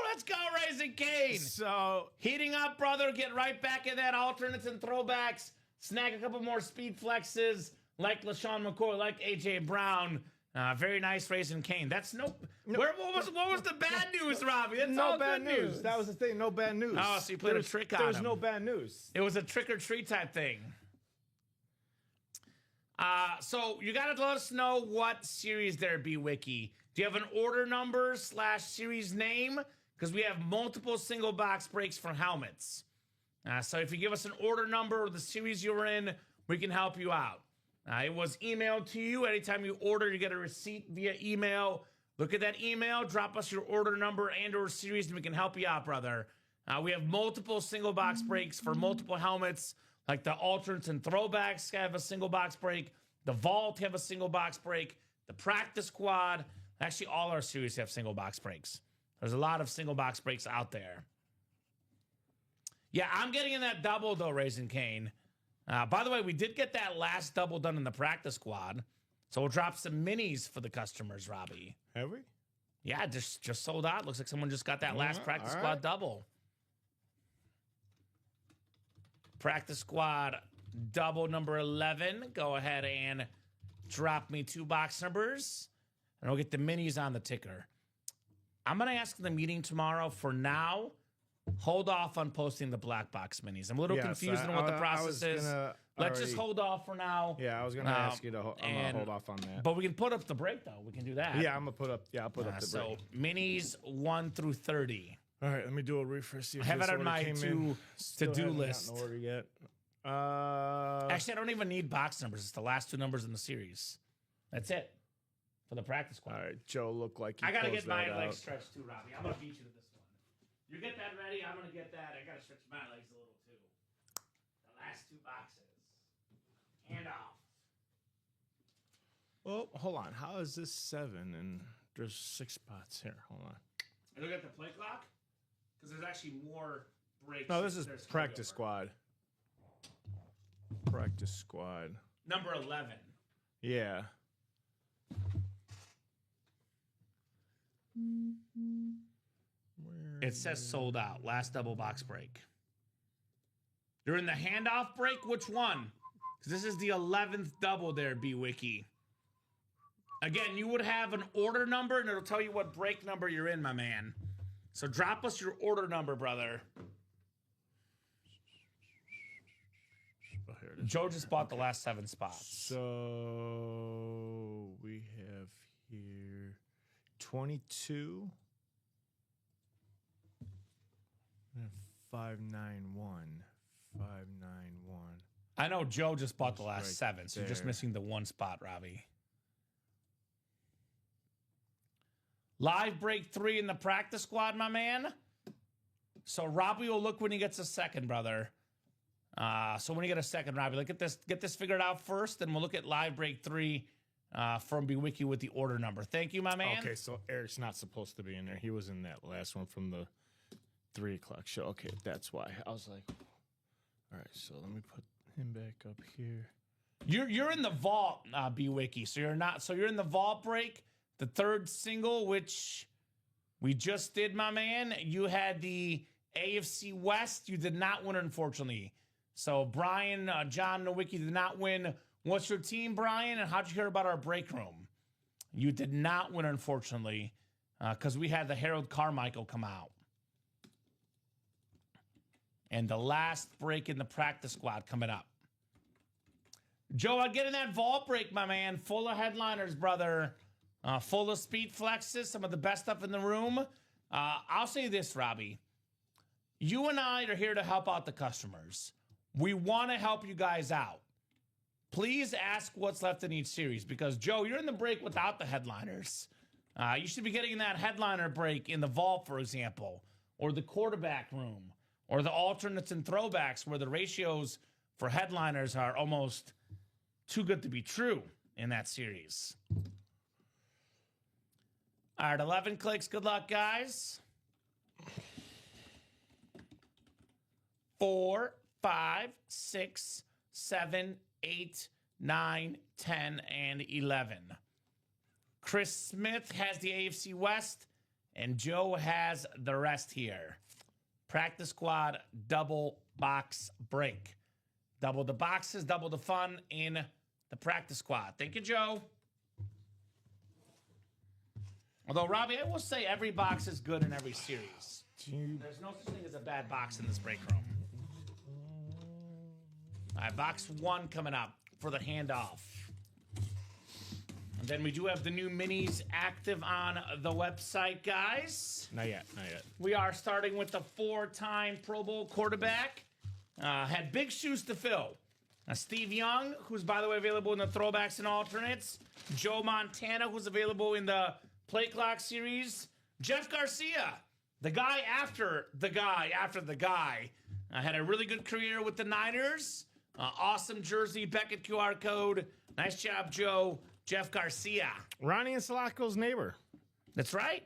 let's go, Raisin Kane. So, Heating up, brother. Get right back in that alternates and throwbacks. Snag a couple more speed flexes like LaShawn McCoy, like A.J. Brown. Very nice, Raisin Kane. That's what was the bad news, Robbie? That's no all bad good news. That was the thing. No bad news. Oh, so you played a trick on There was him. no bad news. It was a trick or treat type thing. So you got to let us know what series there be, Wiki. Do you have an order number / series name? Because we have multiple single box breaks for helmets. So if you give us an order number or the series you were in, we can help you out. It was emailed to you. Anytime you order, you get a receipt via email. Look at that email. Drop us your order number and or series, and we can help you out, brother. We have multiple single box breaks for multiple helmets, like the alternates and throwbacks have a single box break. The Vault have a single box break. The Practice Squad. Actually, all our series have single box breaks. There's a lot of single box breaks out there. Yeah, I'm getting in that double, though, Raisin Cane. By the way, we did get that last double done in the practice squad. So we'll drop some minis for the customers, Robbie. Have we? Yeah, just sold out. Looks like someone just got that last practice squad double. Practice squad double number 11. Go ahead and drop me 2 box numbers. And we'll get the minis on the ticker. I'm going to ask the meeting tomorrow. For now, hold off on posting the black box minis. I'm a little confused on what the process is. Let's just hold off for now. Yeah, I was going to ask you to hold off on that. But we can put up the break, though. We can do that. Yeah, I'm going to put up, I'll put up the break. So, minis 1 through 30. All right, let me do a refresh. See if I have this it on order my came to-do list. Not in order yet. Actually, I don't even need box numbers. It's the last 2 numbers in the series. That's it for the practice squad. All right, Joe looked like he I got to closed get my that legs out. stretched too, Robbie. I'm going to beat you to this one. You get that ready, I'm going to get that. I got to stretch my legs a little too. The last 2 boxes. Hand off. Well, hold on. How is this 7 and there's 6 spots here? Hold on. I look at the play clock because there's actually more breaks. No, this is There's practice carryover. squad. Practice squad. Number 11. Yeah. It says sold out. Last double box break. You're in the handoff break? Which one? Because this is the 11th double there, B-Wiki. Again, you would have an order number, and it'll tell you what break number you're in, my man. So drop us your order number, brother. Oh, here it is. Joe just bought the last 7 spots. So we have here 22 and 591. 591. I know Joe just bought the That's last right 7, so you're just there. missing the 1 spot, Robbie. Live break 3 in the practice squad, my man. So Robbie will look when he gets a second, brother. So when you get a second, Robbie, look at this. Get this figured out first, and we'll look at live break 3 from BWiki with the order number. Thank you, my man. Okay, so Eric's not supposed to be in there. He was in that last one from the 3 o'clock show. Okay, that's why. I was like, all right, so let me put him back up here. You're in the vault, BWiki. So you're not. So you're in the vault break. The 3rd single, which we just did, my man. You had the AFC West. You did not win, unfortunately. So Brian, John Nowicki did not win. What's your team, Brian? And how'd you hear about our break room? You did not win, unfortunately, because we had the Harold Carmichael come out. And the last break in the practice squad coming up. Joe, I'd get in that vault break, my man. Full of headliners, brother. Full of speed flexes, some of the best stuff in the room. I'll say this, Robbie. You and I are here to help out the customers. We want to help you guys out. Please ask what's left in each series because, Joe, you're in the break without the headliners. You should be getting that headliner break in the vault, for example, or the quarterback room, or the alternates and throwbacks where the ratios for headliners are almost too good to be true in that series. All right, 11 clicks. Good luck, guys. 4, 5, 6, 7, 8, 9, 10, and 11. Chris Smith has the AFC West, and Joe has the rest here. Practice squad, double box break. Double the boxes, double the fun in the practice squad. Thank you, Joe. Although, Robbie, I will say every box is good in every series. There's no such thing as a bad box in this break room. All right, box 1 coming up for the handoff. And then we do have the new minis active on the website, guys. Not yet, not yet. We are starting with the 4-time Pro Bowl quarterback. Had big shoes to fill. Steve Young, who's, by the way, available in the throwbacks and alternates. Joe Montana, who's available in the Play Clock series. Jeff Garcia, the guy after the guy after the guy. Had a really good career with the Niners. Awesome jersey, Beckett QR code. Nice job, Joe. Jeff Garcia. Ronnie and Solako's neighbor. That's right.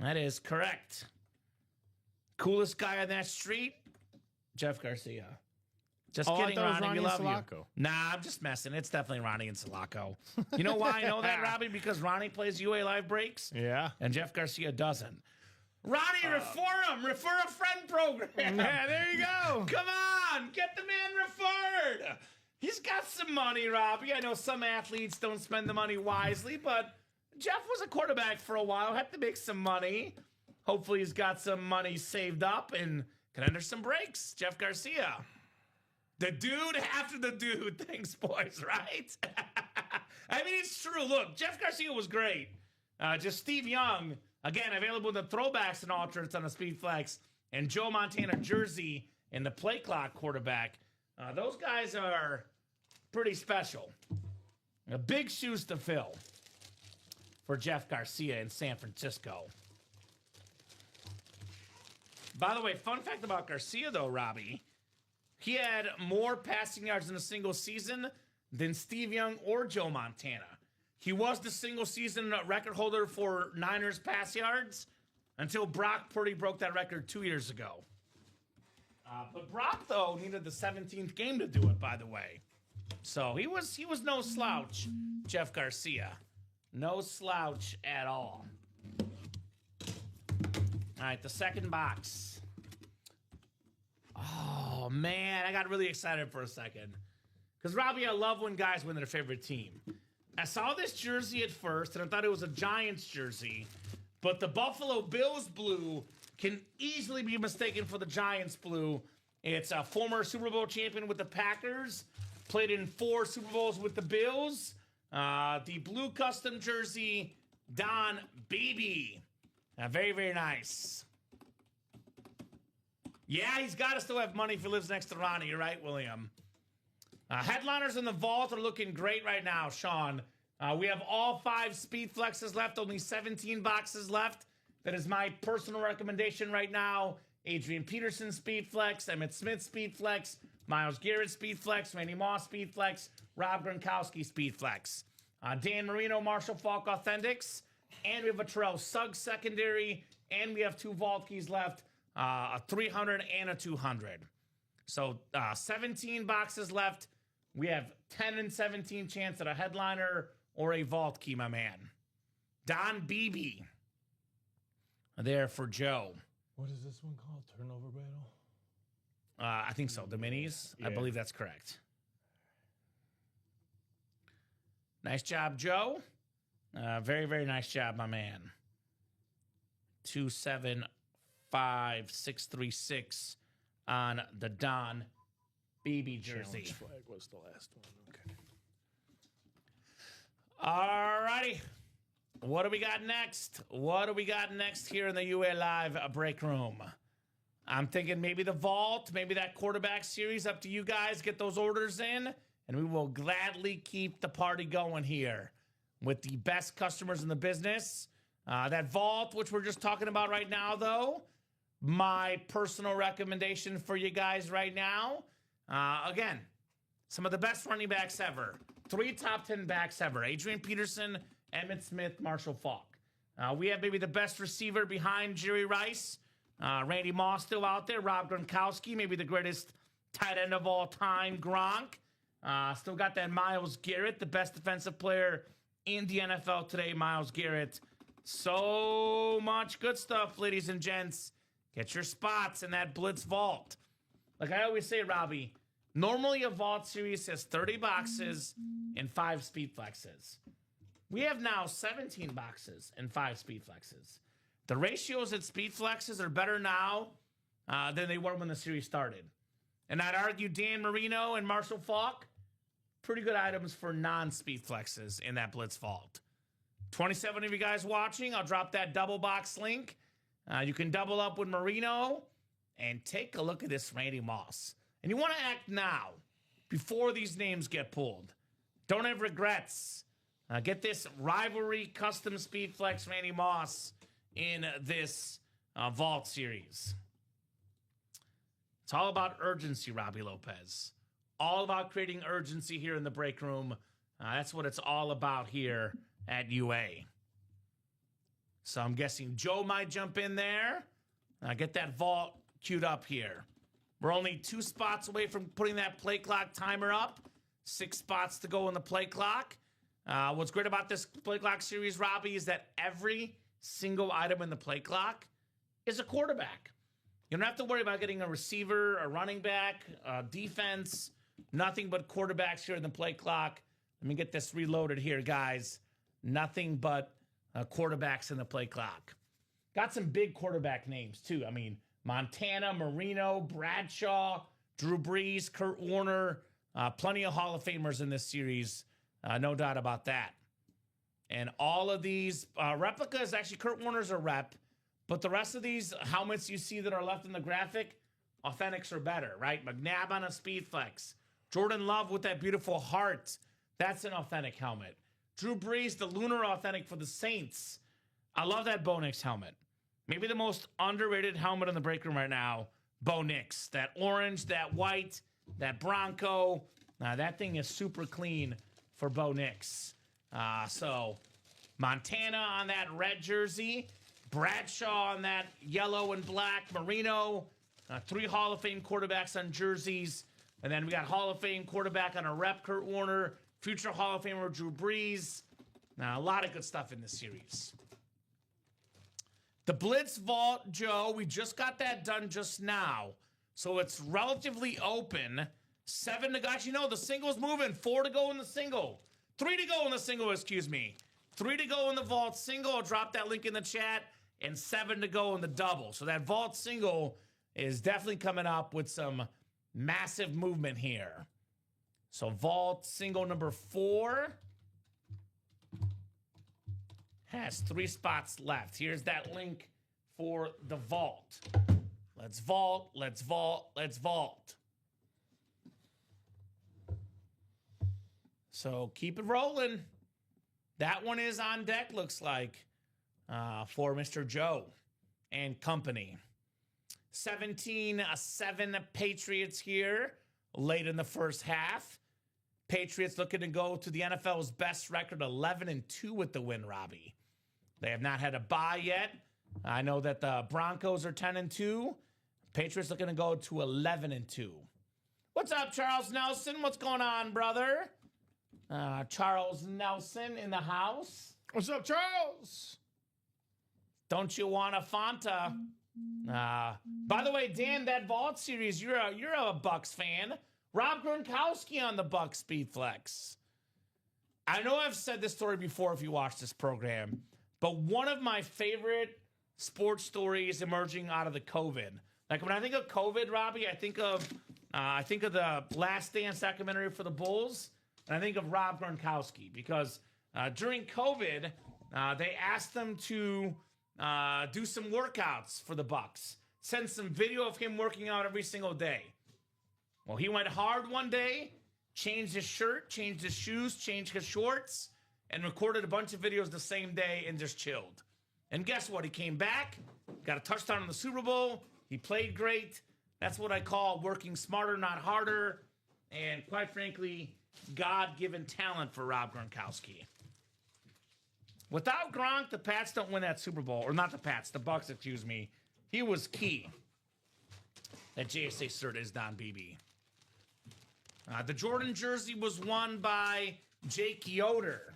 That is correct. Coolest guy on that street. Jeff Garcia. Just Oh, I kidding, thought it was Ronnie. We Ronnie love and you. Nah, I'm just messing. It's definitely Ronnie and Sulaco. You know why I know that, Robbie? Because Ronnie plays UA Live Breaks. Yeah. And Jeff Garcia doesn't. Ronnie, refer him. Refer a friend program. Yeah, there you go. Come on. Get the man referred. He's got some money, Robbie. I know some athletes don't spend the money wisely, but Jeff was a quarterback for a while. Had to make some money. Hopefully he's got some money saved up and can enter some breaks. Jeff Garcia. The dude after the dude. Thanks, boys, right? I mean, it's true. Look, Jeff Garcia was great. Just Steve Young, again, available in the throwbacks and alternates on the Speed Flex, and Joe Montana jersey in the play clock quarterback. Those guys are pretty special. Big shoes to fill for Jeff Garcia in San Francisco. By the way, fun fact about Garcia, though, Robbie. He had more passing yards in a single season than Steve Young or Joe Montana. He was the single season record holder for Niners pass yards until Brock Purdy broke that record 2 years ago. But Brock, though, needed the 17th game to do it, by the way. So he was no slouch, Jeff Garcia. No slouch at all. All right, the second box. Oh, man, I got really excited for a second. Because, Robbie, I love when guys win their favorite team. I saw this jersey at first, and I thought it was a Giants jersey. But the Buffalo Bills blue can easily be mistaken for the Giants blue. It's a former Super Bowl champion with the Packers. Played in 4 Super Bowls with the Bills. The blue custom jersey, Don Beebe. Very, very nice. Yeah, he's got to still have money if he lives next to Ronnie. You're right, William. Headliners in the vault are looking great right now, Sean. We have all 5 speed flexes left, only 17 boxes left. That is my personal recommendation right now. Adrian Peterson speed flex, Emmitt Smith speed flex, Myles Garrett speed flex, Randy Moss speed flex, Rob Gronkowski speed flex. Dan Marino, Marshall Falk authentics, and we have a Terrell Suggs secondary, and we have 2 vault keys left, a 300 and a 200. So 17 boxes left. We have 10 and 17 chance at a headliner or a vault key, my man. Don Beebe there for Joe. What is this one called? Turnover battle? I think so. The minis? Yeah. I believe that's correct. Nice job, Joe. Very, very nice job, my man. 275636 on the Don Beebe jersey. Challenge flag was the last one. Okay. All righty. What do we got next? What do we got next here in the UA Live break room? I'm thinking maybe the vault, maybe that quarterback series. Up to you guys. Get those orders in, and we will gladly keep the party going here with the best customers in the business. That vault, which we're just talking about right now, though, my personal recommendation for you guys right now. Again, some of the best running backs ever. 3 top 10 backs ever. Adrian Peterson, Emmitt Smith, Marshall Falk. We have maybe the best receiver behind Jerry Rice. Randy Moss still out there. Rob Gronkowski, maybe the greatest tight end of all time, Gronk. Still got that Myles Garrett, the best defensive player in the NFL today, Myles Garrett. So much good stuff, ladies and gents. Get your spots in that Blitz vault. Like I always say, Robbie, normally a vault series has 30 boxes and 5 speed flexes. We have now 17 boxes and 5 speed flexes. The ratios at speed flexes are better now than they were when the series started. And I'd argue Dan Marino and Marshall Falk, pretty good items for non-speed flexes in that Blitz vault. 27 of you guys watching, I'll drop that double box link. You can double up with Marino and take a look at this Randy Moss. And you want to act now before these names get pulled. Don't have regrets. Get this rivalry custom speed flex Randy Moss in this vault series. It's all about urgency, Robbie Lopez. All about creating urgency here in the break room. That's what it's all about here at UA. So I'm guessing Joe might jump in there. Get that vault queued up here. We're only 2 spots away from putting that play clock timer up. 6 spots to go in the play clock. What's great about this play clock series, Robbie, is that every single item in the play clock is a quarterback. You don't have to worry about getting a receiver, a running back, defense, nothing but quarterbacks here in the play clock. Let me get this reloaded here, guys. Nothing but quarterbacks in the play clock. Got some big quarterback names, too. I mean, Montana, Marino, Bradshaw, Drew Brees, Kurt Warner, plenty of Hall of Famers in this series. No doubt about that. And all of these replicas, actually, Kurt Warner's a rep, but the rest of these helmets you see that are left in the graphic, authentics are better, right? McNabb on a Speed Flex. Jordan Love with that beautiful heart. That's an authentic helmet. Drew Brees, the Lunar authentic for the Saints. I love that Bo Nix helmet. Maybe the most underrated helmet in the break room right now, Bo Nix. That orange, that white, that Bronco. That thing is super clean for Bo Nix. So Montana on that red jersey. Bradshaw on that yellow and black. Marino. 3 Hall of Fame quarterbacks on jerseys. And then we got Hall of Fame quarterback on a rep, Kurt Warner. Future Hall of Famer, Drew Brees. Now, a lot of good stuff in this series. The Blitz Vault, Joe, we just got that done just now. So it's relatively open. 7 to go. Actually, no, the single's moving. 4 to go in the single. 3 to go in the single, excuse me. 3 to go in the Vault single. I'll drop that link in the chat. And 7 to go in the double. So that Vault single is definitely coming up with some massive movement here. So Vault single number 4 has 3 spots left. Here's that link for the Vault. Let's vault, let's vault, let's vault. So keep it rolling. That one is on deck, looks like, for Mr. Joe and company. 17-7 Patriots here late in the first half. Patriots looking to go to the NFL's best record, 11-2 with the win, Robbie. They have not had a bye yet. I know that the Broncos are 10-2. Patriots looking to go to 11-2. What's up, Charles Nelson? What's going on, brother? Charles Nelson in the house. What's up, Charles? Don't you want a Fanta? By the way, Dan, that Vault series, you're a Bucks fan. Rob Gronkowski on the Bucks Speed Flex. I know I've said this story before if you watch this program, but one of my favorite sports stories emerging out of the COVID. Like when I think of COVID, Robbie, I think of the Last Dance documentary for the Bulls, and I think of Rob Gronkowski because during COVID, they asked them to do some workouts for the Bucks. Send some video of him working out every single day. Well, he went hard one day, changed his shirt, changed his shoes, changed his shorts, and recorded a bunch of videos the same day and just chilled. And guess what? He came back, got a touchdown in the Super Bowl. He played great. That's what I call working smarter, not harder. And quite frankly, God-given talent for Rob Gronkowski. Without Gronk, the Pats don't win that Super Bowl. Or not the Pats, the Bucks, excuse me. He was key. That JSA cert is Don BB. The Jordan jersey was won by Jake Yoder.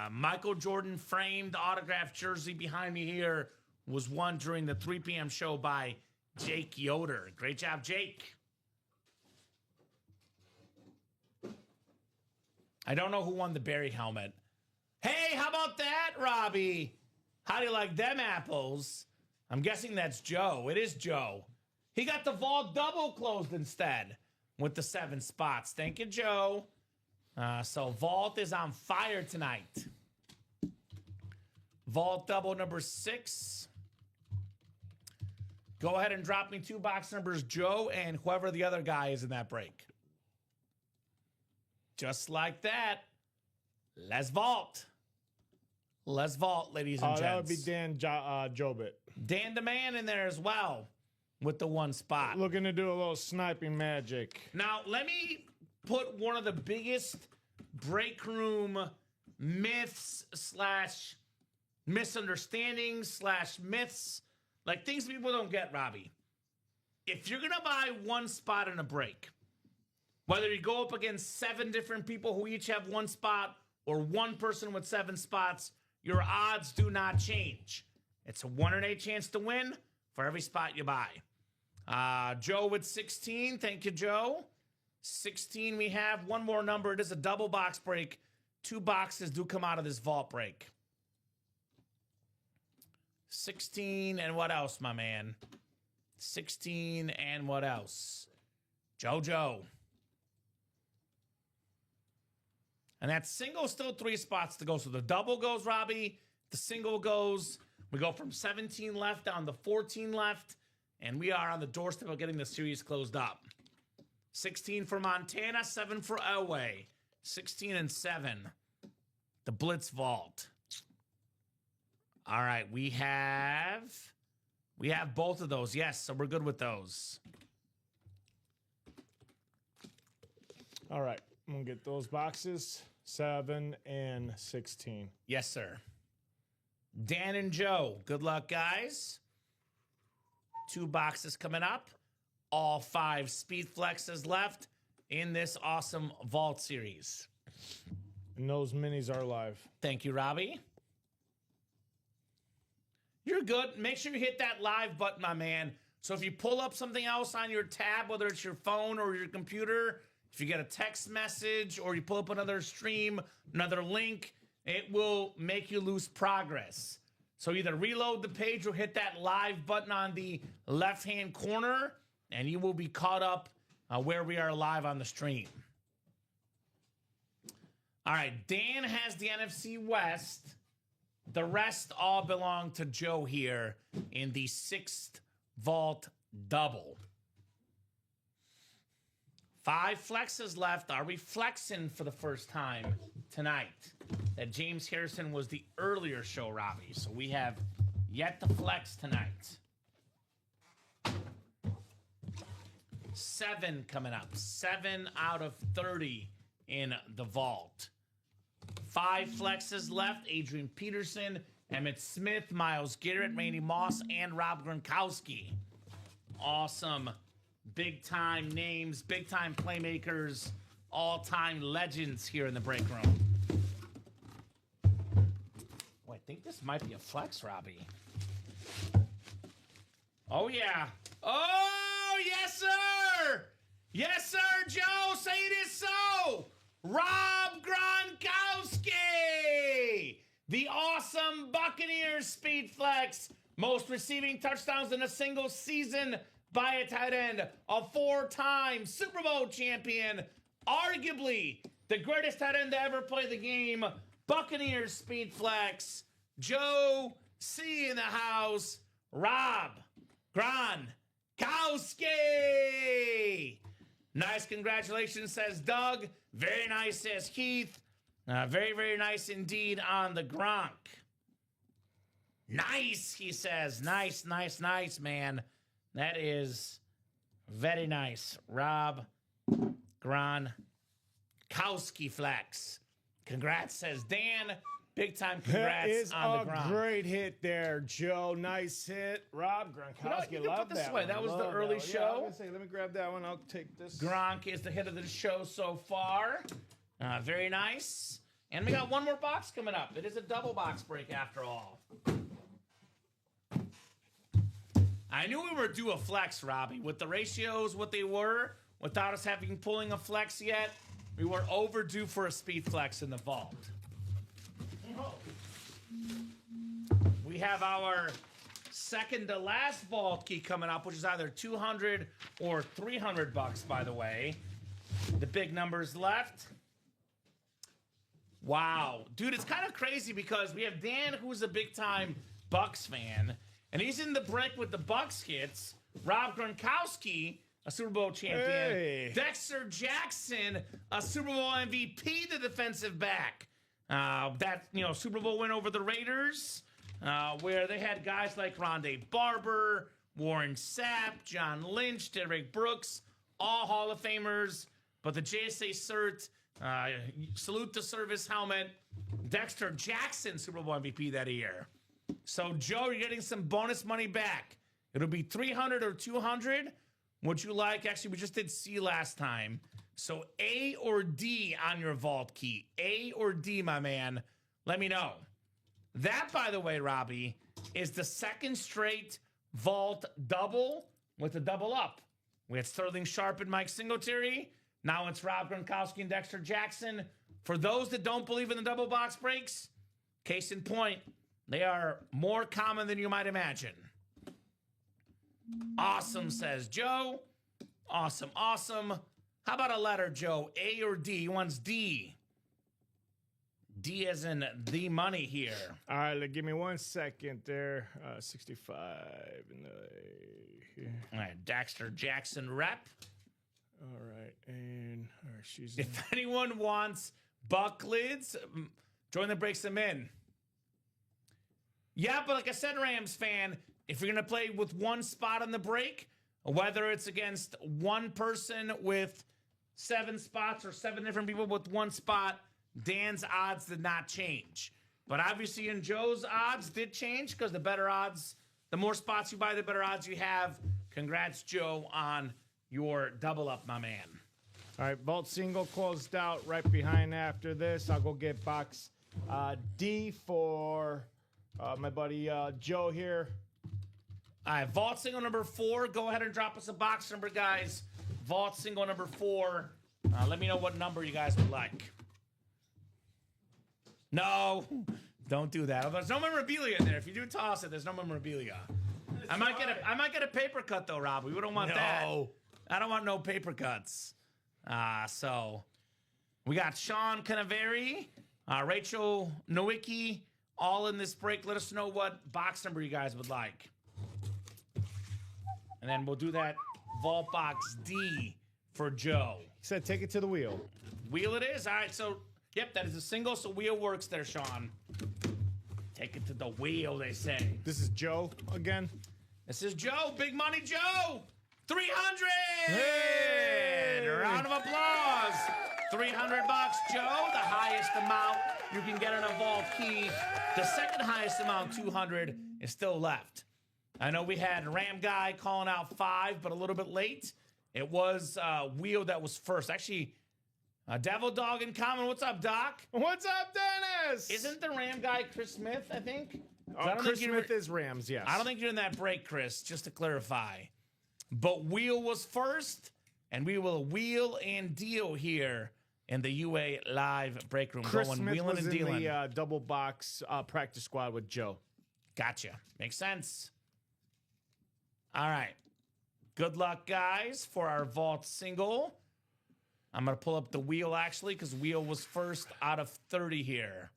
Michael Jordan framed autographed jersey behind me here was won during the 3 p.m. show by Jake Yoder. Great job, Jake. I don't know who won the Barry helmet. Hey, how about that, Robbie? How do you like them apples? I'm guessing that's Joe. It is Joe. He got the Vault double closed instead with the 7 spots. Thank you, Joe. So Vault is on fire tonight. Vault double number 6. Go ahead and drop me 2 box numbers, Joe, and whoever the other guy is in that break. Just like that. Let's vault. Let's vault, ladies and gents. That would be Dan Jobit. Dan the man in there as well with the 1 spot. Looking to do a little sniping magic. Now, let me put one of the biggest break room myths / misunderstandings / myths, like things people don't get, Robbie. if you're going to buy one spot in a break, whether you go up against 7 different people who each have one spot or one person with 7 spots, your odds do not change. It's a 1 in 8 chance to win for every spot you buy. Joe with 16. Thank you, Joe. 16 we have. One more number. It is a double box break. 2 boxes do come out of this vault break. 16 and what else, my man? 16 and what else? JoJo. And that single still 3 spots to go. So the double goes, Robbie. The single goes. We go from 17 left down to 14 left. And we are on the doorstep of getting the series closed up. 16 for Montana, 7 for Elway. 16 and 7. The Blitz Vault. All right, we have both of those. Yes, so we're good with those. All right, I'm going to get those boxes. 7 and 16. Yes, sir. Dan and Joe, good luck, guys. 2 boxes coming up. All 5 speed flexes left in this awesome vault series. And those minis are live. Thank you, Robbie. You're good. Make sure you hit that live button, my man. So if you pull up something else on your tab, whether it's your phone or your computer, if you get a text message or you pull up another stream, another link, it will make you lose progress. So either reload the page or hit that live button on the left-hand corner, and you will be caught up where we are live on the stream. All right, Dan has the NFC West. The rest all belong to Joe here in the 6th vault double. 5 flexes left. Are we flexing for the first time tonight? That James Harrison was the earlier show, Robbie. So we have yet to flex tonight. 7 coming up. 7 out of 30 in the vault. 5 flexes left. Adrian Peterson, Emmett Smith, Myles Garrett, Randy Moss, and Rob Gronkowski. Awesome. Big-time names, big-time playmakers, all-time legends here in the break room. Oh, I think this might be a flex, Robbie. Oh, yeah. Oh, yes, sir! Yes, sir, Joe, say it is so! Rob Gronkowski! The awesome Buccaneers speed flex. Most receiving touchdowns in a single season by a tight end. A 4-time Super Bowl champion. Arguably the greatest tight end to ever play the game. Buccaneers speed flex. Joe C in the house. Rob Gronkowski. Nice, congratulations, says Doug. Very nice, says Keith. Very, very nice indeed on the Gronk. Nice, he says. Nice, nice, nice, man. That is very nice. Rob Gronkowski flex. Congrats, says Dan. Big time congrats on the Gronk. Great hit there, Joe. Nice hit. Rob Gronkowski, you can love put this that away. one. That was the Love early that one. show. Yeah, I was gonna say, let me grab that one. I'll take this. Gronk is the hit of the show so far. Very nice. And we got one more box coming up. It is a double box break after all. I knew we were due a flex, Robbie. With the ratios, what they were, without us pulling a flex yet, we were overdue for a speed flex in the vault. We have our second to last vault key coming up, which is either 200 or 300 bucks, by the way. The big numbers left. Wow. Dude, it's kind of crazy because we have Dan, who's a big-time Bucks fan, and he's in the break with the Bucks hits. Rob Gronkowski, a Super Bowl champion. Hey. Dexter Jackson, a Super Bowl MVP, the defensive back. That Super Bowl win over the Raiders, where they had guys like Rondé Barber, Warren Sapp, John Lynch, Derek Brooks, all Hall of Famers. But the JSA cert, salute the service helmet, Dexter Jackson, Super Bowl MVP that year. So, Joe, you're getting some bonus money back. It'll be 300 or 200. would you like? Actually, we just did C last time. So A or D on your vault key. A or D, my man. Let me know. That, by the way, Robbie, is the second straight vault double with a double up. We had Sterling Sharp and Mike Singletary. Now it's Rob Gronkowski and Dexter Jackson. For those that don't believe in the double box breaks, case in point, they are more common than you might imagine. Awesome, says Joe. Awesome, awesome. How about a letter, Joe? A or D? He wants D. D as in the money here. All right, give me 1 second there. 65. All right, Dexter Jackson rep. All right, and she's. If anyone wants buck lids, join the breaks them in. Yeah, but like I said, Rams fan, if you're going to play with one spot on the break, whether it's against one person with 7 spots or 7 different people with one spot, Dan's odds did not change. But obviously in Joe's odds did change because the better odds, the more spots you buy, the better odds you have. Congrats, Joe, on your double up, my man. All right, vault single closed out right behind after this. I'll go get box D for my buddy Joe here. All right, vault single number 4. Go ahead and drop us a box number, guys. Vault single number 4. Let me know what number you guys would like. No, don't do that. There's no memorabilia in there. If you do toss it, there's no memorabilia. I might get a paper cut though, Rob. We don't want that. I don't want no paper cuts. So we got Sean Canaveri, Rachel Nowicki, all in this break. Let us know what box number you guys would like. And then we'll do that vault box D for Joe. He said take it to the wheel. Wheel it is. All right, so, yep, that is a single, so wheel works there, Sean. Take it to the wheel, they say. This is Joe again. This is Joe. Big money Joe. 300! Hey! Round of applause. 300 bucks, Joe. The highest amount you can get in a vault key. The second highest amount, 200, is still left. I know we had Ram Guy calling out 5, but a little bit late. It was Wheel that was first. Actually, Devil Dog in Common. What's up, Doc? What's up, Dennis? Isn't the Ram Guy Chris Smith, I think? Chris Smith is Rams, yes. I don't think you're in that break, Chris, just to clarify. But Wheel was first, and we will wheel and deal here in the UA live break room. Chris going Smith wheeling was and in dealing. the double box practice squad with Joe. Gotcha. Makes sense. All right. Good luck, guys, for our vault single. I'm going to pull up the wheel, actually, because wheel was first out of 30 here.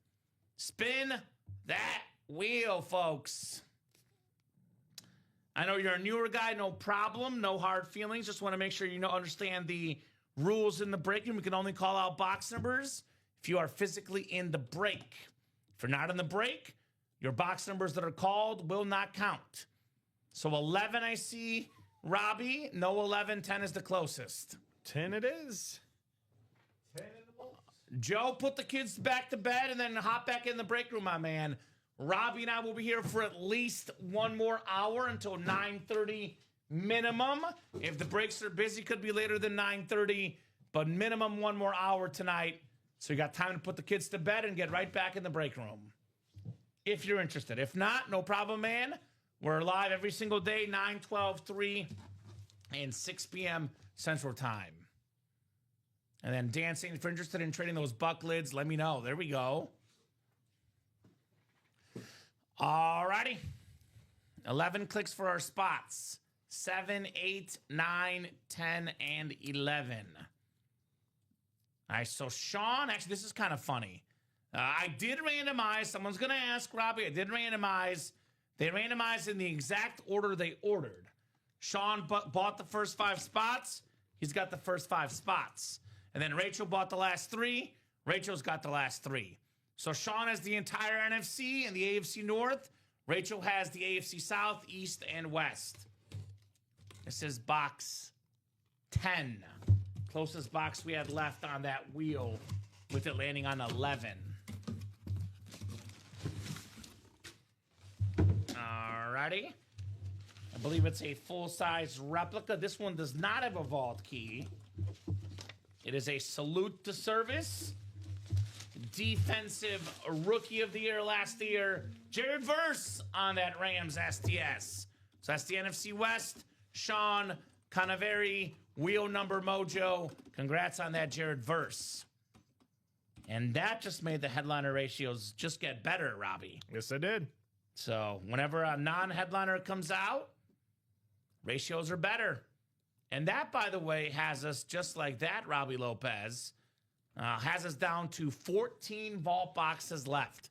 Spin that wheel, folks. I know you're a newer guy, no problem, no hard feelings. Just want to make sure you understand the rules in the break room. We can only call out box numbers if you are physically in the break. If you're not in the break, your box numbers that are called will not count. So 11, I see, Robbie. No 11, 10 is the closest. 10 it is. 10 in the vault. Joe, put the kids back to bed and then hop back in the break room, my man. Robbie and I will be here for at least 1 more hour until 9:30 minimum. If the breaks are busy, could be later than 9:30, but minimum 1 more hour tonight. So you got time to put the kids to bed and get right back in the break room. If you're interested. If not, no problem, man. We're live every single day, 9, 12, 3, and 6 p.m. Central Time. And then Dan saying, if you're interested in trading those buck lids, let me know. There we go. All righty. 11 clicks for our spots. 7, 8, 9, 10, and 11. All right, so Sean, actually, this is kind of funny. I did randomize. Someone's going to ask, Robbie, I did randomize. They randomized in the exact order they ordered. Sean bought the first 5 spots. He's got the first 5 spots. And then Rachel bought the last 3. Rachel's got the last 3. So Sean has the entire NFC and the AFC North. Rachel has the AFC South, East, and West. This is box 10. Closest box we had left on that wheel, with it landing on 11. Alrighty. believe it's a full-size replica. This one does not have a vault key. It is a salute to service. Defensive Rookie of the Year last year, Jared Verse on that Rams STS. So that's the NFC West. Sean Canaveri, wheel number mojo. Congrats on that, Jared Verse. And that just made the headliner ratios just get better, Robbie. Yes, I did. So whenever a non-headliner comes out, ratios are better. And that, by the way, has us just like that, Robbie Lopez, has us down to 14 vault boxes left.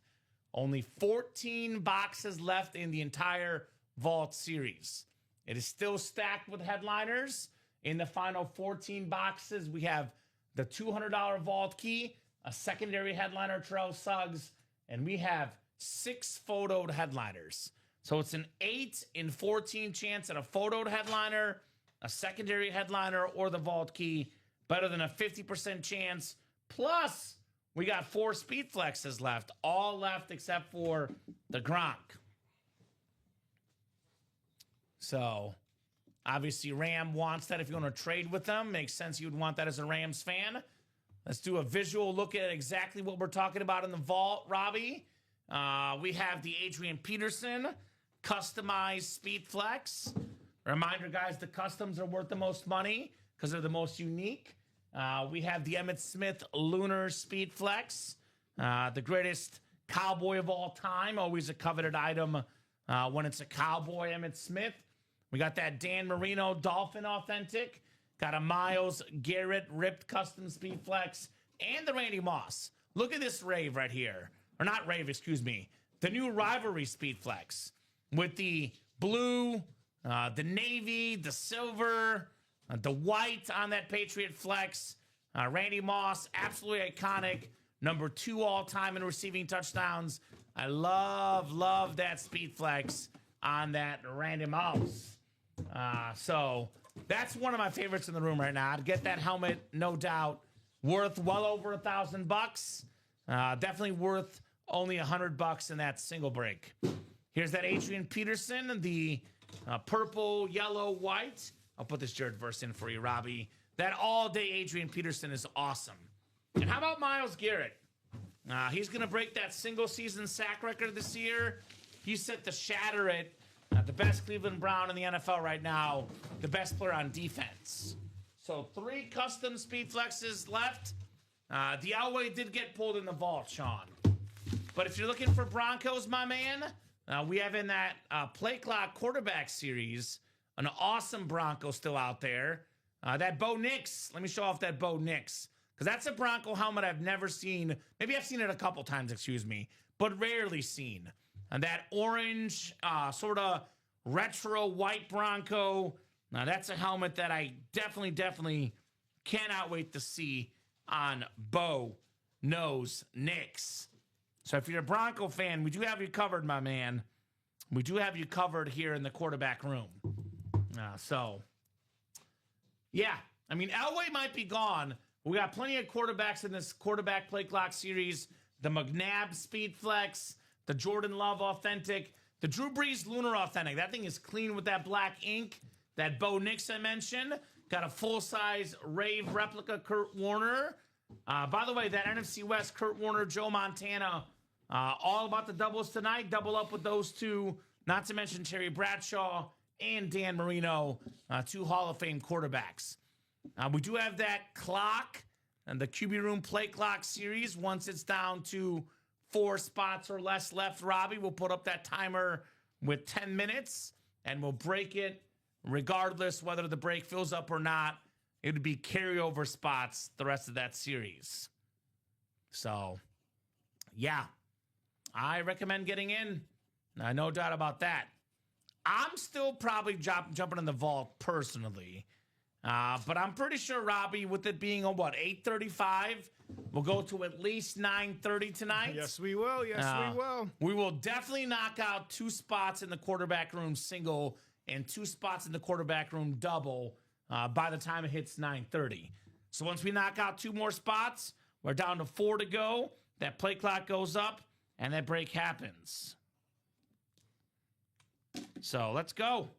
Only 14 boxes left in the entire vault series. It is still stacked with headliners. In the final 14 boxes, we have the $200 vault key, a secondary headliner, Terrell Suggs, and we have 6 photoed headliners. So it's an 8 in 14 chance at a photoed headliner, a secondary headliner, or the vault key. Better than a 50% chance. Plus, we got 4 speed flexes left. All left except for the Gronk. So, obviously, Ram wants that if you want to trade with them. Makes sense you would want that as a Rams fan. Let's do a visual look at exactly what we're talking about in the vault, Robbie. We have the Adrian Peterson customized speed flex. Reminder, guys, the customs are worth the most money because they're the most unique. We have the Emmitt Smith Lunar Speed Flex, the greatest cowboy of all time. Always a coveted item when it's a cowboy, Emmitt Smith. We got that Dan Marino Dolphin Authentic. Got a Myles Garrett Ripped Custom Speed Flex. And the Randy Moss. Look at this rave right here. Or not rave, excuse me. The new Rivalry Speed Flex. With the blue, the navy, the silver, the white on that Patriot Flex. Randy Moss, absolutely iconic. Number 2 all-time in receiving touchdowns. I love that Speed Flex on that Randy Moss. So that's one of my favorites in the room right now. I'd get that helmet, no doubt. Worth well over $1,000. Definitely worth only $100 in that single break. Here's that Adrian Peterson, the purple, yellow, white. I'll put this Jared Verse in for you, Robbie. That all-day Adrian Peterson is awesome. And how about Myles Garrett? He's going to break that single-season sack record this year. He's set to shatter it. The best Cleveland Brown in the NFL right now. The best player on defense. So 3 custom speed flexes left. The Elway did get pulled in the vault, Sean. But if you're looking for Broncos, my man, we have in that play clock quarterback series an awesome Bronco still out there. That Bo Nix. Let me show off that Bo Nix. Because that's a Bronco helmet I've never seen. Maybe I've seen it a couple times, excuse me. But rarely seen. And that orange, sort of retro white Bronco. Now, that's a helmet that I definitely cannot wait to see on Bo Knows Nix. So if you're a Bronco fan, we do have you covered, my man. We do have you covered here in the quarterback room. Yeah. I mean, Elway might be gone. We got plenty of quarterbacks in this quarterback play clock series. The McNabb Speed Flex, the Jordan Love Authentic, the Drew Brees Lunar Authentic. That thing is clean with that black ink. That Bo Nix I mentioned. Got a full-size Rave replica Kurt Warner. By the way, that NFC West Kurt Warner, Joe Montana, all about the doubles tonight. Double up with those 2. Not to mention Terry Bradshaw and Dan Marino, 2 Hall of Fame quarterbacks. We do have that clock and the QB Room Play Clock series. Once it's down to 4 spots or less left, Robbie, we'll put up that timer with 10 minutes, and we'll break it regardless whether the break fills up or not. It would be carryover spots the rest of that series. So, yeah, I recommend getting in. No doubt about that. I'm still probably jumping in the vault personally. But I'm pretty sure, Robbie, with it being on 8:35, we'll go to at least 9:30 tonight. Yes, we will. Yes, we will. We will definitely knock out 2 spots in the quarterback room single and 2 spots in the quarterback room double by the time it hits 9:30. So once we knock out 2 more spots, we're down to 4 to go. That play clock goes up, and that break happens. So let's go.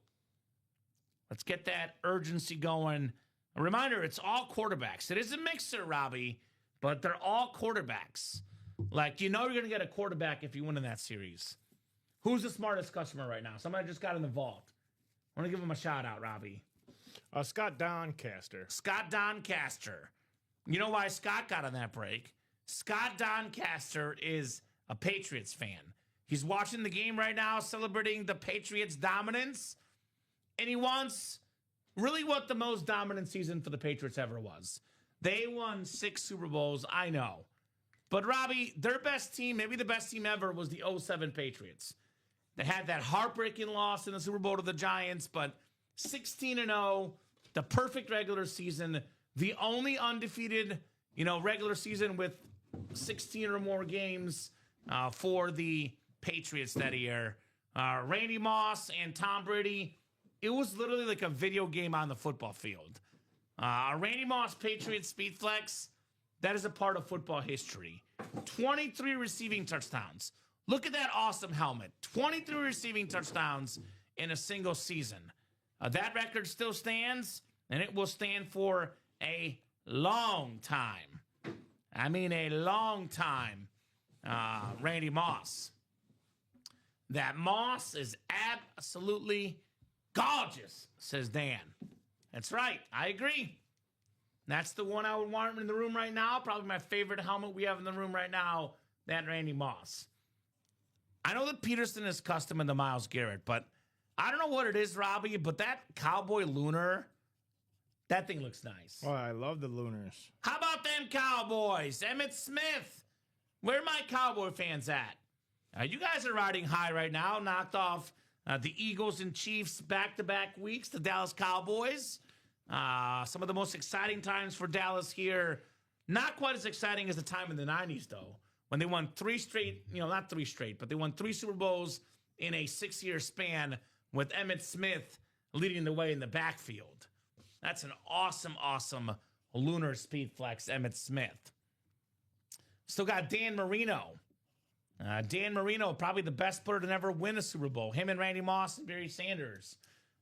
Let's get that urgency going. A reminder, it's all quarterbacks. It is a mixer, Robbie, but they're all quarterbacks. Like, you're going to get a quarterback if you win in that series. Who's the smartest customer right now? Somebody just got in the vault. I want to give him a shout out, Robbie. Scott Doncaster. Scott Doncaster. You know why Scott got on that break? Scott Doncaster is a Patriots fan. He's watching the game right now, celebrating the Patriots' dominance. And he wants really what the most dominant season for the Patriots ever was. They won 6 Super Bowls, I know. But, Robbie, their best team, maybe the best team ever, was the 07 Patriots. They had that heartbreaking loss in the Super Bowl to the Giants, but 16-0, the perfect regular season, the only undefeated, regular season with 16 or more games for the Patriots that year. Randy Moss and Tom Brady, it was literally like a video game on the football field. Randy Moss Patriots speed flex, that is a part of football history. 23 receiving touchdowns. Look at that awesome helmet. 23 receiving touchdowns in a single season. That record still stands, and it will stand for a long time. I mean, a long time, Randy Moss. That Moss is absolutely gorgeous, says Dan. That's right. I agree. That's the one I would want in the room right now. Probably my favorite helmet we have in the room right now, that Randy Moss. I know that Peterson is custom in the Myles Garrett, but I don't know what it is, Robbie, but that Cowboy Lunar, that thing looks nice. Oh, I love the Lunars. How about them Cowboys? Emmitt Smith. Where are my Cowboy fans at? You guys are riding high right now, knocked off the Eagles and Chiefs back-to-back weeks, the Dallas Cowboys. Some of the most exciting times for Dallas here. Not quite as exciting as the time in the 90s, though, when they won 3 straight, not 3 straight, but they won 3 Super Bowls in a 6-year span with Emmitt Smith leading the way in the backfield. That's an awesome, awesome lunar speed flex, Emmitt Smith. Still got Dan Marino. Dan Marino, probably the best player to never win a Super Bowl. Him and Randy Moss and Barry Sanders.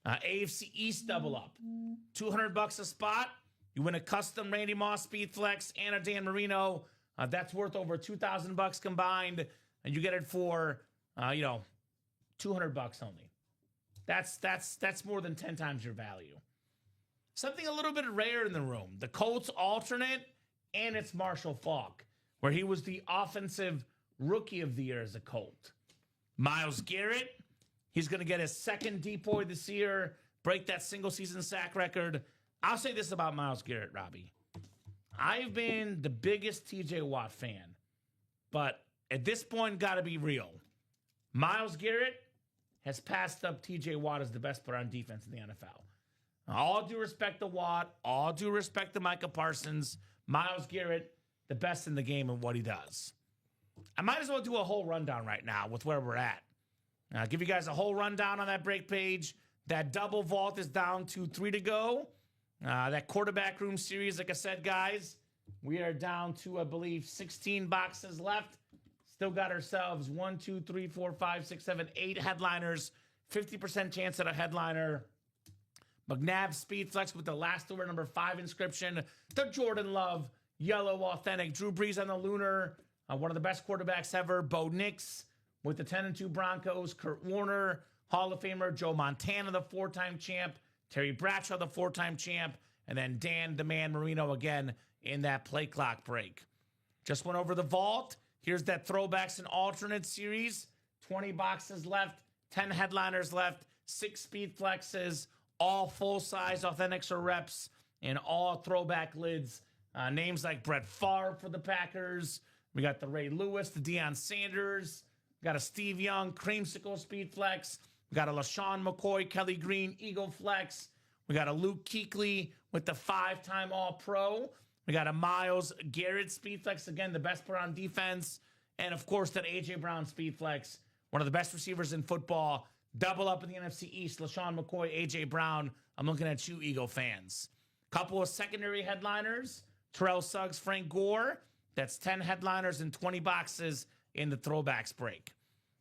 AFC East double up. $200 a spot. You win a custom Randy Moss speed flex and a Dan Marino. That's worth over $2,000 combined, and you get it for $200 only. That's more than 10 times your value. Something a little bit rare in the room. The Colts alternate, and it's Marshall Faulk, where he was the offensive rookie of the year as a Colt. Myles Garrett, he's going to get his second depoy this year, break that single season sack record. I'll say this about Myles Garrett, Robbie. I've been the biggest TJ Watt fan, but at this point, got to be real. Myles Garrett has passed up TJ Watt as the best player on defense in the NFL. All due respect to Watt, all due respect to Micah Parsons, Myles Garrett, the best in the game in what he does. I might as well do a whole rundown right now with where we're at. I'll give you guys a whole rundown on that break page. That double vault is down to 3 to go. That quarterback room series, like I said, guys, we are down to, I believe, 16 boxes left. Still got ourselves 1, 2, 3, 4, 5, 6, 7, 8 headliners. 50% chance at a headliner. McNabb Speed Flex with the last over number 5 inscription. The Jordan Love Yellow Authentic. Drew Brees on the Lunar. One of the best quarterbacks ever. Bo Nix with the 10-2 Broncos. Kurt Warner, Hall of Famer. Joe Montana, the 4-time champ. Terry Bradshaw, the 4-time champ. And then Dan the Man Marino again in that play clock break. Just went over the vault. Here's that Throwbacks and Alternate series. 20 boxes left. 10 headliners left. 6 speed flexes. All full-size authentics or reps. And all throwback lids. Names like Brett Favre for the Packers. We got the Ray Lewis, the Deion Sanders. We got a Steve Young Creamsicle Speed Flex. We got a LaShawn McCoy, Kelly Green Eagle Flex. We got a Luke Kuechly with the 5-time All-Pro. We got a Myles Garrett Speed Flex. Again, the best player on defense. And, of course, that A.J. Brown Speed Flex. One of the best receivers in football. Double up in the NFC East. LaShawn McCoy, A.J. Brown. I'm looking at you, Eagle fans. Couple of secondary headliners. Terrell Suggs, Frank Gore. That's 10 headliners and 20 boxes in the Throwbacks break.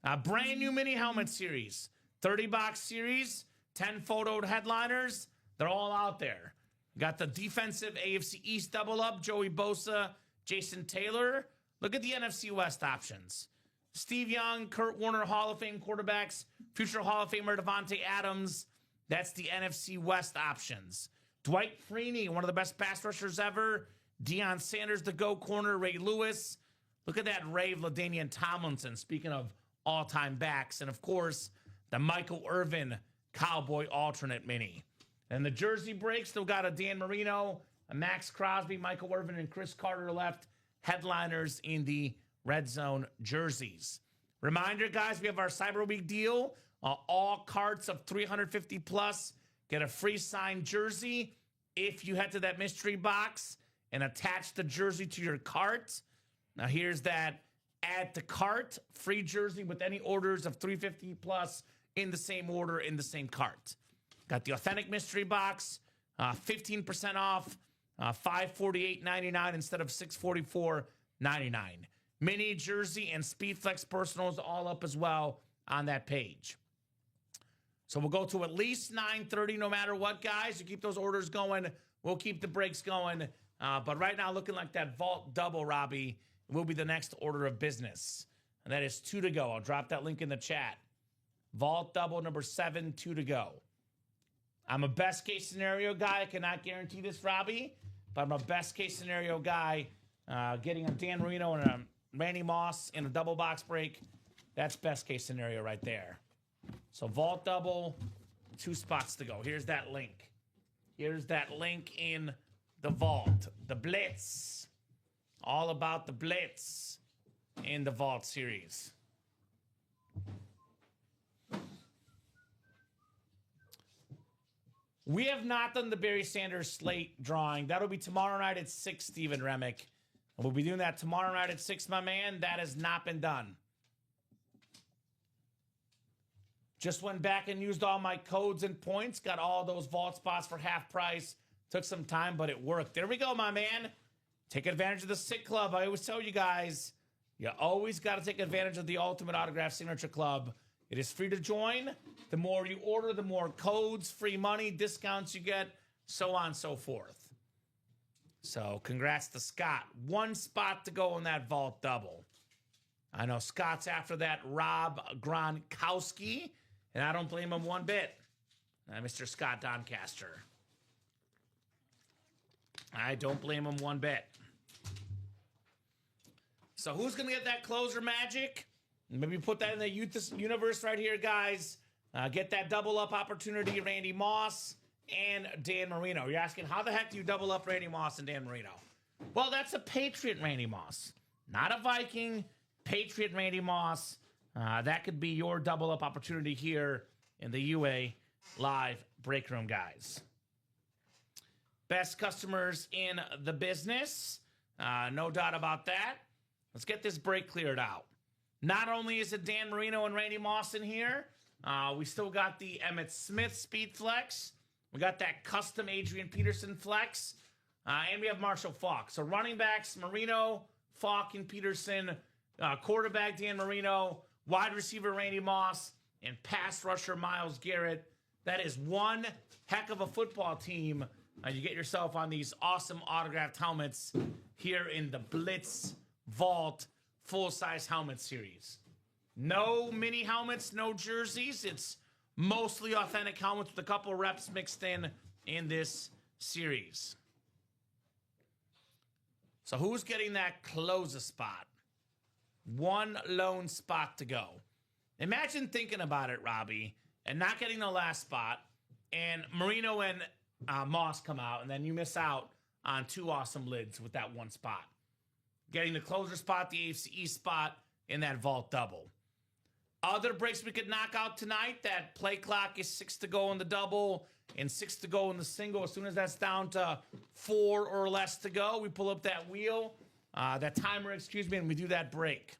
A brand new mini helmet series. 30-box series. 10 photoed headliners, they're all out there. Got the defensive AFC East double up, Joey Bosa, Jason Taylor. Look at the NFC West options. Steve Young, Kurt Warner, Hall of Fame quarterbacks, future Hall of Famer Devontae Adams. That's the NFC West options. Dwight Freeney, one of the best pass rushers ever. Deion Sanders, the go corner. Ray Lewis. Look at that rave LaDainian Tomlinson, speaking of all-time backs. And, of course, the Michael Irvin Cowboy alternate mini. And the jersey breaks, still got a Dan Marino, a Max Crosby, Michael Irvin, and Chris Carter left. Headliners in the Red Zone jerseys. Reminder, guys, we have our Cyber Week deal. All carts of 350 plus get a free signed jersey if you head to that mystery box and attach the jersey to your cart. Now, here's that add to cart free jersey with any orders of 350 plus in the same order in the same cart. Got the authentic mystery box, 15% off, $548.99 instead of $644.99. Mini jersey and Speedflex personals all up as well on that page. So we'll go to at least 9:30 no matter what, guys. You keep those orders going. We'll keep the breaks going. But right now, looking like that vault double, Robbie, will be the next order of business. And that is 2 to go. I'll drop that link in the chat. Vault double number 7, 2 to go. I'm a best case scenario guy. I cannot guarantee this, Robbie, but I'm a best case scenario guy. Getting a Dan Marino and a Randy Moss in a double box break. That's best case scenario right there. So vault double, 2 spots to go. Here's that link. Here's that link in the vault. The Blitz. All about the Blitz in the Vault series. We have not done the Barry Sanders slate drawing. That'll be tomorrow night at 6, Stephen Remick. And we'll be doing that tomorrow night at 6, my man. That has not been done. Just went back and used all my codes and points. Got all those vault spots for half price. Took some time, but it worked. There we go, my man. Take advantage of the Sick Club. I always tell you guys, you always got to take advantage of the Ultimate Autograph Signature Club. It is free to join. The more you order, the more codes, free money, discounts you get, so on and so forth. So congrats to Scott. 1 spot to go in that vault double. I know Scott's after that Rob Gronkowski, and I don't blame him one bit. Mr. Scott Doncaster. I don't blame him one bit. So who's going to get that closer magic? Maybe put that in the universe right here, guys. Get that double up opportunity, Randy Moss and Dan Marino. You're asking, how the heck do you double up Randy Moss and Dan Marino? Well, that's a Patriot Randy Moss, not a Viking. Patriot Randy Moss. That could be your double up opportunity here in the UA Live Break Room, guys. Best customers in the business. No doubt about that. Let's get this break cleared out. Not only is it Dan Marino and Randy Moss in here, we still got the Emmitt Smith Speed Flex. We got that custom Adrian Peterson Flex. And we have Marshall Faulk. So running backs, Marino, Faulk, and Peterson. Quarterback, Dan Marino. Wide receiver, Randy Moss. And pass rusher, Myles Garrett. That is one heck of a football team. You get yourself on these awesome autographed helmets here in the Blitz Vault full-size helmet series. No mini helmets, no jerseys. It's mostly authentic helmets with a couple reps mixed in this series. So who's getting that closer spot? 1 lone spot to go. Imagine thinking about it, Robbie, and not getting the last spot, and Marino and Moss come out, and then you miss out on 2 awesome lids with that 1 spot. Getting the closer spot, the AFC East spot, in that vault double. Other breaks we could knock out tonight, that play clock is 6 to go in the double and 6 to go in the single. As soon as that's down to 4 or less to go, we pull up that wheel, that timer, and we do that break.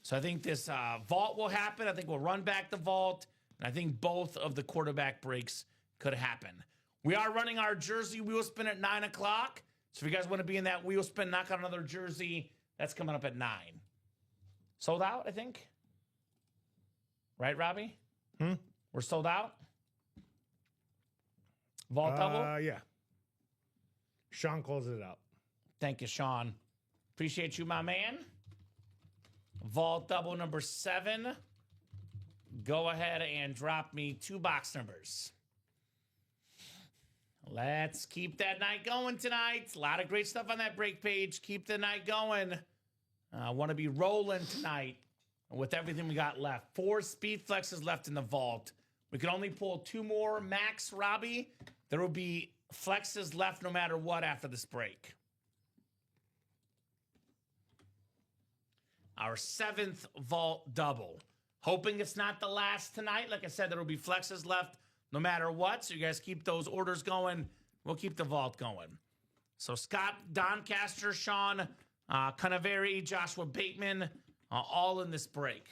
So I think this vault will happen. I think we'll run back the vault, and I think both of the quarterback breaks could happen. We are running our jersey wheel spin at 9 o'clock. So if you guys want to be in that wheel spin, knock out another jersey, that's coming up at 9. Sold out, I think. Right, Robbie? We're sold out? Vault double? Yeah. Sean calls it out. Thank you, Sean. Appreciate you, my man. Vault double number 7. Go ahead and drop me 2 box numbers. Let's keep that night going tonight. A lot of great stuff on that break page. Keep the night going. I want to be rolling tonight with everything we got left. 4 speed flexes left in the vault. We can only pull 2 more max, Robbie. There will be flexes left no matter what after this break. Our 7th vault double. Hoping it's not the last tonight. Like I said, there will be flexes left no matter what. So you guys keep those orders going. We'll keep the vault going. So Scott, Doncaster, Sean, Canaveri, Joshua Bateman, all in this break.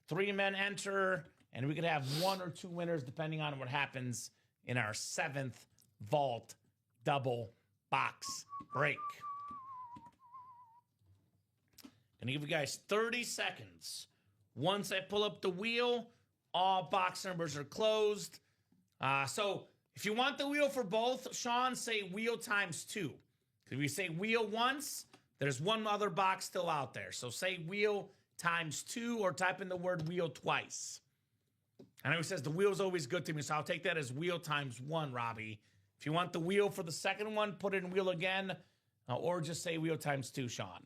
3 men enter, and we could have 1 or 2 winners depending on what happens in our 7th vault double box break. Gonna give you guys 30 seconds. Once I pull up the wheel, all box numbers are closed. So if you want the wheel for both, Sean, say wheel times 2. If you say wheel once, there's 1 other box still out there. So say wheel times 2 or type in the word wheel twice. I know he says the wheel's always good to me, so I'll take that as wheel times 1, Robbie. If you want the wheel for the second one, put it in wheel again, or just say wheel times 2, Sean.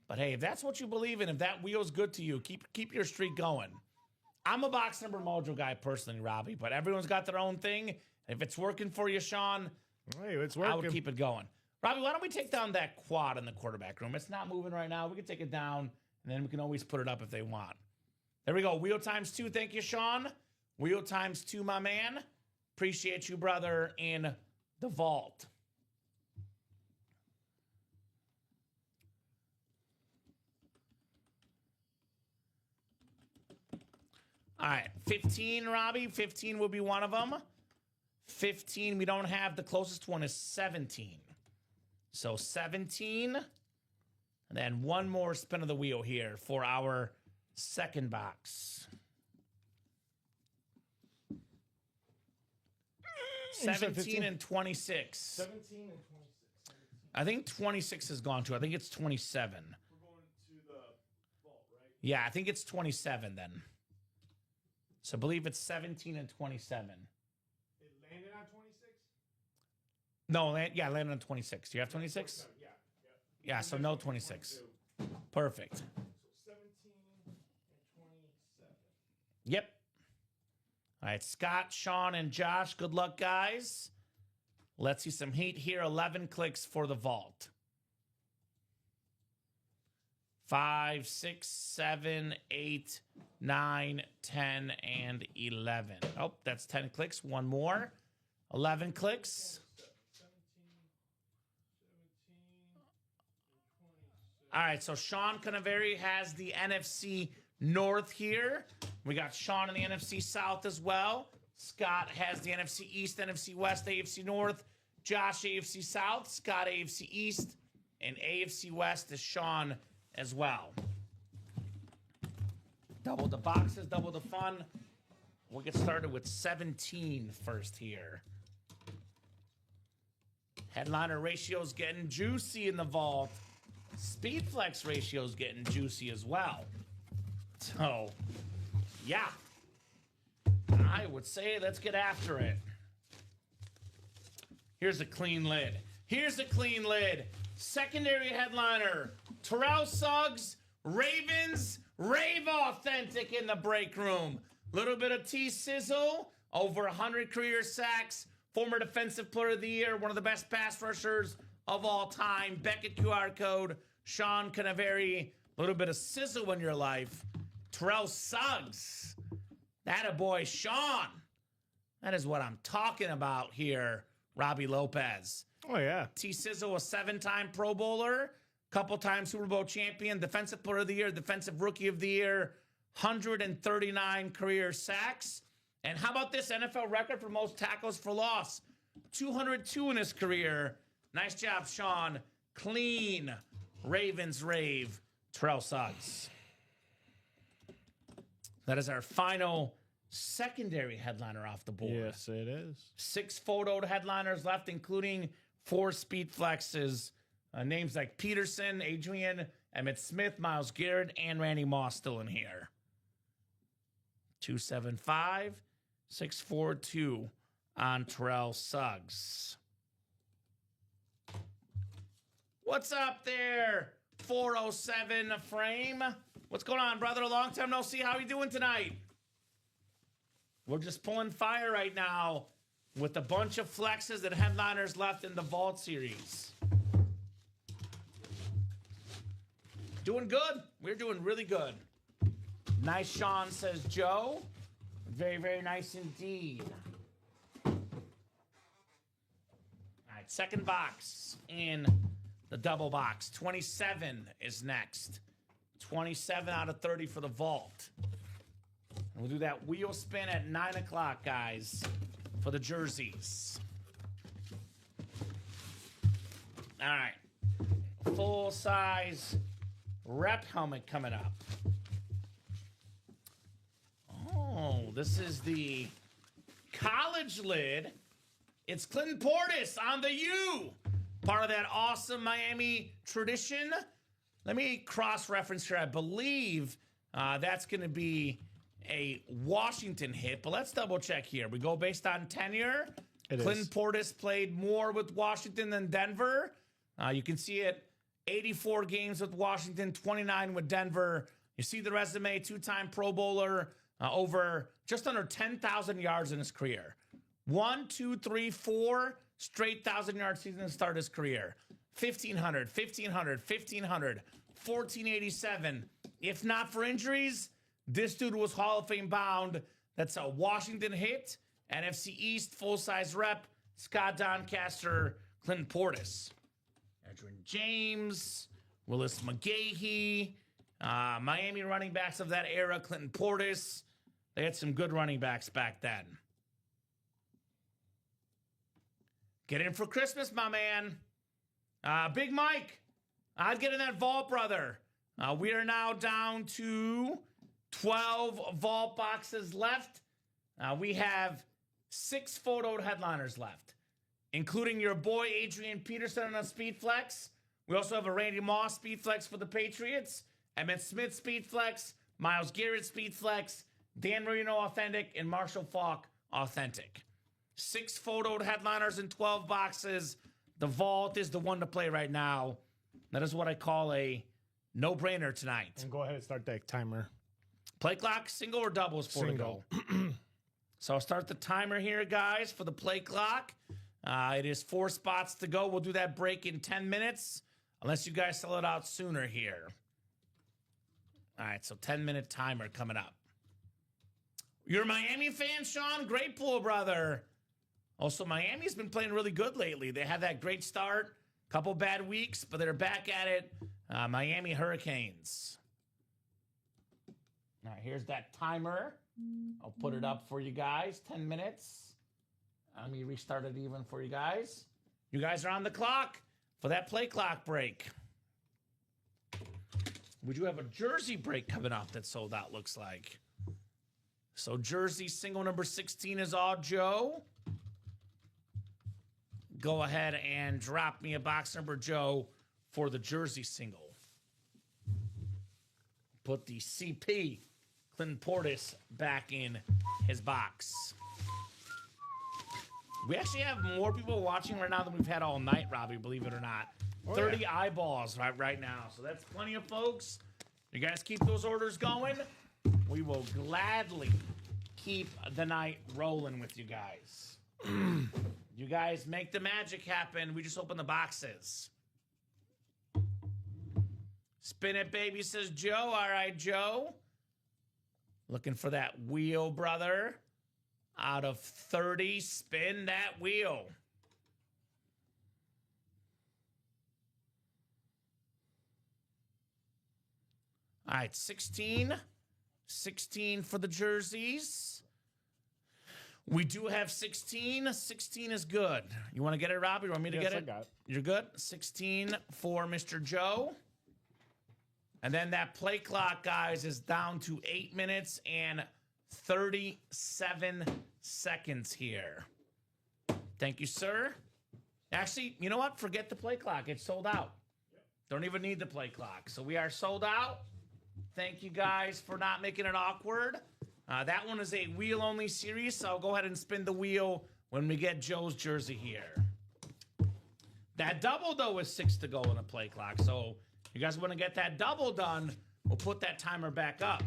But hey, if that's what you believe in, if that wheel's good to you, keep your streak going. I'm a box number mojo guy personally, Robbie, but everyone's got their own thing. If it's working for you, Sean, hey, it's working. I would keep it going. Robbie, why don't we take down that quad in the quarterback room? It's not moving right now. We can take it down, and then we can always put it up if they want. There we go. Wheel times 2. Thank you, Sean. Wheel times 2, my man. Appreciate you, brother, in the vault. All right, 15, Robbie. 15 will be one of them. 15, we don't have. The closest one is 17. So 17. And then one more spin of the wheel here for our second box. 17 and 26. 17 and 26. I think 26 is gone too. I think it's 27. We're going to the vault, right? Yeah, I think it's 27 then. So I believe it's 17 and 27. It landed on 26? No, landed on 26. Do you have 26? Yeah. Yeah, so no 26. Perfect. So 17 and 27. Yep. All right, Scott, Sean, and Josh, good luck, guys. Let's see some heat here. 11 clicks for the vault. 5, 6, 7, 8, 9, 10, and 11. Oh, that's 10 clicks. One more. 11 clicks. 17, All right, so Sean Canaveri has the NFC North here. We got Sean in the NFC South as well. Scott has the NFC East, NFC West, AFC North. Josh, AFC South. Scott, AFC East. And AFC West is Sean as well. Double the boxes, double the fun. We'll get started with 17 first here. Headliner ratio's getting juicy in the vault. Speedflex ratio's getting juicy as well. So, yeah. I would say let's get after it. Here's a clean lid. Here's a clean lid. Secondary headliner. Terrell Suggs, Ravens, Rave Authentic in the break room. Little bit of T-Sizzle, over 100 career sacks, former Defensive Player of the Year, one of the best pass rushers of all time. Beckett QR code, Sean Canaveri, a little bit of sizzle in your life. Terrell Suggs, that a boy, Sean. That is what I'm talking about here, Robbie Lopez. Oh, yeah. T-Sizzle, a 7-time Pro Bowler, couple times Super Bowl champion, Defensive Player of the Year, Defensive Rookie of the Year, 139 career sacks. And how about this NFL record for most tackles for loss? 202 in his career. Nice job, Sean. Clean Ravens rave, Terrell Suggs. That is our final secondary headliner off the board. Yes, it is. 6 photoed headliners left, including 4 speed flexes. Names like Peterson, Adrian, Emmett Smith, Miles Garrett, and Randy Moss still in here. 275, 642 on Terrell Suggs. What's up there, 407 frame? What's going on, brother? Long time no see. How you doing tonight? We're just pulling fire right now with a bunch of flexes and headliners left in the Vault series. Doing good. We're doing really good. Nice, Sean, says Joe. Very, very nice indeed. All right, second box in the double box. 27 is next. 27 out of 30 for the Vault. And we'll do that wheel spin at 9 o'clock, guys, for the jerseys. All right. Full-size rep helmet coming up. Oh, this is the college lid. It's Clinton Portis on the U. Part of that awesome Miami tradition. Let me cross-reference here. I believe that's going to be a Washington hit, but let's double-check here. We go based on tenure. Clinton Portis played more with Washington than Denver. You can see it. 84 games with Washington, 29 with Denver. You see the resume, 2-time Pro Bowler, over just under 10,000 yards in his career. 1, 2, 3, 4 straight 1,000-yard seasons to start his career. 1,500, 1,500, 1,500, 1,487. If not for injuries, this dude was Hall of Fame bound. That's a Washington hit. NFC East full-size rep, Scott Doncaster, Clinton Portis. Edgerrin James, Willis McGahee, Miami running backs of that era, Clinton Portis. They had some good running backs back then. Get in for Christmas, my man. Big Mike, I'd get in that vault, brother. We are now down to 12 vault boxes left. We have 6 photoed headliners left, including your boy Adrian Peterson on a speed flex. We also have a Randy Moss speed flex for the Patriots, Emmett Smith speed flex, Miles Garrett speed flex, Dan Marino authentic, and Marshall Faulk authentic. 6 photoed headliners in 12 boxes. The Vault is the one to play right now. That is what I call a no-brainer tonight. And go ahead and start that timer. Play clock, single or double is 4 to go. So I'll start the timer here, guys, for the play clock. It is 4 spots to go. We'll do that break in 10 minutes, unless you guys sell it out sooner here. All right, so 10-minute timer coming up. You're a Miami fan, Sean? Great pool, brother. Also, Miami's been playing really good lately. They had that great start, couple bad weeks, but they're back at it. Miami Hurricanes. All right, here's that timer. I'll put it up for you guys. 10 minutes. Let me restart it even for you guys. You guys are on the clock for that play clock break. We do have a jersey break coming up that sold out, looks like. So jersey single number 16 is all Joe. Go ahead and drop me a box number, Joe, for the jersey single. Put the CP, Clinton Portis, back in his box. We actually have more people watching right now than we've had all night, Robbie, believe it or not. 30 eyeballs right now. So that's plenty of folks. You guys keep those orders going. We will gladly keep the night rolling with you guys. You guys make the magic happen. We just open the boxes. Spin it, baby, says Joe. All right, Joe. Looking for that wheel, brother. Out of 30, spin that wheel. All right, 16. 16 for the jerseys. We do have 16. 16 is good. You want to get it, Robbie? You want me to get it? I got it. You're good? 16 for Mr. Joe. And then that play clock, guys, is down to 8 minutes and 37 seconds here. Thank you, sir. Actually, you know what? Forget the play clock. It's sold out. Don't even need the play clock. So we are sold out. Thank you guys for not making it awkward. That one is a wheel-only series, so I'll go ahead and spin the wheel when we get Joe's jersey here. That double, though, is 6 to go on a play clock. So you guys want to get that double done, we'll put that timer back up.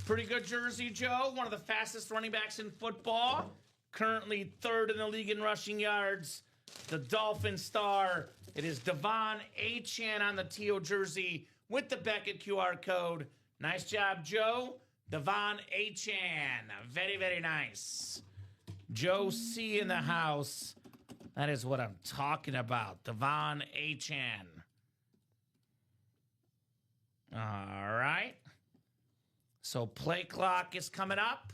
Pretty good jersey, Joe. One of the fastest running backs in football. Currently 3rd in the league in rushing yards. The Dolphin star. It is Devon Achane on the teal jersey with the Beckett QR code. Nice job, Joe. Devon Achane. Very, very nice. Joe C in the house. That is what I'm talking about. Devon Achane. All right. So play clock is coming up.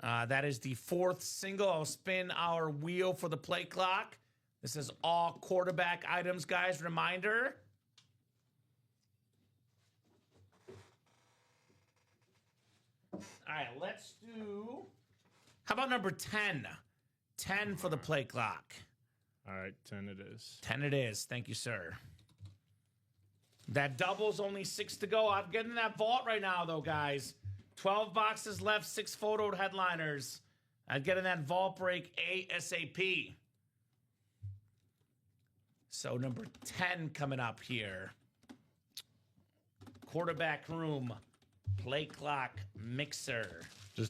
That is the 4th single. I'll spin our wheel for the play clock. This is all quarterback items, guys. Reminder. All right, let's do... How about number 10? 10 for the play clock. All right, 10 it is. 10 it is. Thank you, sir. That double's only 6 to go. I'm getting that vault right now, though, guys. 12 boxes left, 6 photoed headliners. I'm getting that vault break ASAP. So number 10 coming up here. Quarterback room, play clock, mixer.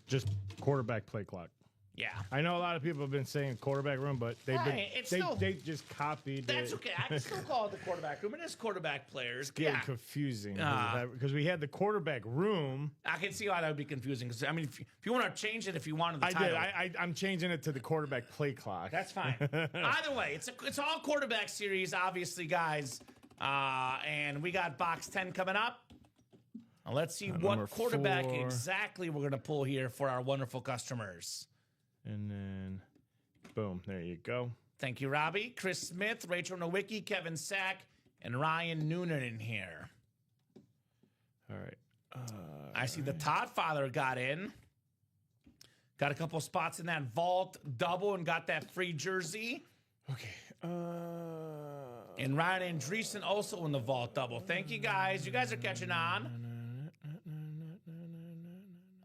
Just quarterback play clock. Yeah. I know a lot of people have been saying quarterback room, but they just copied That's it. okay. I can still call it the quarterback room. It is quarterback players. It's getting confusing because we had the quarterback room. I can see why that would be confusing. Because I mean, if you want to change it, if you wanted the I title, did. I'm changing it to the quarterback play clock. That's fine. Either way, it's all quarterback series, obviously, guys. And we got box 10 coming up. Now let's see what quarterback 4. exactly we're going to pull here for our wonderful customers. And then, boom, there you go. Thank you, Robbie. Chris Smith, Rachel Nowicki, Kevin Sack, and Ryan Noonan in here. All right. I see the Todd father got in. Got a couple spots in that vault double and got that free jersey. Okay. And Ryan Andreessen also in the vault double. Thank you, guys. You guys are catching on.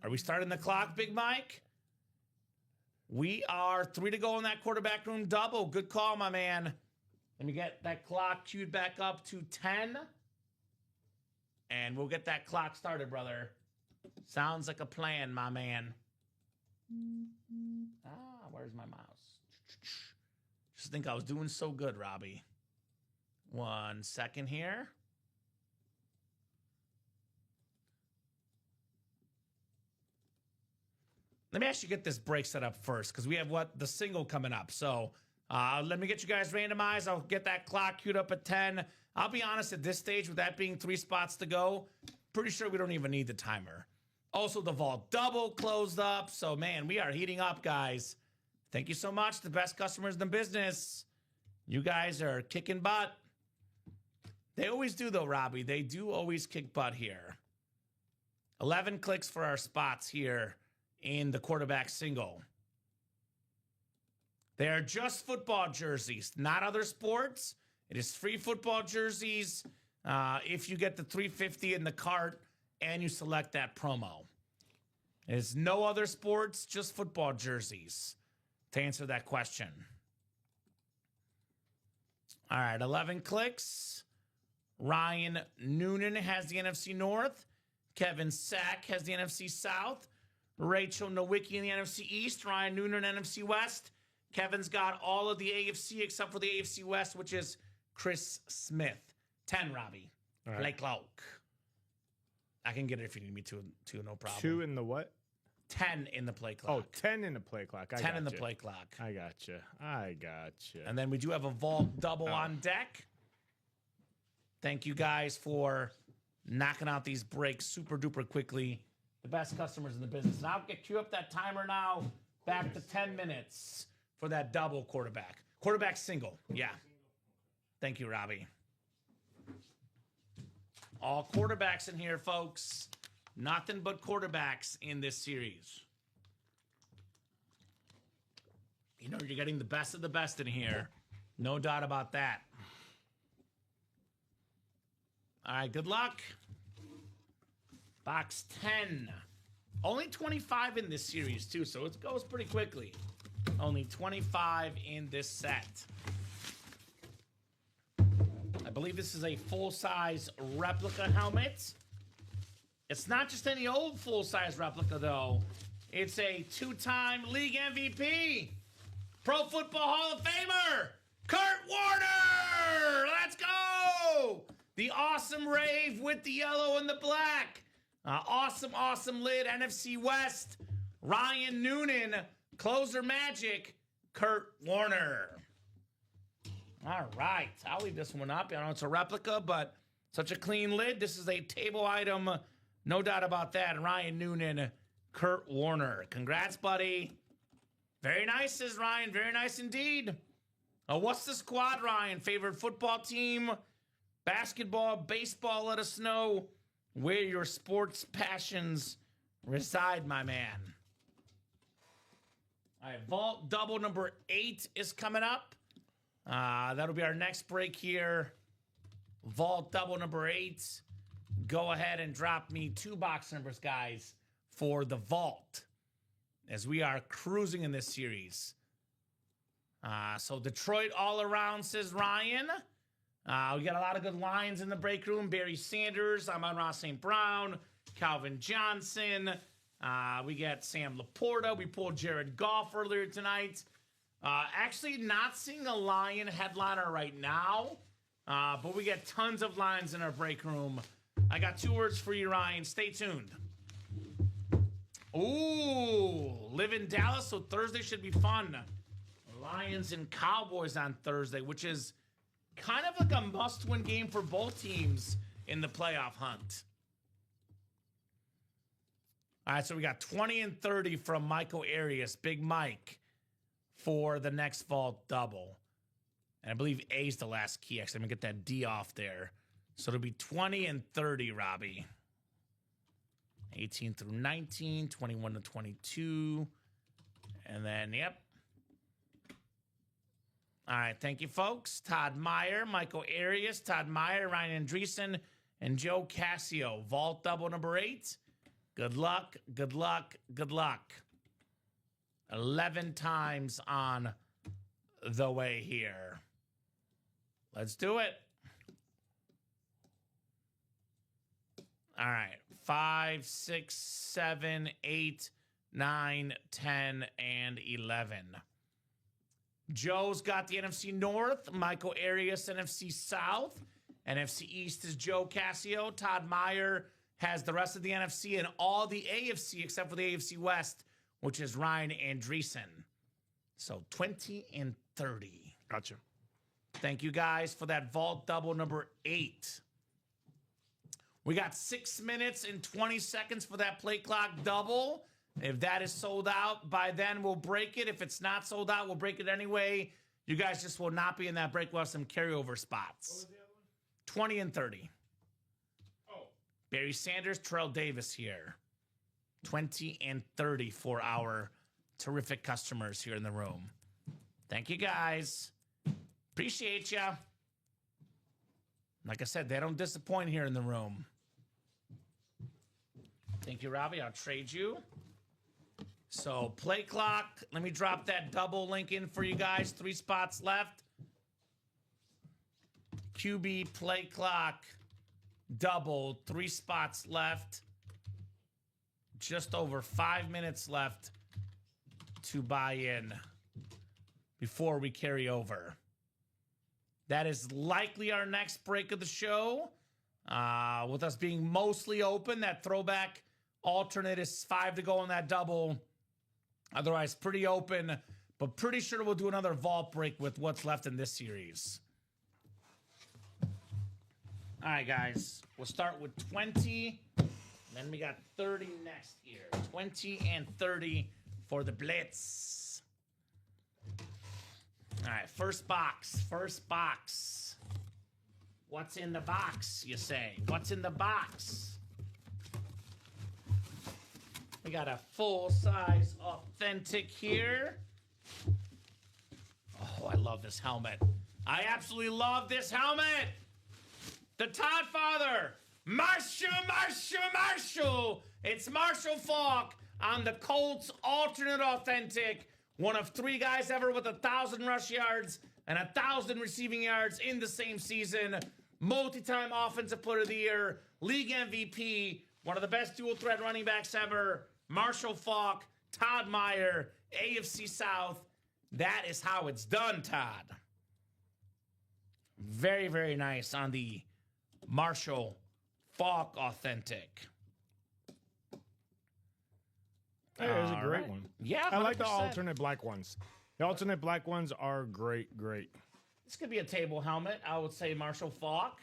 Are we starting the clock, Big Mike? We are 3 to go in that quarterback room double. Good call, my man. Let me get that clock queued back up to 10. And we'll get that clock started, brother. Sounds like a plan, my man. Where's my mouse? Just think I was doing so good, Robbie. 1 second here. Let me actually get this break set up first because we have the single coming up. So let me get you guys randomized. I'll get that clock queued up at 10. I'll be honest, at this stage, with that being 3 spots to go, pretty sure we don't even need the timer. Also, the vault double closed up. So, man, we are heating up, guys. Thank you so much. The best customers in the business. You guys are kicking butt. They always do, though, Robbie. They do always kick butt here. 11 clicks for our spots here in the quarterback single. They are just football jerseys, not other sports. It is free football jerseys if you get the $350 in the cart and you select that promo. It is no other sports, just football jerseys to answer that question. All right, 11 clicks. Ryan Noonan has the NFC North. Kevin Sack has the NFC South. Rachel Nowicki in the NFC East. Ryan Noonan, NFC West. Kevin's got all of the AFC except for the AFC West, which is Chris Smith. 10, Robbie. All right. Play clock. I can get it if you need me to, no problem. 2 in the what? 10 in the play clock. Oh, 10 in the play clock. 10 in the play clock. I gotcha. And then we do have a vault double on deck. Thank you guys for knocking out these breaks super duper quickly. The best customers in the business. And I'll cue up that timer now. Back to 10 minutes for that double quarterback. Quarterback single. Yeah. Thank you, Robbie. All quarterbacks in here, folks. Nothing but quarterbacks in this series. You know, you're getting the best of the best in here. No doubt about that. All right, good luck. Box 10. Only 25 in this series, too, so it goes pretty quickly. Only 25 in this set. I believe this is a full-size replica helmet. It's not just any old full-size replica, though. It's a two-time league MVP, Pro Football Hall of Famer, Kurt Warner! Let's go! The awesome rave with the yellow and the black. Awesome lid, NFC West. Ryan Noonan, closer magic, Kurt Warner. All right, I'll leave this one up. I know it's a replica, but such a clean lid. This is a table item, no doubt about that. Ryan Noonan, Kurt Warner. Congrats, buddy. Very nice, says Ryan. Very nice indeed. What's the squad, Ryan? Favorite football team? Basketball, baseball, let us know where your sports passions reside, my man. All right, Vault Double number 8 is coming up. That'll be our next break here. Vault Double number 8. Go ahead and drop me 2 box numbers, guys, for the Vault, as we are cruising in this series. So Detroit all around, says Ryan. We got a lot of good lines in the break room. Barry Sanders, Amon-Ra St. Brown, Calvin Johnson. We got Sam Laporta. We pulled Jared Goff earlier tonight. Actually not seeing a Lion headliner right now, but we got tons of lines in our break room. I got 2 words for you, Ryan. Stay tuned. Ooh, live in Dallas, so Thursday should be fun. Lions and Cowboys on Thursday, which is kind of like a must-win game for both teams in the playoff hunt. All right, so we got 20 and 30 from Michael Arias, Big Mike, for the next Vault Double. And I believe A is the last key. Actually, I'm going to get that D off there. So it'll be 20 and 30, Robbie. 18 through 19, 21 to 22. And then, yep. All right, thank you, folks. Todd Meyer, Michael Arias, Todd Meyer, Ryan Andreessen, and Joe Cassio. Vault Double number 8. Good luck, good luck, good luck. 11 times on the way here. Let's do it. All right. 5, 6, 7, 8, 9, 10, and 11. Joe's got the NFC North. Michael Arias, NFC South. NFC East is Joe Cassio. Todd Meyer has the rest of the NFC and all the AFC except for the AFC West, which is Ryan Andreessen. So 20 and 30. Gotcha. Thank you guys for that Vault Double number 8. We got 6 minutes and 20 seconds for that play clock double. If that is sold out, by then we'll break it. If it's not sold out, we'll break it anyway. You guys just will not be in that break. We'll have some carryover spots. What was the other one? 20 and 30. Oh. Barry Sanders, Terrell Davis here. 20 and 30 for our terrific customers here in the room. Thank you, guys. Appreciate ya. Like I said, they don't disappoint here in the room. Thank you, Robbie. I'll trade you. So, play clock. Let me drop that double link in for you guys. 3 spots left. QB play clock double. 3 spots left. Just over 5 minutes left to buy in before we carry over. That is likely our next break of the show. With us being mostly open, that throwback alternate is 5 to go on that double. Otherwise, pretty open, but pretty sure we'll do another vault break with what's left in this series. All right, guys. We'll start with 20. Then we got 30 next here. 20 and 30 for the Blitz. All right, first box. First box. What's in the box, you say? What's in the box? We got a full-size authentic here. Oh, I love this helmet. I absolutely love this helmet. The Todd Father, Marshall. It's Marshall Faulk on the Colts alternate authentic. One of 3 guys ever with 1,000 rush yards and 1,000 receiving yards in the same season. Multi-time offensive player of the year, league MVP, one of the best dual threat running backs ever. Marshall Faulk, Todd Meyer, AFC South. That is how it's done, Todd. Very, very nice on the Marshall Faulk authentic. Hey, it's a great one. Yeah, 100%. I like the alternate black ones. The alternate black ones are great. This could be a table helmet. I would say Marshall Faulk.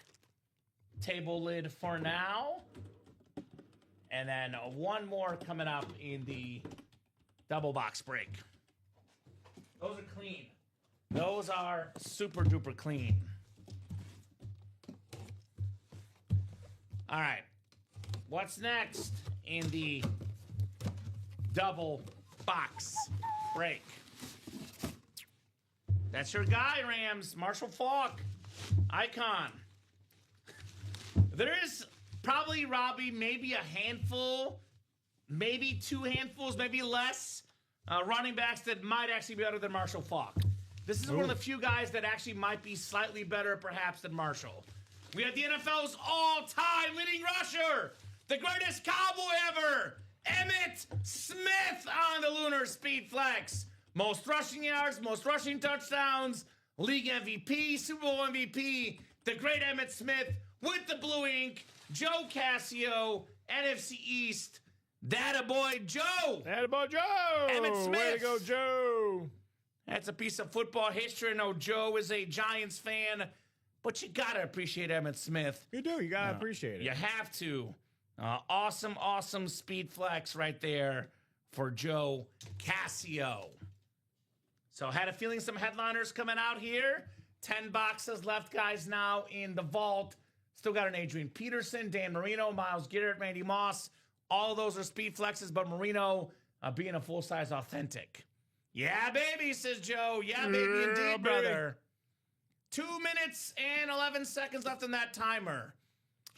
Table lid for now. And then one more coming up in the double box break. Those are clean. Those are super duper clean. All right. What's next in the double box break? That's your guy, Rams. Marshall Faulk. Icon. There is probably, Robbie, maybe a handful, maybe 2 handfuls, maybe less running backs that might actually be better than Marshall Faulk. This is one of the few guys that actually might be slightly better, perhaps, than Marshall. We have the NFL's all-time leading rusher, the greatest cowboy ever, Emmitt Smith on the Lunar Speed Flex. Most rushing yards, most rushing touchdowns, league MVP, Super Bowl MVP, the great Emmitt Smith with the blue ink, Joe Casio, NFC East, That-a-boy Joe. That-a-boy Joe. Emmitt Smith. Way to go, Joe. That's a piece of football history. I know Joe is a Giants fan, but you got to appreciate Emmitt Smith. You do. You got to appreciate it. You have to. Awesome speed flex right there for Joe Casio. So had a feeling some headliners coming out here. 10 boxes left, guys, now in the vault. Still got an Adrian Peterson, Dan Marino, Myles Garrett, Randy Moss. All of those are speed flexes, but Marino being a full-size authentic. Yeah, baby, says Joe. Yeah, baby, indeed, brother. 2 minutes and 11 seconds left on that timer.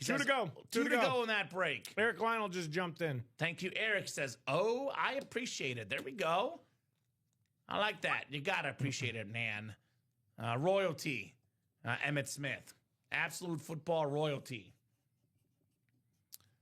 Two to go. Two to go in that break. Eric Lionel just jumped in. Thank you. Eric says, oh, I appreciate it. There we go. I like that. You got to appreciate it, man. Royalty. Emmitt Smith. Absolute football royalty.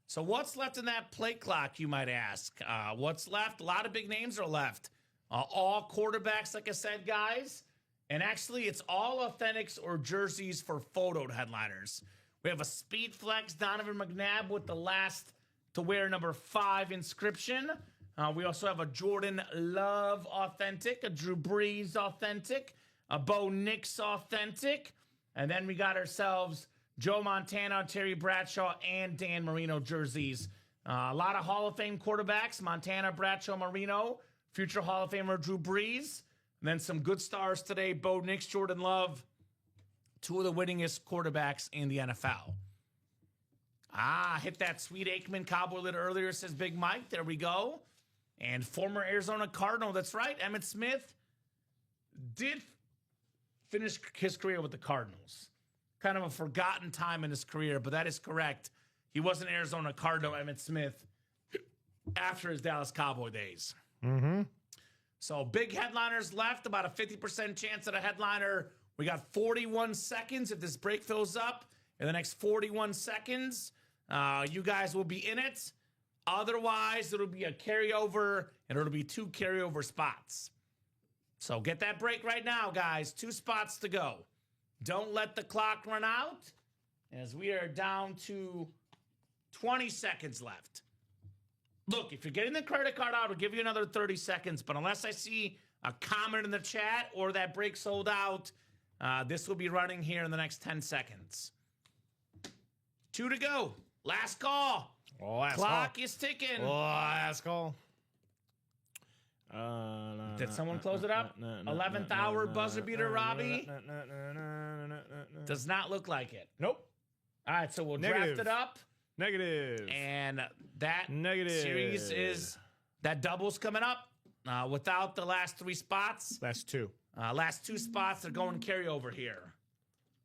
So what's left in that plate clock, you might ask? What's left? A lot of big names are left. All quarterbacks, like I said, guys. And actually, it's all authentics or jerseys for photoed headliners. We have a Speed Flex Donovan McNabb with the last to wear number 5 inscription. We also have a Jordan Love authentic, a Drew Brees authentic, a Bo Nix authentic, and then we got ourselves Joe Montana, Terry Bradshaw, and Dan Marino jerseys. A lot of Hall of Fame quarterbacks, Montana, Bradshaw, Marino, future Hall of Famer Drew Brees, and then some good stars today, Bo Nix, Jordan Love, 2 of the winningest quarterbacks in the NFL. Hit that sweet Aikman cowboy lid earlier, says Big Mike. There we go. And former Arizona Cardinal, that's right, Emmitt Smith did finish his career with the Cardinals. Kind of a forgotten time in his career, but that is correct. He was an Arizona Cardinal, Emmitt Smith, after his Dallas Cowboy days. Mm-hmm. So big headliners left, about a 50% chance at a headliner. We got 41 seconds. If this break fills up in the next 41 seconds, you guys will be in it. Otherwise, it'll be a carryover, and it'll be 2 carryover spots. So get that break right now, guys. 2 spots to go. Don't let the clock run out, as we are down to 20 seconds left. Look, if you're getting the credit card out, I'll give you another 30 seconds, but unless I see a comment in the chat or that break sold out, this will be running here in the next 10 seconds. 2 to go. Last call. Clock is ticking. Last call. Did someone close it up? 11th hour buzzer beater, Robbie? Does not look like it. Nope. All right, so we'll Negative. draft it up. Negative. And that Negative. series is That double's coming up without the last 3 spots. That's 2. Last 2 spots, they're going carryover here.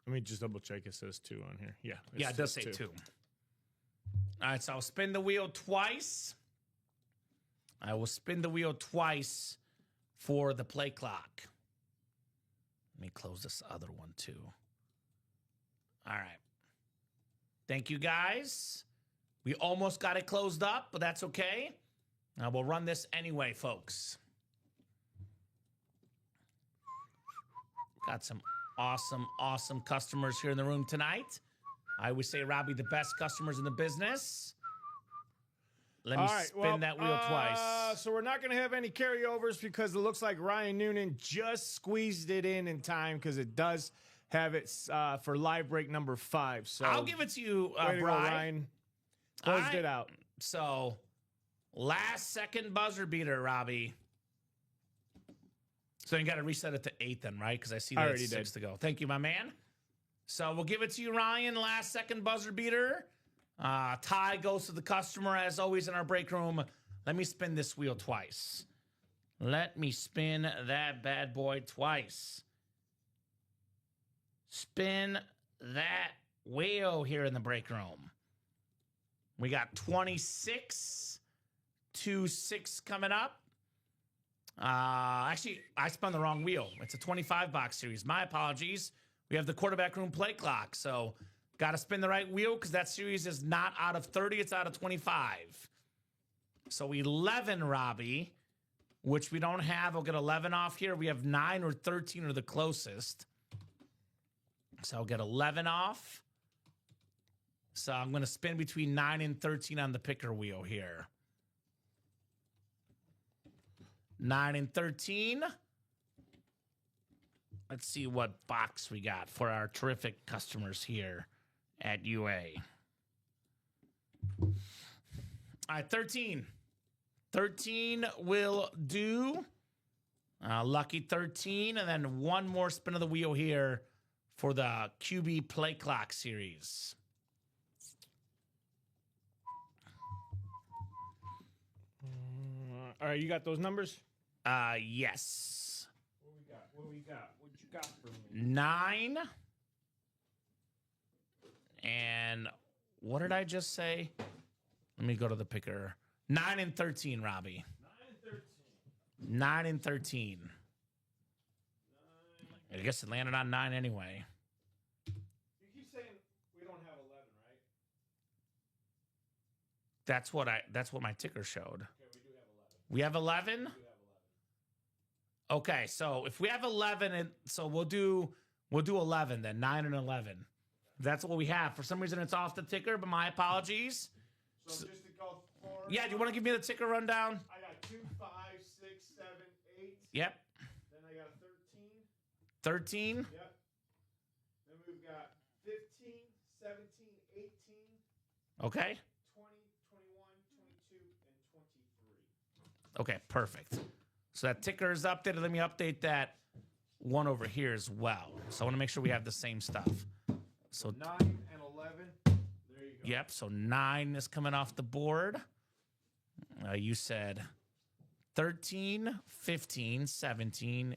Let me just double check. It says 2 on here. Yeah. Yeah, it does say 2. All right, so I'll spin the wheel twice. I will spin the wheel twice for the play clock. Let me close this other one too. All right. Thank you, guys. We almost got it closed up, but that's okay. We'll run this anyway, folks. Got some awesome customers here in the room tonight. I always say, Robbie, the best customers in the business. Let me spin that wheel twice. So we're not going to have any carryovers because it looks like Ryan Noonan just squeezed it in time because it does have it for live break number 5. So I'll give it to you, Brian. Ryan. Closed it out. So last second buzzer beater, Robbie. So you got to reset it to 8 then, right? Because I see that it's 6 to go. Thank you, my man. So we'll give it to you, Ryan. Last second buzzer beater. Tie goes to the customer, as always, in our break room. Let me spin this wheel twice. Let me spin that bad boy twice. Spin that wheel here in the break room. We got 26 to 6 coming up. Actually, I spun the wrong wheel. It's a 25-box series. My apologies. We have the quarterback room play clock, so got to spin the right wheel because that series is not out of 30. It's out of 25. So 11, Robbie, which we don't have. I'll get 11 off here. We have 9 or 13 are the closest. So I'll get 11 off. So I'm going to spin between 9 and 13 on the picker wheel here. 9 and 13. Let's see what box we got for our terrific customers here at UA. All right, 13. 13 will do. Lucky 13. And then one more spin of the wheel here for the QB Play Clock series. All right, you got those numbers? Yes. What we got? What you got for me? 9. And what did I just say? Let me go to the picker. 9 and 13, Robbie. 9 and 13. I guess it landed on 9 anyway. You keep saying we don't have 11, right? That's what my ticker showed. Okay, we do have 11. We have 11? Okay, so if we have 11, so we'll do 11 then, 9 and 11. That's what we have. For some reason, it's off the ticker, but my apologies. So just to go forward. Yeah, do you want to give me the ticker rundown? I got 2, 5, 6, 7, 8. Yep. Then I got 13. 13. Yep. Then we've got 15, 17, 18. Okay. 20, 21, 22, and 23. Okay, perfect. So that ticker is updated. Let me update that one over here as well. So I want to make sure we have the same stuff. So 9 and 11. There you go. Yep, so 9 is coming off the board. You said 13, 15, 17,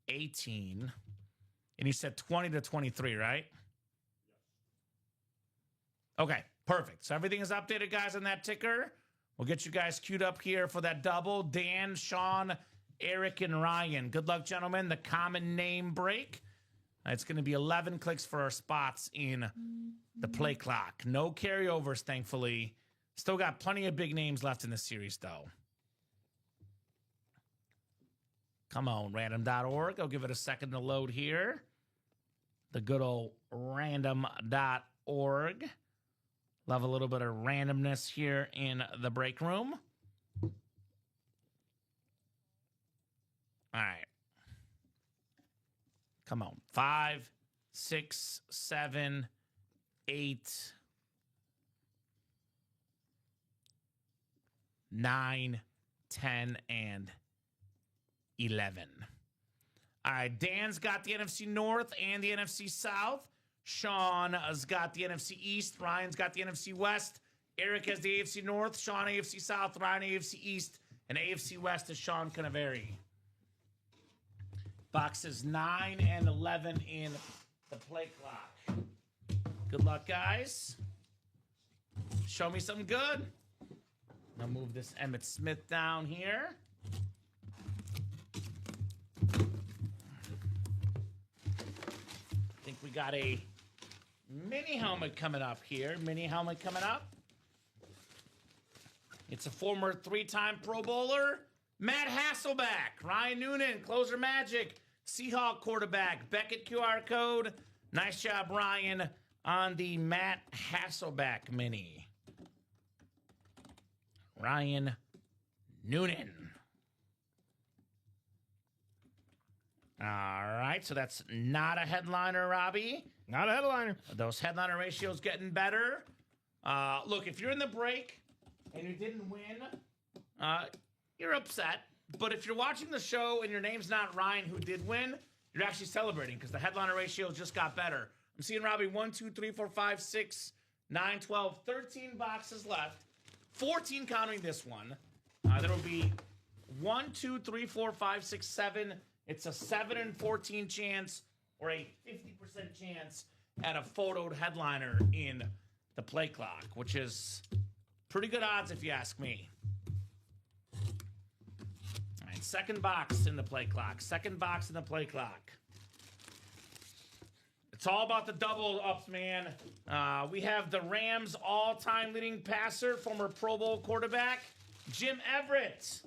18. And you said 20 to 23, right? Okay, perfect. So everything is updated, guys, on that ticker. We'll get you guys queued up here for that double. Dan, Sean, Eric, and Ryan. Good luck, gentlemen. The common name break. It's going to be 11 clicks for our spots in the play clock. No carryovers, thankfully. Still got plenty of big names left in this series, though. Come on, random.org. I'll give it a second to load here. The good old random.org. Love a little bit of randomness here in the break room. All right. Come on. 5, 6, 7, 8, 9, 10, and 11. All right. Dan's got the NFC North and the NFC South. Sean has got the NFC East. Ryan's got the NFC West. Eric has the AFC North, Sean AFC South, Ryan AFC East, and AFC West is Sean Canaveri. Boxes 9 and 11 in the play clock. Good luck, guys. Show me something good. I'll move this Emmitt Smith down here. I think we got a mini helmet coming up here. Mini helmet coming up. It's a former 3-time Pro Bowler, Matt Hasselbeck. Ryan Noonan, Closer Magic. Seahawk quarterback, Beckett QR code. Nice job, Ryan, on the Matt Hasselbeck mini. Ryan Noonan. All right, so that's not a headliner, Robbie. Not a headliner. Those headliner ratios getting better. Look, if you're in the break and you didn't win, you're upset. But if you're watching the show and your name's not Ryan who did win, you're actually celebrating because the headliner ratio just got better. I'm seeing Robbie 1, 2, 3, 4, 5, 6, 9, 12, 13 boxes left. 14 counting this one. There will be 1, 2, 3, 4, 5, 6, 7. It's a 7 and 14 chance or a 50% chance at a photoed headliner in the play clock, which is pretty good odds if you ask me. All right, second box in the play clock. Second box in the play clock. It's all about the double ups, man. We have the Rams' all-time leading passer, former Pro Bowl quarterback, Jim Everett.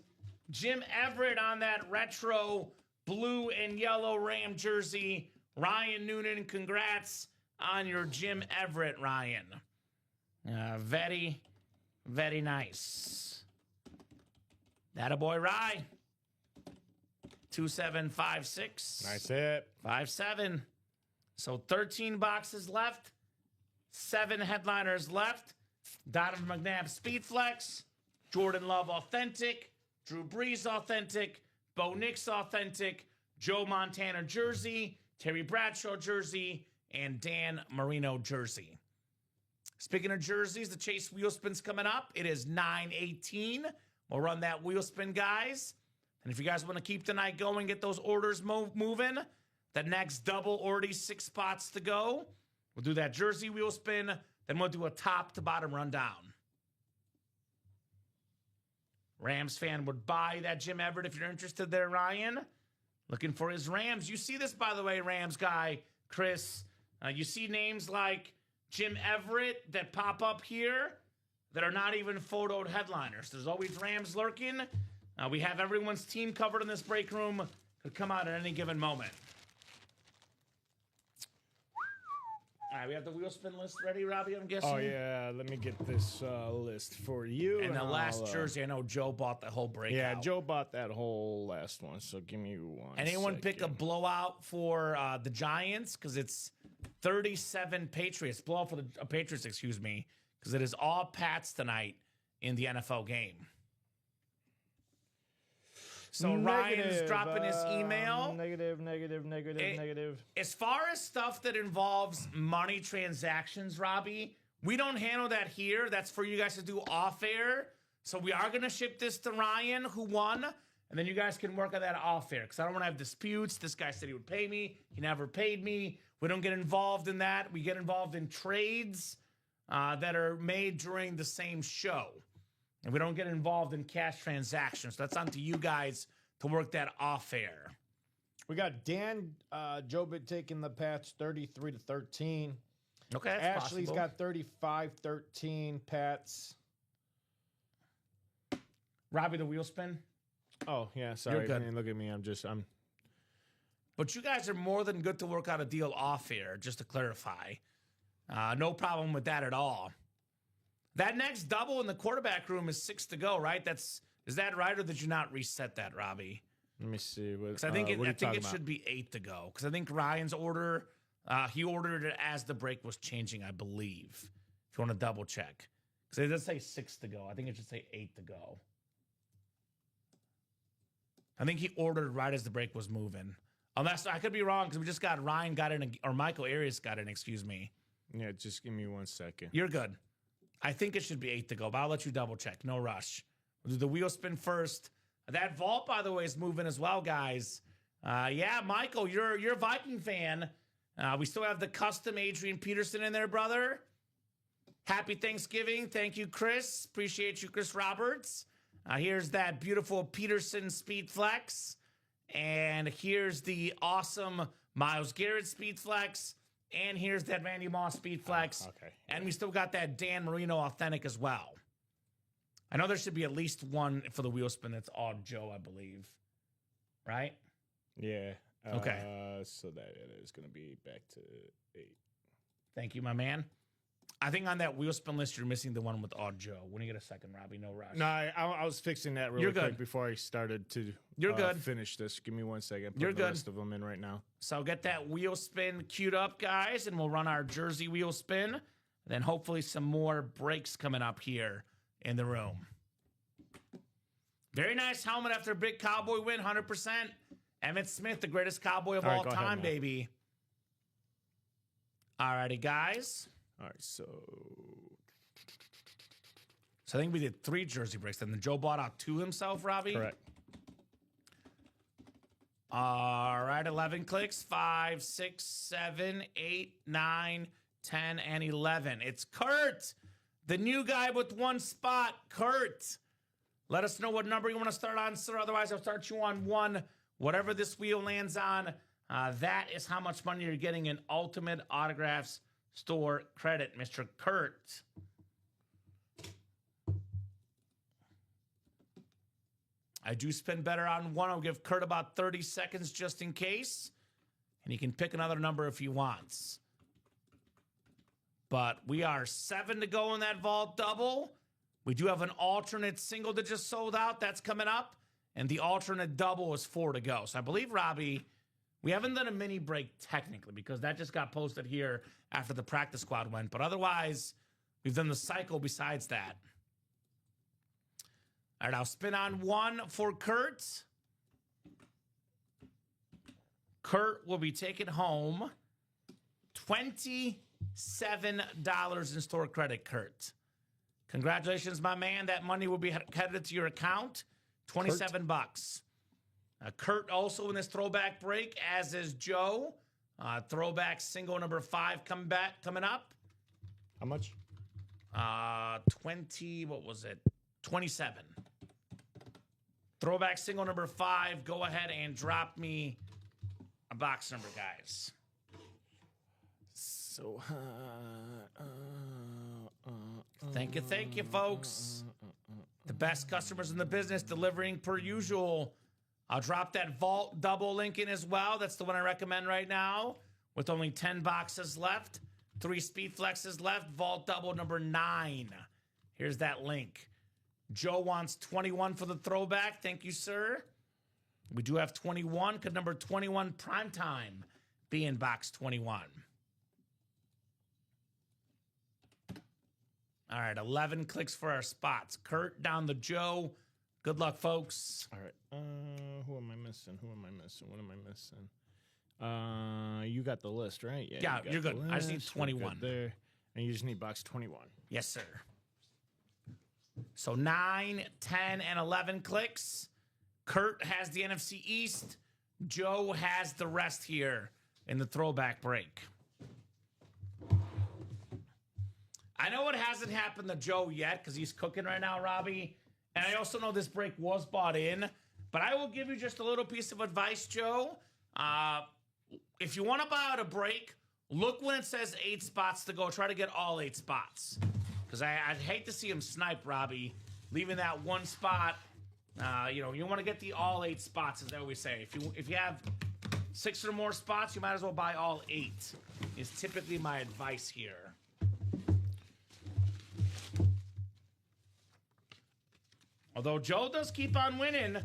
Jim Everett on that retro blue and yellow Ram jersey. Ryan Noonan, congrats on your Jim Everett, Ryan. Very, very nice. That boy, Rye. 2756. Nice hit. 57. So 13 boxes left. 7 headliners left. Donovan McNabb Speed Flex. Jordan Love Authentic. Drew Brees Authentic. Bo Nix Authentic. Joe Montana Jersey. Terry Bradshaw Jersey. And Dan Marino Jersey. Speaking of jerseys, the Chase wheel spin's coming up. It is 9:18. We'll run that wheel spin, guys. And if you guys want to keep the night going, get those orders moving. The next double, already 6 spots to go. We'll do that jersey wheel spin. Then we'll do a top to bottom rundown. Rams fan would buy that Jim Everett if you're interested there, Ryan. Looking for his Rams. You see this, by the way, Rams guy, Chris. You see names like Jim Everett that pop up here that are not even photoed headliners. There's always Rams lurking. We have everyone's team covered in this break room. Could come out at any given moment. All right, we have the wheel spin list ready, Robbie, I'm guessing? Oh, yeah. Let me get this list for you. And the last jersey, I know Joe bought the whole breakout. Yeah, Joe bought that whole last one, so give me one Anyone second. pick a blowout for the Giants? Because it's 37 Patriots. Blowout for the Patriots, excuse me. Because it is all Pats tonight in the NFL game. So Ryan's dropping his email. Negative. As far as stuff that involves money transactions, Robbie, we don't handle that here. That's for you guys to do off air. So we are going to ship this to Ryan, who won. And then you guys can work on that off air. Because I don't want to have disputes. This guy said he would pay me. He never paid me. We don't get involved in that. We get involved in trades that are made during the same show. And we don't get involved in cash transactions. So that's on to you guys to work that off air. We got Dan Jobit taking the Pats 33-13. Okay, that's Ashley's possible. got 35-13 Pats. Robbie, the wheel spin. Oh, yeah, sorry. You're good. Man, look at me. I'm But you guys are more than good to work out a deal off air, just to clarify. No problem with that at all. That next double in the quarterback room is 6 to go, right? Is that right, or did you not reset that, Robbie? Let me see. Because I think it should be 8 to go. Because I think Ryan's order, he ordered it as the break was changing, I believe. If you want to double check, because it does say 6 to go. I think it should say 8 to go. I think he ordered right as the break was moving. Unless I could be wrong, because we just got Ryan got in, or Michael Arias got in. Excuse me. Yeah, just give me 1 second. You're good. I think it should be 8 to go, but I'll let you double check. No rush. We'll do the wheel spin first. That vault, by the way, is moving as well, guys. Yeah, Michael, you're a Viking fan. We still have the custom Adrian Peterson in there, brother. Happy Thanksgiving. Thank you, Chris. Appreciate you, Chris Roberts. Here's that beautiful Peterson Speed Flex. And here's the awesome Myles Garrett Speed Flex. And here's that Randy Moss Speed Flex. Okay. And we still got that Dan Marino Authentic as well. I know there should be at least one for the wheel spin that's Odd Joe, I believe. Right? Yeah. Okay. So that it is going to be back to 8. Thank you, my man. I think on that wheel spin list, you're missing the one with Odd Joe. When you get a second, Robbie, no rush. No, I was fixing that really quick before I started to finish this. Give me 1 second. Put the rest of them in right now. So get that wheel spin queued up, guys, and we'll run our jersey wheel spin. Then hopefully some more breaks coming up here in the room. Very nice helmet after a big Cowboy win, 100%. Emmitt Smith, the greatest Cowboy of all time, baby. Alrighty, guys. All right, so I think we did 3 jersey breaks. Then Joe bought out 2 himself, Robbie? correct. All right, 11 clicks. 5, 6, 7, 8, 9, 10, and 11. It's Kurt, the new guy with 1 spot. Kurt, let us know what number you want to start on, sir. Otherwise, I'll start you on 1. Whatever this wheel lands on, that is how much money you're getting in Ultimate Autographs Store credit, Mr. Kurt. I do spin better on 1. I'll give Kurt about 30 seconds just in case. And he can pick another number if he wants. But we are 7 to go in that vault double. We do have an alternate single that just sold out. That's coming up. And the alternate double is 4 to go. So I believe, Robbie, we haven't done a mini break technically because that just got posted here after the practice squad went. But otherwise, we've done the cycle besides that. All right, I'll spin on 1 for Kurt. Kurt will be taking home $27 in store credit, Kurt. Congratulations, my man. That money will be headed to your account. 27 bucks. Kurt also in this throwback break, as is Joe. Throwback single number 5 coming up. How much? 27. Throwback single number 5. Go ahead and drop me a box number, guys. So, thank you, folks. The best customers in the business delivering per usual. I'll drop that vault double link in as well. That's the one I recommend right now. With only 10 boxes left, 3 speed flexes left, vault double number 9. Here's that link. Joe wants 21 for the throwback. Thank you, sir. We do have 21. Could number 21 primetime be in box 21? All right, 11 clicks for our spots. Kurt down to Joe. Good luck, folks. All right. Who am I missing? What am I missing? You got the list, right? Yeah, you're good. I just need 21. There. And you just need box 21. Yes, sir. So 9, 10, and 11 clicks. Kurt has the NFC East. Joe has the rest here in the throwback break. I know it hasn't happened to Joe yet because he's cooking right now, Robbie. And I also know this break was bought in. But I will give you just a little piece of advice, Joe. If you want to buy out a break, look when it says 8 spots to go. Try to get all 8 spots. Because I'd hate to see him snipe, Robbie, leaving that 1 spot. You want to get the all 8 spots, as I always say. If you have 6 or more spots, you might as well buy all 8. Is typically my advice here. Although Joe does keep on winning,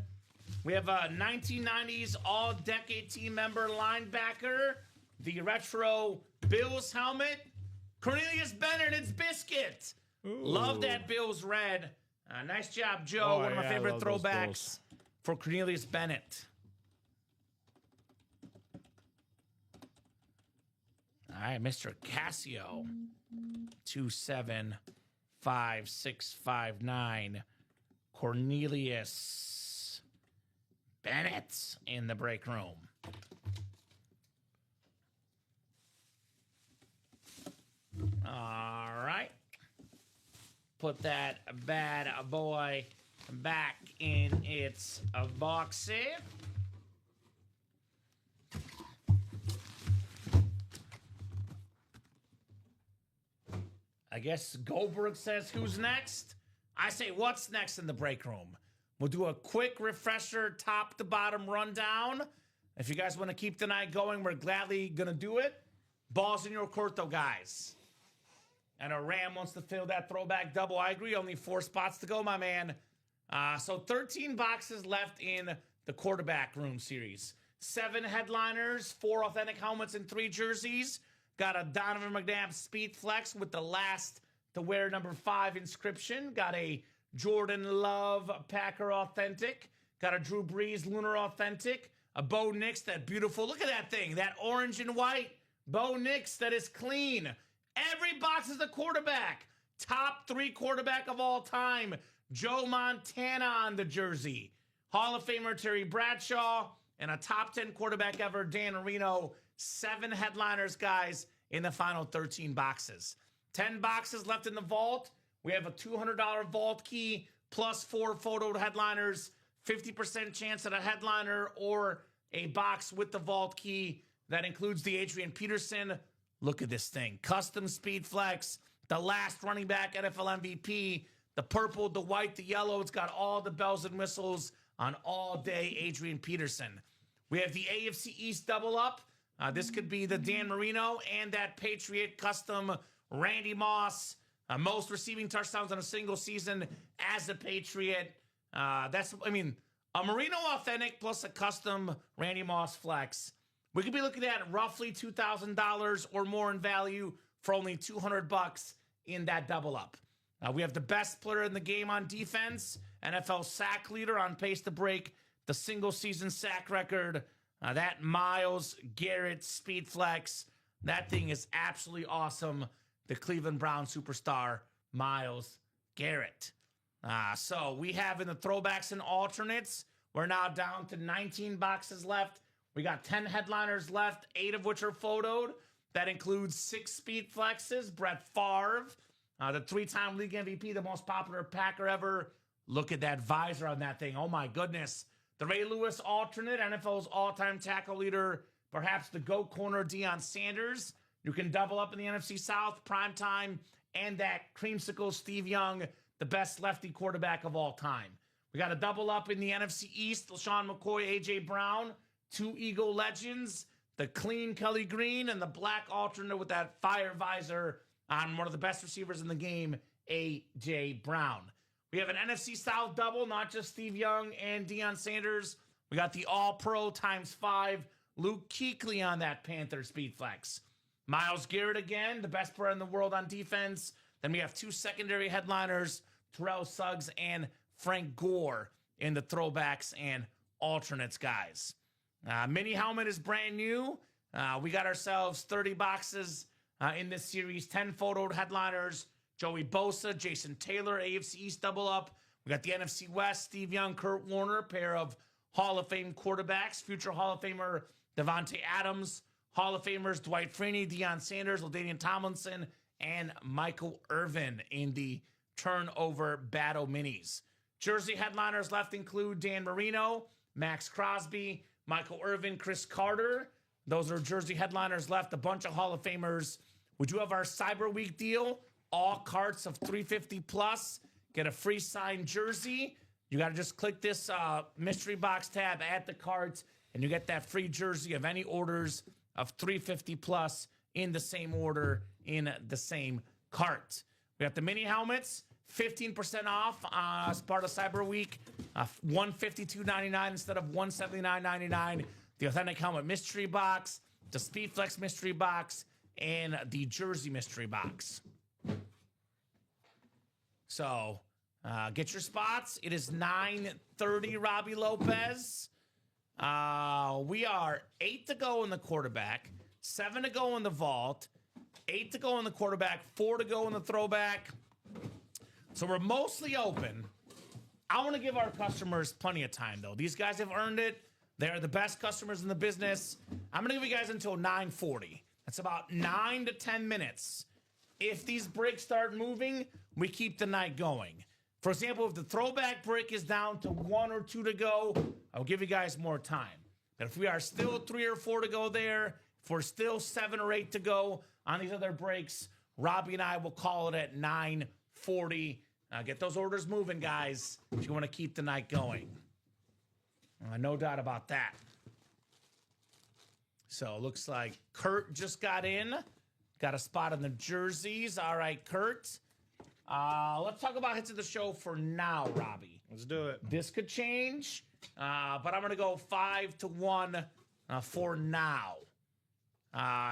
we have a 1990s all-decade team member linebacker, the retro Bills helmet, Cornelius Bennett, it's Biscuit. Ooh. Love that Bills red. Nice job, Joe. One of my favorite throwbacks for Cornelius Bennett. All right, Mr. Casio, 27 5659 Cornelius Bennett in the break room. All right. Put that bad boy back in its box here. I guess Goldberg says, who's next? I say, what's next in the break room? We'll do a quick refresher, top to bottom rundown. If you guys want to keep the night going, we're gladly going to do it. Balls in your court, though, guys. And a Ram wants to fill that throwback double. I agree. Only 4 spots to go, my man. So 13 boxes left in the quarterback room series. 7 headliners, 4 authentic helmets, and 3 jerseys. Got a Donovan McNabb Speed Flex with the last to wear number 5 inscription. Got a Jordan Love Packer Authentic. Got a Drew Brees Lunar Authentic. A Bo Nix, that beautiful, look at that thing. That orange and white Bo Nix that is clean. Every box is a quarterback. Top 3 quarterback of all time. Joe Montana on the jersey. Hall of Famer Terry Bradshaw. And a top 10 quarterback ever, Dan Marino. 7 headliners, guys, in the final 13 boxes. 10 boxes left in the vault. We have a $200 vault key plus 4 photo headliners. 50% chance at a headliner or a box with the vault key. That includes the Adrian Peterson. Look at this thing. Custom Speed Flex. The last running back NFL MVP. The purple, the white, the yellow. It's got all the bells and whistles on all day Adrian Peterson. We have the AFC East double up. This could be the Dan Marino and that Patriot custom Randy Moss. Most receiving touchdowns in a single season as a Patriot. A Marino authentic plus a custom Randy Moss flex. We could be looking at roughly $2,000 or more in value for only $200 in that double up. We have the best player in the game on defense, NFL sack leader on pace to break the single season sack record. That Myles Garrett Speed Flex, that thing is absolutely awesome. The Cleveland Brown superstar, Myles Garrett. So we have in the throwbacks and alternates, we're now down to 19 boxes left. We got 10 headliners left, 8 of which are photoed. That includes 6 Speed Flexes. Brett Favre, the 3-time league MVP, the most popular Packer ever. Look at that visor on that thing. Oh, my goodness. The Ray Lewis alternate, NFL's all-time tackle leader, perhaps the GOAT corner, Deion Sanders. You can double up in the NFC South, primetime, and that creamsicle Steve Young, the best lefty quarterback of all time. We got a double up in the NFC East, LaShawn McCoy, A.J. Brown, 2 Eagle legends, the clean Kelly Green, and the black alternate with that fire visor on one of the best receivers in the game, A.J. Brown. We have an NFC South double, not just Steve Young and Deion Sanders. We got the All-Pro ×5, Luke Kuechly on that Panther Speed Flex. Myles Garrett again, the best player in the world on defense. Then we have 2 secondary headliners, Terrell Suggs and Frank Gore in the throwbacks and alternates, guys. Mini helmet is brand new. We got ourselves 30 boxes in this series, 10 photoed headliners. Joey Bosa, Jason Taylor, AFC East double up. We got the NFC West, Steve Young, Kurt Warner, pair of Hall of Fame quarterbacks. Future Hall of Famer Devontae Adams. Hall of Famers Dwight Freeney, Deion Sanders, LaDainian Tomlinson, and Michael Irvin in the turnover battle minis. Jersey headliners left include Dan Marino, Max Crosby, Michael Irvin, Chris Carter. Those are jersey headliners left. A bunch of Hall of Famers. We do have our Cyber Week deal. All carts of $350 plus get a free signed jersey. You got to just click this mystery box tab, add the carts, and you get that free jersey of any orders of $350 plus in the same order in the same cart. We have the mini helmets, 15% off as part of Cyber Week, $152.99 instead of $179.99. The authentic helmet mystery box, the Speed Flex mystery box, and the jersey mystery box. So, get your spots. It is 9:30, Robbie Lopez. We are 8 to go in the quarterback, 7 to go in the vault, 8 to go in the quarterback, 4 to go in the throwback, So we're mostly open. I want to give our customers plenty of time, though. These guys have earned it. They're the best customers in the business. I'm going to give you guys until 9:40. That's about 9 to 10 minutes. If these breaks start moving, we keep the night going. For example, if the throwback break is down to 1 or 2 to go, I'll give you guys more time. But if we are still 3 or 4 to go there, if we're still 7 or 8 to go on these other breaks, Robbie and I will call it at 9:40. Get those orders moving, guys, if you want to keep the night going. No doubt about that. So it looks like Kurt just got in. Got a spot in the jerseys. All right, Kurt. Let's talk about hits of the show for now, Robbie. Let's do it. This could change, but I'm going to go 5-1 for now.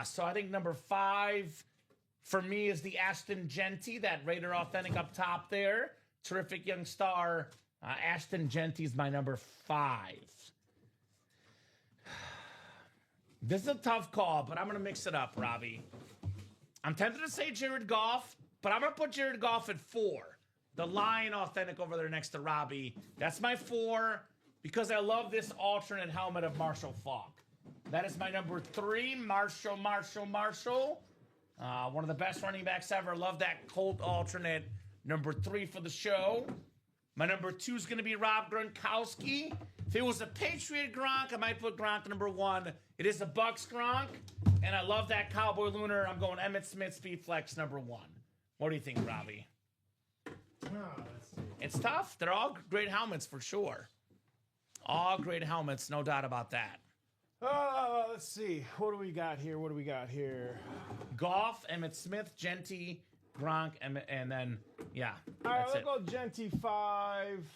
So I think number 5 for me is the Ashton Genty, that Raider Authentic up top there. Terrific young star. Ashton Genty is my number 5. This is a tough call, but I'm going to mix it up, Robbie. I'm tempted to say Jared Goff, but I'm going to put Jared Goff at 4. The Lion Authentic over there next to Robbie. That's my 4 because I love this alternate helmet of Marshall Faulk. That is my number 3, Marshall. One of the best running backs ever. Love that Colt alternate. Number 3 for the show. My number 2 is going to be Rob Gronkowski. If it was a Patriot Gronk, I might put Gronk number 1. It is a Bucks Gronk, and I love that Cowboy Lunar. I'm going Emmitt Smith Speed Flex number 1. What do you think, Robbie? It's tough. They're all great helmets for sure. All great helmets, no doubt about that. Let's see. What do we got here? Goff, Emmitt Smith, Genty, Gronk, and then, yeah. All right, that's it. we'll go Genty 5,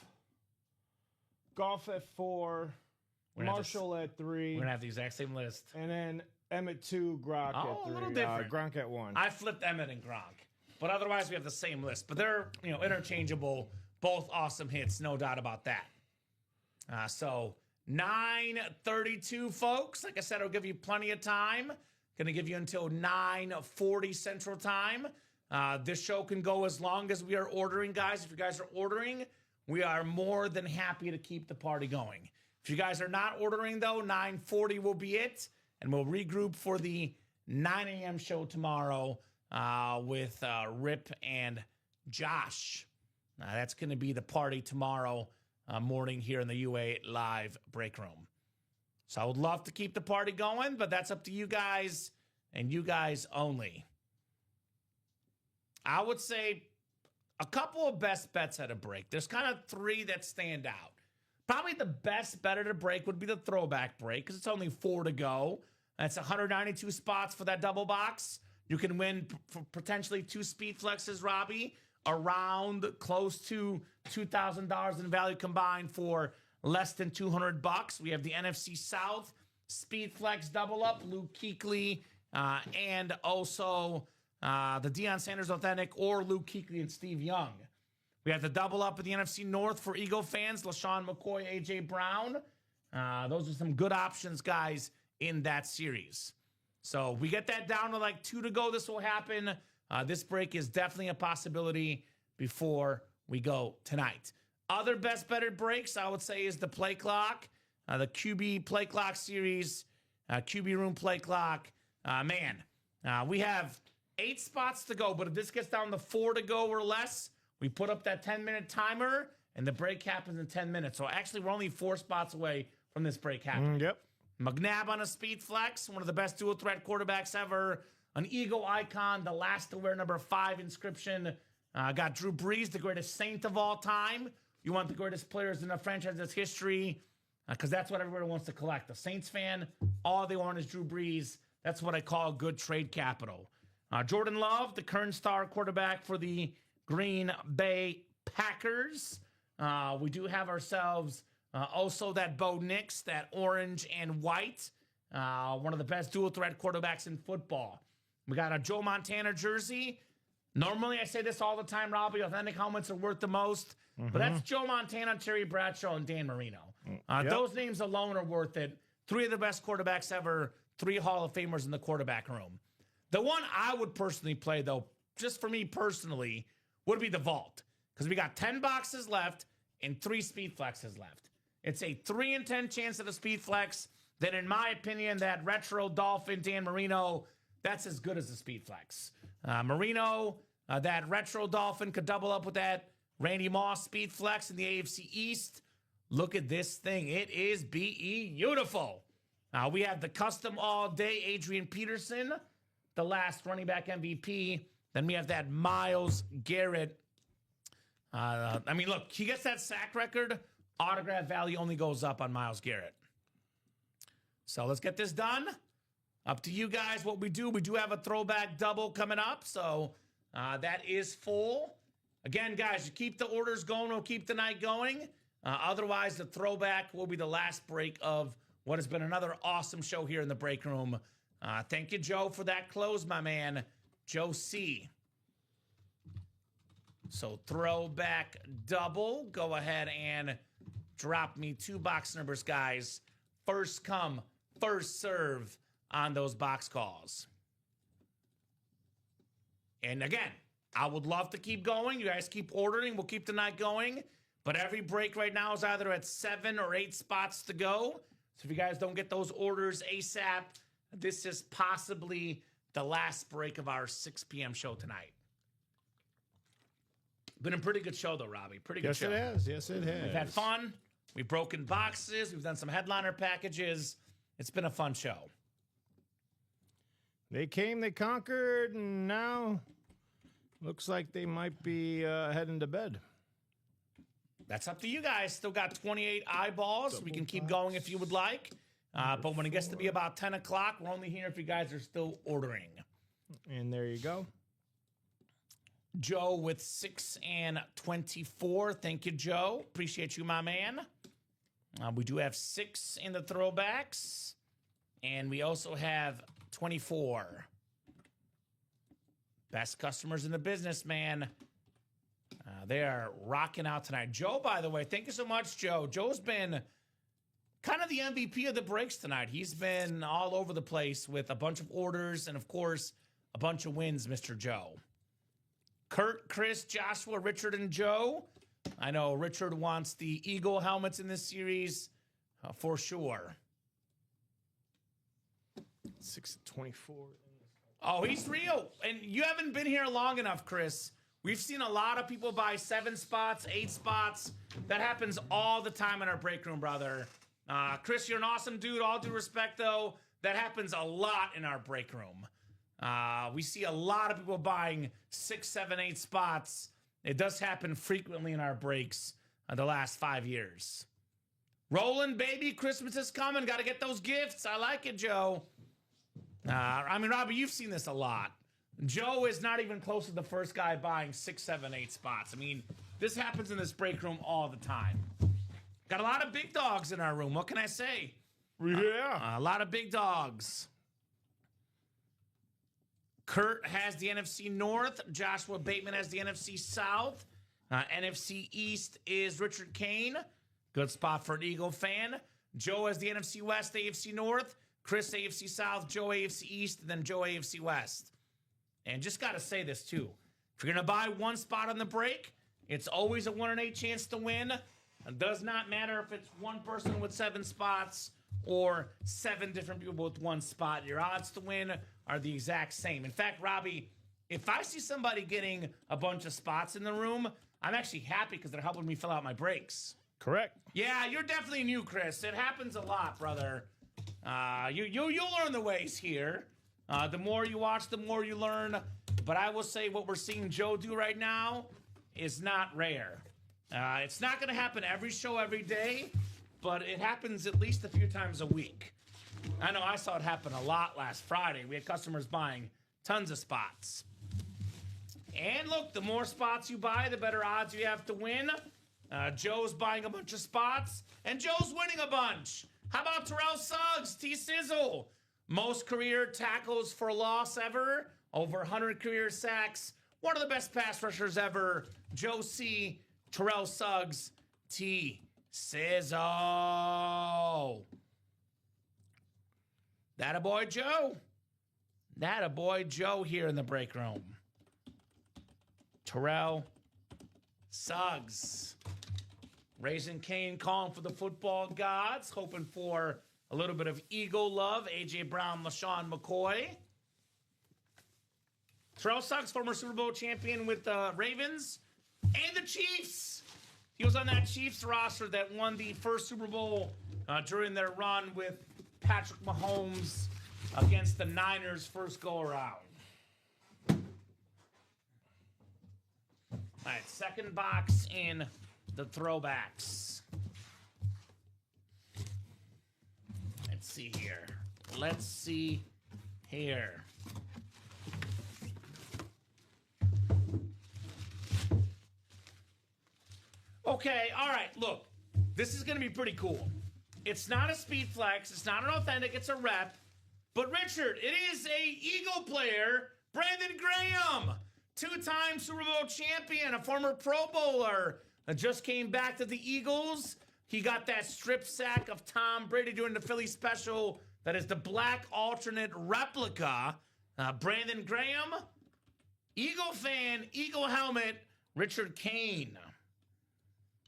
Goff at 4, Marshall at 3. We're going to have the exact same list. And then Emmitt 2, Gronk at 3. A little different. Gronk at 1. I flipped Emmitt and Gronk. But otherwise, we have the same list. But they're, interchangeable. Both awesome hits, no doubt about that. So 9:32, folks. Like I said, I'll give you plenty of time. Going to give you until 9:40 Central Time. This show can go as long as we are ordering, guys. If you guys are ordering, we are more than happy to keep the party going. If you guys are not ordering, though, 9:40 will be it. And we'll regroup for the 9 a.m. show tomorrow with Rip and Josh. That's going to be the party tomorrow morning here in the UA Live Break Room. So I would love to keep the party going, but that's up to you guys and you guys only. I would say a couple of best bets at a break. There's kind of 3 that stand out. Probably the best bet at a break would be the throwback break because it's only 4 to go. That's 192 spots for that double box. You can win potentially 2 speed flexes, Robbie, around close to $2,000 in value combined for less than $200. We have the NFC South Speed Flex double up, Luke Kuechly, and also the Deion Sanders Authentic or Luke Kuechly and Steve Young. We have the double up of the NFC North for Eagle fans, LaShawn McCoy, A.J. Brown. Those are some good options, guys, in that series. So we get that down to like 2 to go. This will happen. This break is definitely a possibility before we go tonight. Other best betted breaks, I would say, is the play clock, the QB play clock series, QB room play clock. We have 8 spots to go, but if this gets down to 4 to go or less, we put up that 10-minute timer, and the break happens in 10 minutes. So actually, we're only 4 spots away from this break happening. Yep. McNabb on a speed flex, one of the best dual threat quarterbacks ever. An Eagle icon, the last to wear number 5 inscription. Got Drew Brees, the greatest Saint of all time. You want the greatest players in the franchise's history because that's what everybody wants to collect. The Saints fan, all they want is Drew Brees. That's what I call good trade capital. Jordan Love, the current star quarterback for the Green Bay Packers. We do have ourselves also that Bo Nix, that orange and white. One of the best dual threat quarterbacks in football. We got a Joe Montana jersey. Normally, I say this all the time, Robbie. Authentic helmets are worth the most. But that's Joe Montana, Terry Bradshaw, and Dan Marino. Those names alone are worth it. 3 of the best quarterbacks ever. 3 Hall of Famers in the quarterback room. The one I would personally play, though, just for me personally, would be the Vault. because we got 10 boxes left and 3 speed flexes left. It's a 3 in 10 chance at a speed flex. Then, in my opinion, that retro Dolphin Dan Marino, that's as good as a speed flex. Marino, that retro Dolphin could double up with that Randy Moss speed flex in the AFC East. Look at this thing. It is beautiful. We have the custom all day Adrian Peterson, the last running back MVP. Then we have that Myles Garrett. I mean, look, he gets that sack record. Autograph value only goes up on Myles Garrett. So let's get this done. Up to you guys what we do. We do have a throwback double coming up. So that is full. Again, guys, you keep the orders going. We'll keep the night going. Otherwise, the throwback will be the last break of what has been another awesome show here in the break room. Thank you, Joe, for that close, my man. Joe C. So throwback double. Go ahead and drop me 2 box numbers, guys. First come, first serve on those box calls. And again, I would love to keep going. You guys keep ordering. We'll keep the night going. But every break right now is either at 7 or 8 spots to go. So if you guys don't get those orders ASAP, this is possibly the last break of our 6 p.m. show tonight. Been a pretty good show, though, Robbie. Pretty good show. Yes, it has. Yes, it has. We've had fun. We've broken boxes. We've done some headliner packages. It's been a fun show. They came, they conquered, and now looks like they might be heading to bed. That's up to you guys. Still got 28 eyeballs. We can keep going if you would like. But when it gets to be about 10 o'clock, we're only here if you guys are still ordering. And there you go. Joe with 6 and 24. Thank you, Joe. Appreciate you, my man. We do have 6 in the throwbacks. And we also have 24. Best customers in the business, man. They are rocking out tonight. Joe, by the way, thank you so much, Joe. Joe's been kind of the MVP of the breaks tonight. He's been all over the place with a bunch of orders and, of course, a bunch of wins, Mr. Joe. Kurt, Chris, Joshua, Richard, and Joe. I know Richard wants the Eagle helmets in this series for sure. 6-24. Oh, he's real. And you haven't been here long enough, Chris. We've seen a lot of people buy 7 spots, 8 spots. That happens all the time in our break room, brother. Chris, you're an awesome dude. All due respect, though, that happens a lot in our break room. We see a lot of people buying 6, 7, 8 spots. It does happen frequently in our breaks the last 5 years. Rolling, baby. Christmas is coming. Got to get those gifts. I like it, Joe. I mean, Robbie, you've seen this a lot. Joe is not even close to the first guy buying 6, 7, 8 spots. I mean, this happens in this break room all the time. Got a lot of big dogs in our room. What can I say? Yeah. A lot of big dogs. Kurt has the NFC North. Joshua Bateman has the NFC South. NFC East is Richard Kane. Good spot for an Eagle fan. Joe has the NFC West, AFC North. Chris, AFC South. Joe, AFC East. And then Joe, AFC West. And just got to say this, too. If you're going to buy 1 spot on the break, it's always a 1 in 8 chance to win. It does not matter if it's 1 person with 7 spots or 7 different people with 1 spot. Your odds to win are the exact same. In fact, Robbie, if I see somebody getting a bunch of spots in the room, I'm actually happy because they're helping me fill out my breaks. Correct. Yeah, you're definitely new, Chris. It happens a lot, brother. You'll learn the ways here. The more you watch, the more you learn. But I will say what we're seeing Joe do right now is not rare. It's not going to happen every show, every day, but it happens at least a few times a week. I know I saw it happen a lot last Friday. We had customers buying tons of spots. And look, the more spots you buy, the better odds you have to win. Joe's buying a bunch of spots, and Joe's winning a bunch. How about Terrell Suggs, T-Sizzle? Most career tackles for loss ever. Over 100 career sacks. One of the best pass rushers ever. Joe C. Terrell Suggs, T-Sizzle. That a boy Joe. That a boy Joe here in the break room. Terrell Suggs. Raising Kane calling for the football gods, hoping for a little bit of Eagle love. A.J. Brown, LaShawn McCoy. Terrell Suggs, former Super Bowl champion with the Ravens and the Chiefs. He was on that Chiefs roster that won the first Super Bowl during their run with Patrick Mahomes against the Niners first go-around. All right, second box in the throwbacks. Let's see here. Let's see here. Okay, all right, look. This is going to be pretty cool. It's not a speed flex. It's not an authentic. It's a rep. But, Richard, it is a Eagle player, Brandon Graham, two-time Super Bowl champion, a former Pro Bowler, just came back to the Eagles. He got that strip sack of Tom Brady during the Philly special. That is the black alternate replica. Brandon Graham, Eagle fan, Eagle helmet, Richard Kane.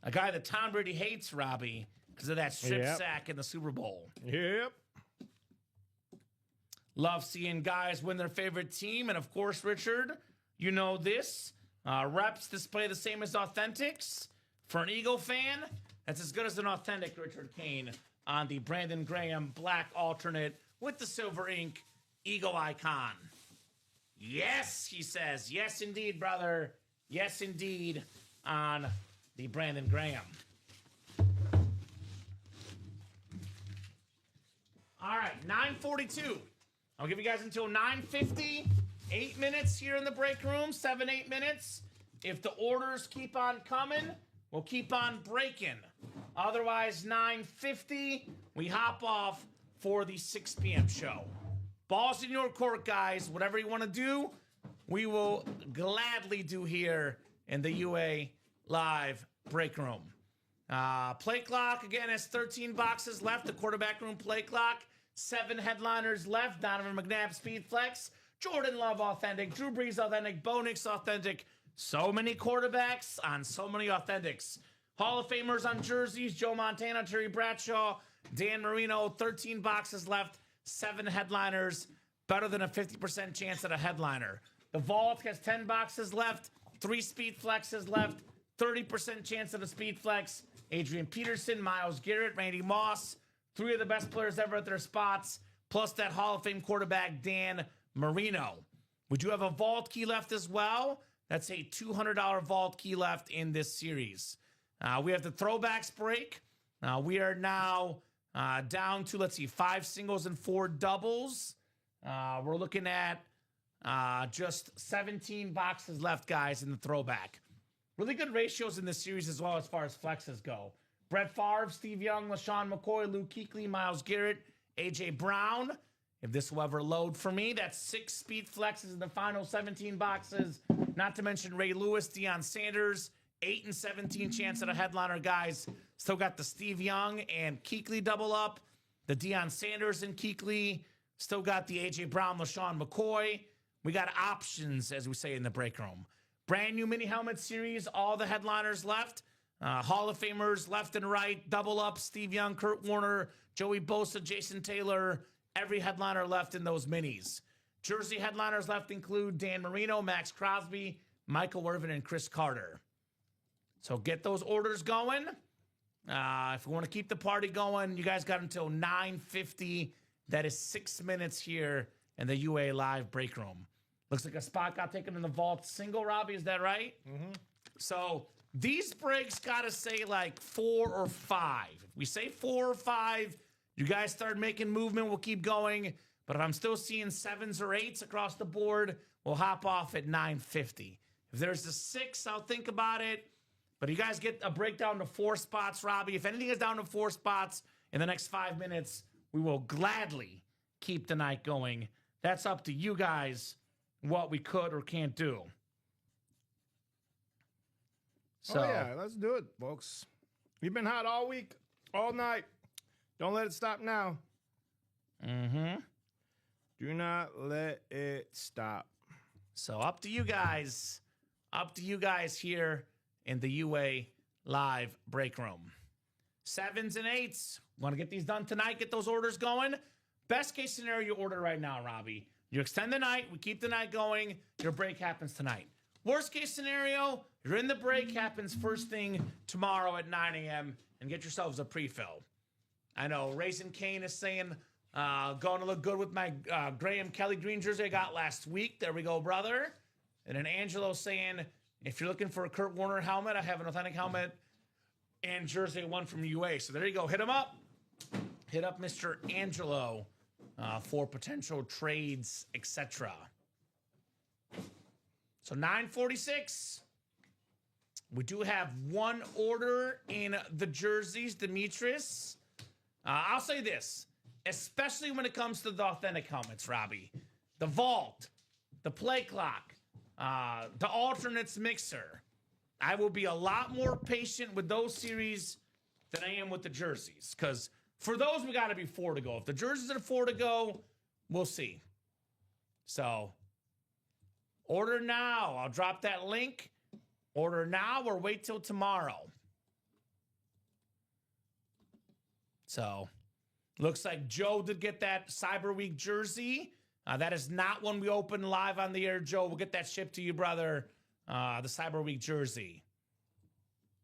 A guy that Tom Brady hates, Robbie, because of that strip sack in the Super Bowl. Yep. Love seeing guys win their favorite team. And, of course, Richard, you know this. Reps display the same as authentics. For an Eagle fan, that's as good as an authentic Richard Kane on the Brandon Graham black alternate with the silver ink Eagle icon. Yes, he says. Yes, indeed, brother. Yes, indeed, on the Brandon Graham. All right, 9:42. I'll give you guys until 9:50. 8 minutes here in the break room. 7-8 minutes. If the orders keep on coming, we'll keep on breaking. Otherwise, 9:50, we hop off for the 6 p.m. show. Ball's in your court, guys. Whatever you want to do, we will gladly do here in the UA Live break room. Play clock, again, has 13 boxes left. The quarterback room play clock. 7 headliners left. Donovan McNabb, Speed Flex. Jordan Love, authentic. Drew Brees, authentic. Bo Nix, authentic. So many quarterbacks on so many authentics. Hall of Famers on jerseys. Joe Montana, Terry Bradshaw, Dan Marino. 13 boxes left. 7 headliners. Better than a 50% chance at a headliner. The vault has 10 boxes left. 3 Speed Flexes left. 30% chance at a Speed Flex. Adrian Peterson, Myles Garrett, Randy Moss. 3 of the best players ever at their spots. Plus that Hall of Fame quarterback, Dan Marino. We do have a vault key left as well. That's a $200 vault key left in this series. We have the throwbacks break. We are now down to, let's see, 5 singles and 4 doubles. We're looking at just 17 boxes left, guys, in the throwback. Really good ratios in this series as well as far as flexes go. Brett Favre, Steve Young, LaShawn McCoy, Luke Kuechly, Myles Garrett, A.J. Brown. If this will ever load for me, that's 6 Speed Flexes in the final 17 boxes. Not to mention Ray Lewis, Deion Sanders, 8 and 17 chance at a headliner, guys. Still got the Steve Young and Kuechly double up. The Deion Sanders and Kuechly. Still got the A.J. Brown, LaShawn McCoy. We got options, as we say in the break room. Brand new mini helmet series, all the headliners left. Hall of Famers left and right, double up, Steve Young, Kurt Warner, Joey Bosa, Jason Taylor, every headliner left in those minis. Jersey headliners left include Dan Marino, Max Crosby, Michael Irvin, and Chris Carter. So get those orders going. If you want to keep the party going, you guys got until 9:50. That is 6 minutes here in the UA Live break room. Looks like a spot got taken in the vault single, Robbie. Is that right? Mm-hmm. So these breaks got to say like 4 or 5. If we say 4 or 5, you guys start making movement. We'll keep going. But if I'm still seeing 7s or 8s across the board, we'll hop off at 9:50. If there's a 6, I'll think about it. But you guys get a breakdown to 4 spots, Robbie. If anything is down to 4 spots in the next 5 minutes, we will gladly keep the night going. That's up to you guys what we could or can't do. So, yeah, let's do it, folks. We've been hot all week, all night. Don't let it stop now. Mm-hmm. Do not let it stop. So up to you guys. Up to you guys here in the UA live break room. 7s and 8s. Want to get these done tonight? Get those orders going? Best case scenario, you order right now, Robbie. You extend the night. We keep the night going. Your break happens tonight. Worst case scenario, you're in the break, happens first thing tomorrow at 9 a.m. and get yourselves a pre-fill. I know Raisin Kane is saying, going to look good with my Graham Kelly green jersey I got last week. There we go, brother. And then Angelo saying, if you're looking for a Kurt Warner helmet, I have an authentic helmet and jersey one from UA. So there you go. Hit him up. Hit up Mr. Angelo for potential trades, etc. So 9:46. We do have one order in the jerseys, Demetrius. I'll say this, especially when it comes to the authentic helmets, Robbie. The Vault, the Play Clock, the Alternates Mixer. I will be a lot more patient with those series than I am with the jerseys. Because for those, we got to be 4 to go. If the jerseys are 4 to go, we'll see. So, order now. I'll drop that link. Order now or wait till tomorrow. So, looks like Joe did get that Cyber Week jersey. That is not one we open live on the air, Joe. We'll get that shipped to you, brother. The Cyber Week jersey.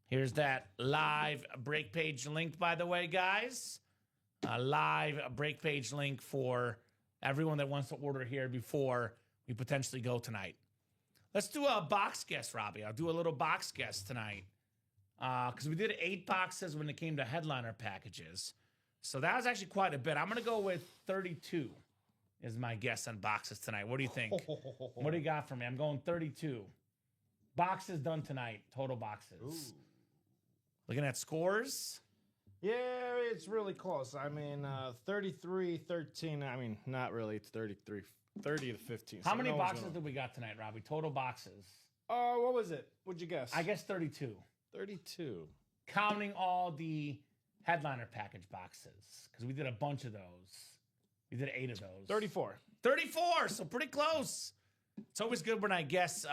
Here's that live break page link, by the way, guys. A live break page link for everyone that wants to order here before we potentially go tonight. Let's do a box guess, Robbie. I'll do a little box guess tonight. Because we did 8 boxes when it came to headliner packages. So that was actually quite a bit. I'm going to go with 32 is my guess on boxes tonight. What do you think? What do you got for me? I'm going 32. Boxes done tonight. Total boxes. Ooh. Looking at scores. Yeah, it's really close. I mean, 33-13. I mean, not really. It's 30 to 15. How many boxes did we got tonight, Robbie? Total boxes. What was it? What'd you guess? I guess 32. 32. Counting all the headliner package boxes. Because we did a bunch of those. We did 8 of those. 34. 34, so pretty close. It's always good when I guess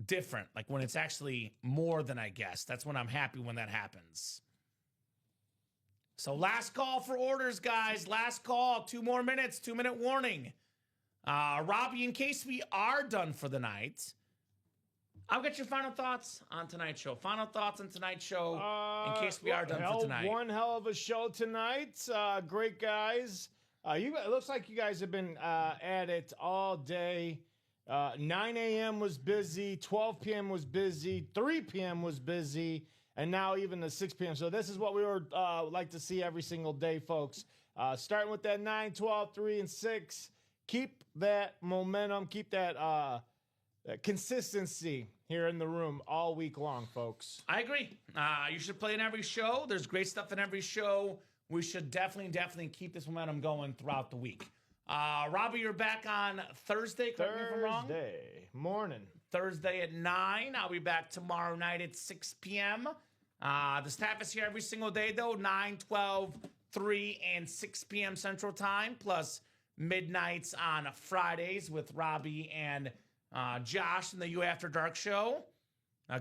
different. Like when it's actually more than I guess. That's when I'm happy when that happens. So last call for orders, guys. Last call. 2 more minutes. 2-minute warning. Robbie, in case we are done for the night, I'll get your final thoughts on tonight's show. Final thoughts on tonight's show in case we are done for tonight. One hell of a show tonight. Great guys. It looks like you guys have been at it all day. 9 a.m. was busy. 12 p.m. was busy. 3 p.m. was busy. And now even the 6 p.m. So this is what we would like to see every single day, folks. Starting with that 9, 12, 3, and 6. Keep that momentum. Keep that consistency here in the room all week long, folks. I agree. You should play in every show. There's great stuff in every show. We should definitely keep this momentum going throughout the week. Robbie, you're back on Thursday. Correct me if I'm wrong. Thursday morning. Thursday at 9. I'll be back tomorrow night at 6 p.m. The staff is here every single day, though. 9, 12, 3, and 6 p.m. Central Time, plus midnights on Fridays with Robbie and Josh in the You After Dark show.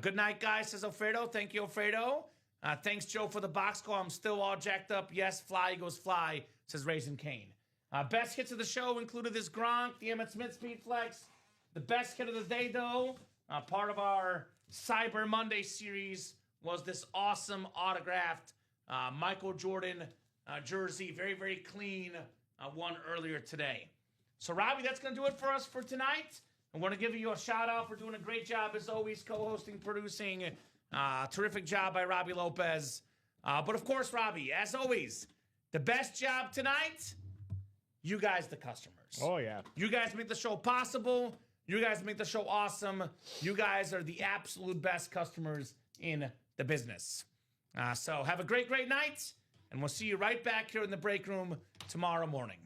Good night, guys, says Alfredo. Thank you, Alfredo. Thanks, Joe, for the box call. I'm still all jacked up. Yes, fly, Eagles, fly, says Raisin Kane. Best hits of the show included this Gronk, the Emmitt Smith Speed Flex. The best hit of the day, though, part of our Cyber Monday series, was this awesome autographed Michael Jordan jersey. Very, very clean one earlier today. So, Robbie, that's going to do it for us for tonight. I want to give you a shout-out for doing a great job, as always, co-hosting, producing. Terrific job by Robbie Lopez. But, of course, Robbie, as always, the best job tonight, you guys, the customers. Oh, yeah. You guys make the show possible. You guys make the show awesome. You guys are the absolute best customers in the business. So have a great, great night, and we'll see you right back here in the break room tomorrow morning.